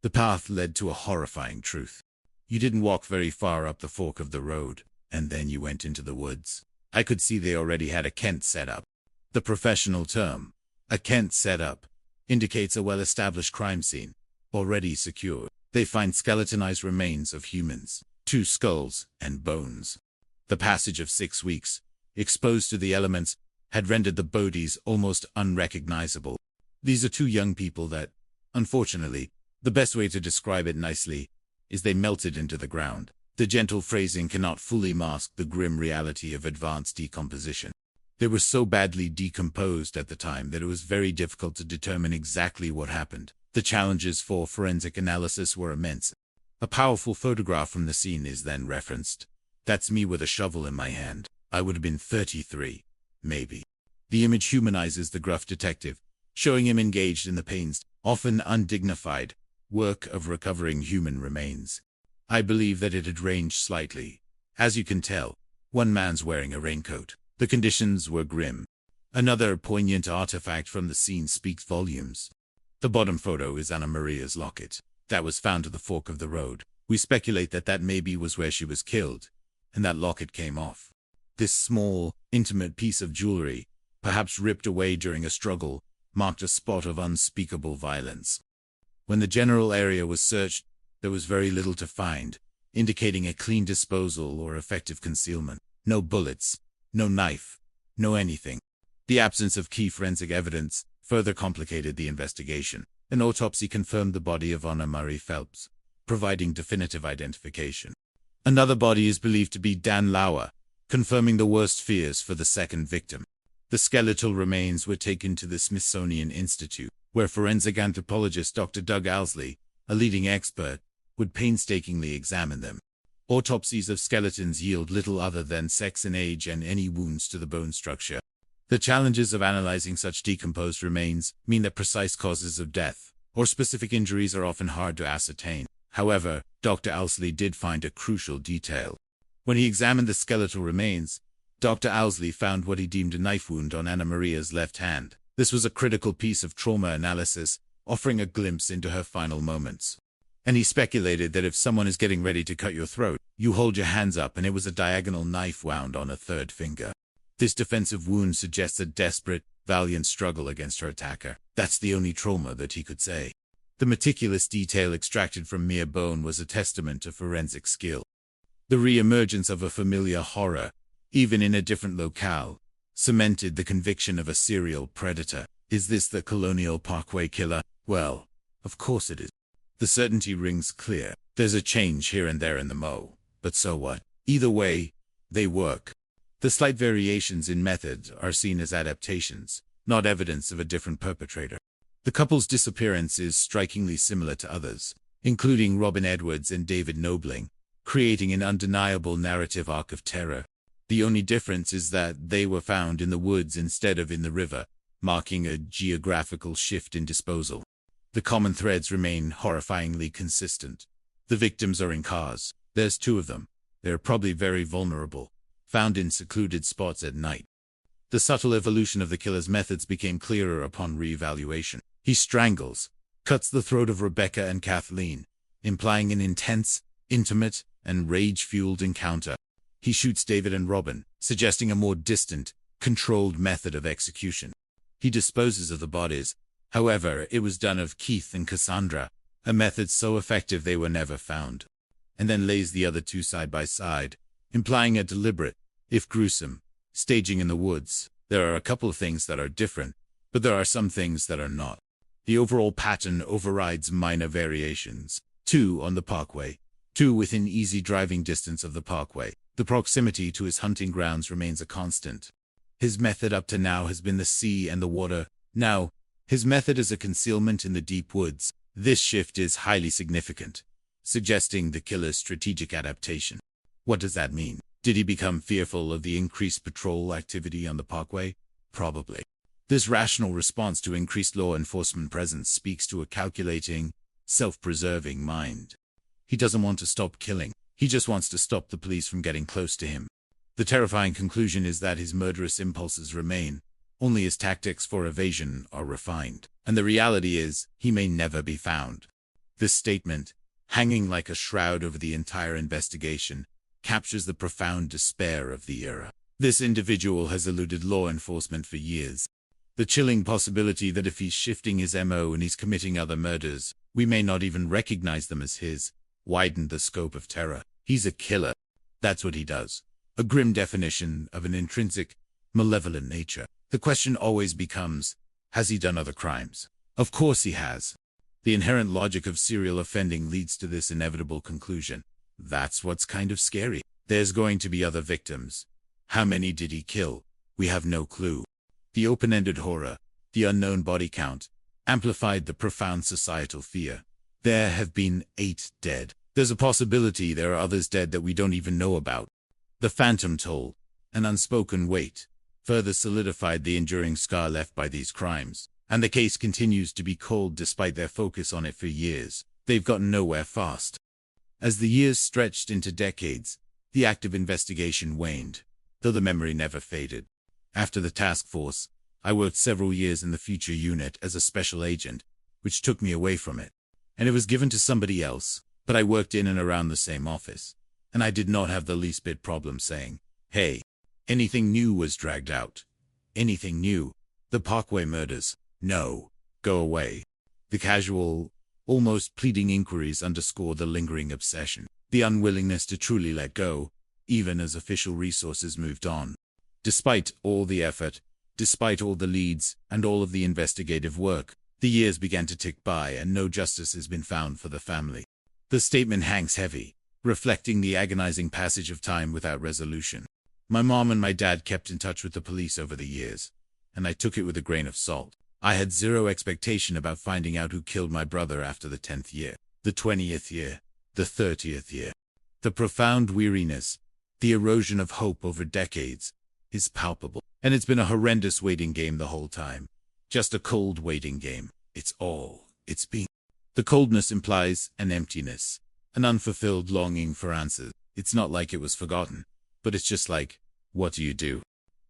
The path led to a horrifying truth. You didn't walk very far up the fork of the road, and then you went into the woods. I could see they already had a Kent set up. The professional term, a Kent setup, indicates a well-established crime scene, already secured. They find skeletonized remains of humans, 2 skulls and bones. The passage of 6 weeks, exposed to the elements, had rendered the bodies almost unrecognizable. These are 2 young people that, unfortunately, the best way to describe it nicely is they melted into the ground. The gentle phrasing cannot fully mask the grim reality of advanced decomposition. They were so badly decomposed at the time that it was very difficult to determine exactly what happened. The challenges for forensic analysis were immense. A powerful photograph from the scene is then referenced. That's me with a shovel in my hand. I would have been 33, maybe. The image humanizes the gruff detective, showing him engaged in the pains, often undignified, work of recovering human remains. I believe that it had ranged slightly. As you can tell, one man's wearing a raincoat. The conditions were grim. Another poignant artifact from the scene speaks volumes. The bottom photo is Anna Maria's locket. That was found at the fork of the road. We speculate that that maybe was where she was killed, and that locket came off. This small, intimate piece of jewelry, perhaps ripped away during a struggle, marked a spot of unspeakable violence. When the general area was searched, there was very little to find, indicating a clean disposal or effective concealment. No bullets, no knife, no anything. The absence of key forensic evidence further complicated the investigation. An autopsy confirmed the body of Anna Marie Phelps, providing definitive identification. Another body is believed to be Dan Lauer, confirming the worst fears for the second victim. The skeletal remains were taken to the Smithsonian Institute, where forensic anthropologist Dr. Doug Owsley, a leading expert, would painstakingly examine them. Autopsies of skeletons yield little other than sex and age and any wounds to the bone structure. The challenges of analyzing such decomposed remains mean that precise causes of death or specific injuries are often hard to ascertain. However, Dr. Owsley did find a crucial detail. When he examined the skeletal remains, Dr. Owsley found what he deemed a knife wound on Anna Maria's left hand. This was a critical piece of trauma analysis, offering a glimpse into her final moments. And he speculated that if someone is getting ready to cut your throat, you hold your hands up, and it was a diagonal knife wound on a 3rd finger. This defensive wound suggests a desperate, valiant struggle against her attacker. That's the only trauma that he could say. The meticulous detail extracted from mere bone was a testament to forensic skill. The re-emergence of a familiar horror, even in a different locale, cemented the conviction of a serial predator. Is this the Colonial Parkway killer? Well, of course it is. The certainty rings clear. There's a change here and there in the mo, but so what? Either way, they work. The slight variations in method are seen as adaptations, not evidence of a different perpetrator. The couple's disappearance is strikingly similar to others, including Robin Edwards and David Nobling, creating an undeniable narrative arc of terror. The only difference is that they were found in the woods instead of in the river, marking a geographical shift in disposal. The common threads remain horrifyingly consistent. The victims are in cars. There's 2 of them. They're probably very vulnerable, found in secluded spots at night. The subtle evolution of the killer's methods became clearer upon re-evaluation. He strangles, cuts the throat of Rebecca and Kathleen, implying an intense, intimate, and rage-fueled encounter. He shoots David and Robin, suggesting a more distant, controlled method of execution. He disposes of the bodies. However, it was done of Keith and Cassandra, a method so effective they were never found, and then lays the other 2 side by side, implying a deliberate, if gruesome, staging in the woods. There are a couple of things that are different, but there are some things that are not. The overall pattern overrides minor variations. 2 on the parkway, 2 within easy driving distance of the parkway. The proximity to his hunting grounds remains a constant. His method up to now has been the sea and the water. Now, his method is a concealment in the deep woods. This shift is highly significant, suggesting the killer's strategic adaptation. What does that mean? Did he become fearful of the increased patrol activity on the parkway? Probably. This rational response to increased law enforcement presence speaks to a calculating, self-preserving mind. He doesn't want to stop killing. He just wants to stop the police from getting close to him. The terrifying conclusion is that his murderous impulses remain, only his tactics for evasion are refined. And the reality is, he may never be found. This statement, hanging like a shroud over the entire investigation, captures the profound despair of the era. This individual has eluded law enforcement for years. The chilling possibility that if he's shifting his MO and he's committing other murders, we may not even recognize them as his, widened the scope of terror. He's a killer. That's what he does. A grim definition of an intrinsic, malevolent nature. The question always becomes, has he done other crimes? Of course he has. The inherent logic of serial offending leads to this inevitable conclusion. That's what's kind of scary. There's going to be other victims. How many did he kill? We have no clue. The open-ended horror, the unknown body count, amplified the profound societal fear. There have been 8 dead. There's a possibility there are others dead that we don't even know about. The phantom toll, an unspoken weight, further solidified the enduring scar left by these crimes. And the case continues to be cold despite their focus on it for years. They've gotten nowhere fast. As the years stretched into decades, the active investigation waned, though the memory never faded. After the task force, I worked several years in the future unit as a special agent, which took me away from it. And it was given to somebody else, but I worked in and around the same office, and I did not have the least bit problem saying, hey, anything new was dragged out. Anything new. The Parkway murders. No. Go away. The casual, almost pleading inquiries underscore the lingering obsession, the unwillingness to truly let go, even as official resources moved on. Despite all the effort, despite all the leads, and all of the investigative work, the years began to tick by and no justice has been found for the family. The statement hangs heavy, reflecting the agonizing passage of time without resolution. My mom and my dad kept in touch with the police over the years, and I took it with a grain of salt. I had zero expectation about finding out who killed my brother after the 10th year, the 20th year, the 30th year. The profound weariness, the erosion of hope over decades, is palpable. And it's been a horrendous waiting game the whole time. Just a cold waiting game. It's all it's been. The coldness implies an emptiness, an unfulfilled longing for answers. It's not like it was forgotten, but it's just like, what do you do?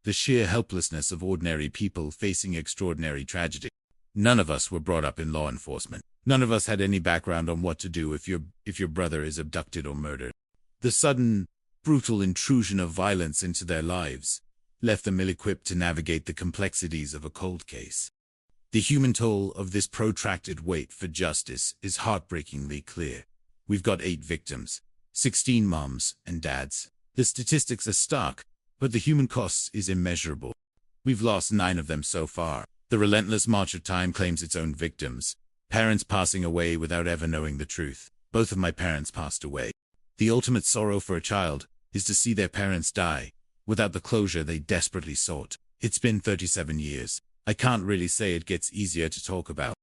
The sheer helplessness of ordinary people facing extraordinary tragedy. None of us were brought up in law enforcement. None of us had any background on what to do if your brother is abducted or murdered. The sudden, brutal intrusion of violence into their lives left them ill-equipped to navigate the complexities of a cold case. The human toll of this protracted wait for justice is heartbreakingly clear. We've got 8 victims, 16 moms and dads. The statistics are stark, but the human cost is immeasurable. We've lost 9 of them so far. The relentless march of time claims its own victims, parents passing away without ever knowing the truth. Both of my parents passed away. The ultimate sorrow for a child is to see their parents die, without the closure they desperately sought. It's been 37 years. I can't really say it gets easier to talk about.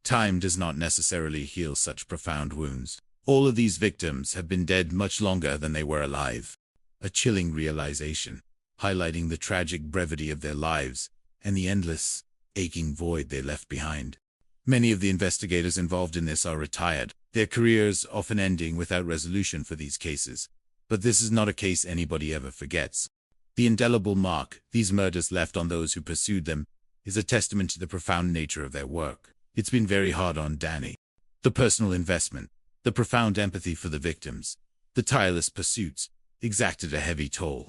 Time does not necessarily heal such profound wounds. All of these victims have been dead much longer than they were alive. A chilling realization, highlighting the tragic brevity of their lives and the endless, aching void they left behind. Many of the investigators involved in this are retired, their careers often ending without resolution for these cases. But this is not a case anybody ever forgets. The indelible mark these murders left on those who pursued them is a testament to the profound nature of their work. It's been very hard on Danny. The personal investment, the profound empathy for the victims, the tireless pursuits, exacted a heavy toll.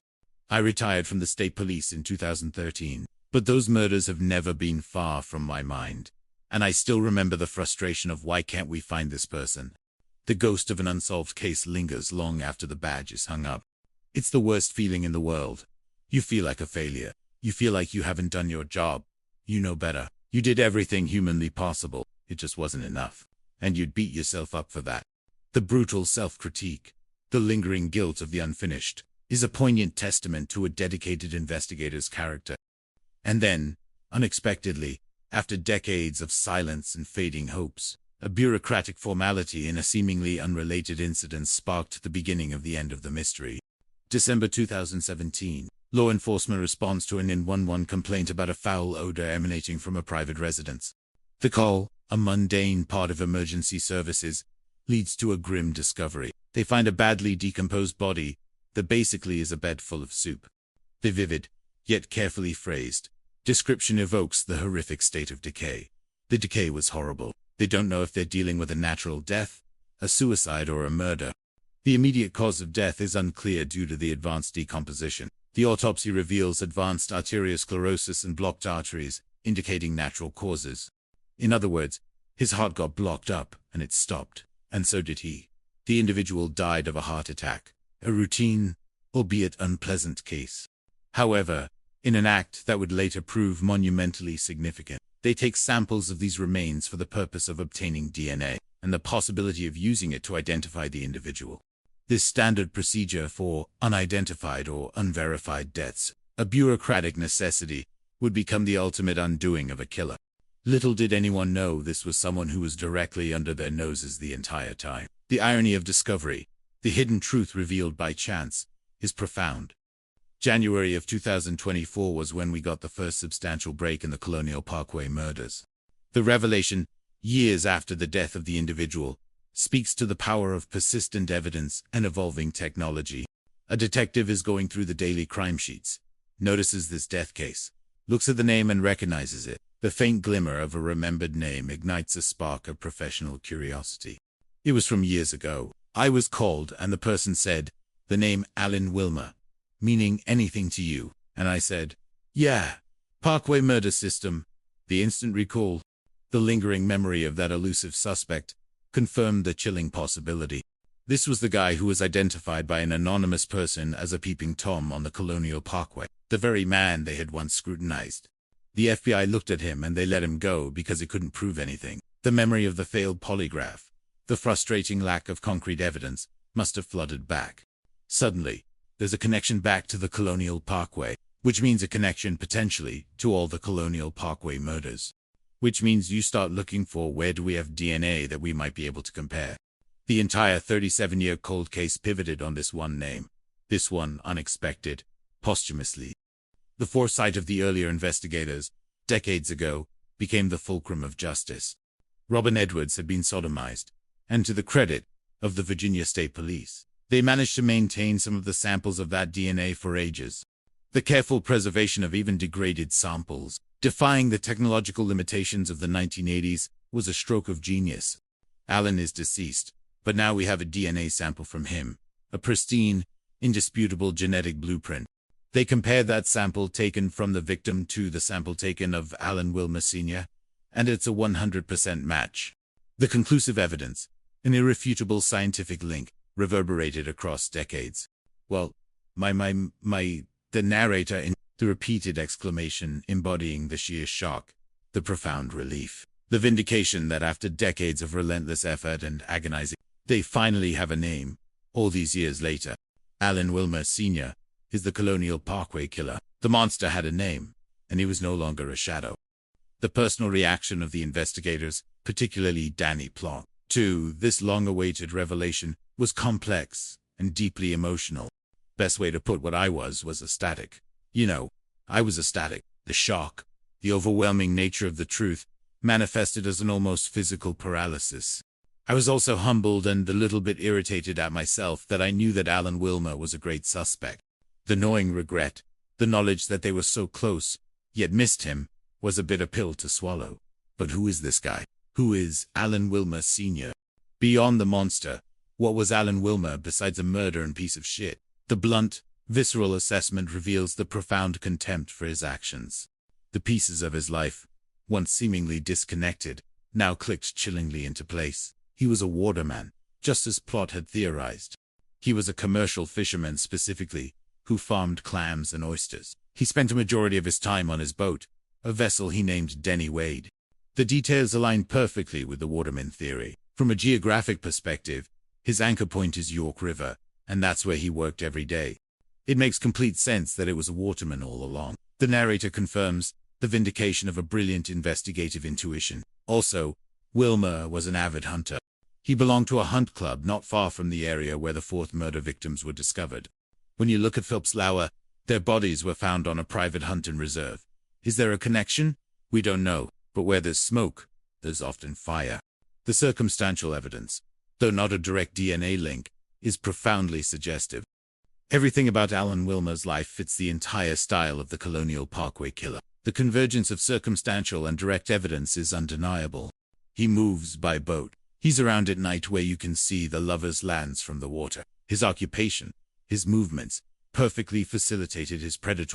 I retired from the state police in 2013, but those murders have never been far from my mind. And I still remember the frustration of why can't we find this person? The ghost of an unsolved case lingers long after the badge is hung up. It's the worst feeling in the world. You feel like a failure. You feel like you haven't done your job. You know better. You did everything humanly possible. It just wasn't enough. And you'd beat yourself up for that. The brutal self-critique, the lingering guilt of the unfinished, is a poignant testament to a dedicated investigator's character. And then, unexpectedly, after decades of silence and fading hopes, a bureaucratic formality in a seemingly unrelated incident sparked the beginning of the end of the mystery. December 2017. Law enforcement responds to an 911 complaint about a foul odor emanating from a private residence. The call, a mundane part of emergency services, leads to a grim discovery. They find a badly decomposed body that basically is a bed full of soup. The vivid, yet carefully phrased, description evokes the horrific state of decay. The decay was horrible. They don't know if they're dealing with a natural death, a suicide, or a murder. The immediate cause of death is unclear due to the advanced decomposition. The autopsy reveals advanced arteriosclerosis and blocked arteries, indicating natural causes. In other words, his heart got blocked up, and it stopped. And so did he. The individual died of a heart attack, a routine, albeit unpleasant case. However, in an act that would later prove monumentally significant, they take samples of these remains for the purpose of obtaining DNA, and the possibility of using it to identify the individual. This standard procedure for unidentified or unverified deaths, a bureaucratic necessity, would become the ultimate undoing of a killer. Little did anyone know this was someone who was directly under their noses the entire time. The irony of discovery, the hidden truth revealed by chance, is profound. January of 2024 was when we got the first substantial break in the Colonial Parkway murders. The revelation, years after the death of the individual, speaks to the power of persistent evidence and evolving technology. A detective is going through the daily crime sheets, notices this death case, looks at the name and recognizes it. The faint glimmer of a remembered name ignites a spark of professional curiosity. It was from years ago. I was called and the person said, "The name Alan Wilmer, meaning anything to you?" And I said, "Yeah, Parkway murder system." The instant recall, the lingering memory of that elusive suspect, confirmed the chilling possibility. This was the guy who was identified by an anonymous person as a peeping Tom on the Colonial Parkway, the very man they had once scrutinized. The FBI looked at him and they let him go because it couldn't prove anything. The memory of the failed polygraph, the frustrating lack of concrete evidence, must have flooded back. Suddenly, there's a connection back to the Colonial Parkway, which means a connection potentially to all the Colonial Parkway murders. Which means you start looking for where do we have DNA that we might be able to compare. The entire 37-year cold case pivoted on this one name. This one unexpected, posthumously. The foresight of the earlier investigators, decades ago, became the fulcrum of justice. Robin Edwards had been sodomized, and to the credit of the Virginia State Police, they managed to maintain some of the samples of that DNA for ages. The careful preservation of even degraded samples, defying the technological limitations of the 1980s, was a stroke of genius. Alan is deceased, but now we have a DNA sample from him, a pristine, indisputable genetic blueprint. They compared that sample taken from the victim to the sample taken of Alan Wilmer Sr., and it's a 100% match. The conclusive evidence, an irrefutable scientific link, reverberated across decades. Well, the narrator in the repeated exclamation embodying the sheer shock, the profound relief, the vindication that after decades of relentless effort and agonizing, they finally have a name, all these years later. Alan Wilmer Sr. is the Colonial Parkway killer. The monster had a name, and he was no longer a shadow. The personal reaction of the investigators, particularly Danny Plonk, to this long-awaited revelation was complex and deeply emotional. Best way to put what I was ecstatic. You know, I was ecstatic. The shock, The overwhelming nature of the truth manifested as an almost physical paralysis. I was also humbled and a little bit irritated at myself that I knew that Alan Wilmer was a great suspect. The gnawing regret, the knowledge that they were so close, yet missed him, was a bitter pill to swallow. But who is this guy? Who is Alan Wilmer Sr.? Beyond the monster, what was Alan Wilmer besides a murderer and piece of shit? The blunt, visceral assessment reveals the profound contempt for his actions. The pieces of his life, once seemingly disconnected, now clicked chillingly into place. He was a waterman, just as Plot had theorized. He was a commercial fisherman specifically, who farmed clams and oysters. He spent a majority of his time on his boat, a vessel he named Denny Wade. The details align perfectly with the waterman theory. From a geographic perspective, his anchor point is York River, and that's where he worked every day. It makes complete sense that it was a waterman all along. The narrator confirms the vindication of a brilliant investigative intuition. Also, Wilmer was an avid hunter. He belonged to a hunt club not far from the area where the 4th murder victims were discovered. When you look at Phelps Lauer, their bodies were found on a private hunting reserve. Is there a connection? We don't know, but where there's smoke, there's often fire. The circumstantial evidence, though not a direct DNA link, is profoundly suggestive. Everything about Alan Wilmer's life fits the entire style of the Colonial Parkway killer. The convergence of circumstantial and direct evidence is undeniable. He moves by boat. He's around at night where you can see the lover's lands from the water. His occupation, his movements, perfectly facilitated his predatory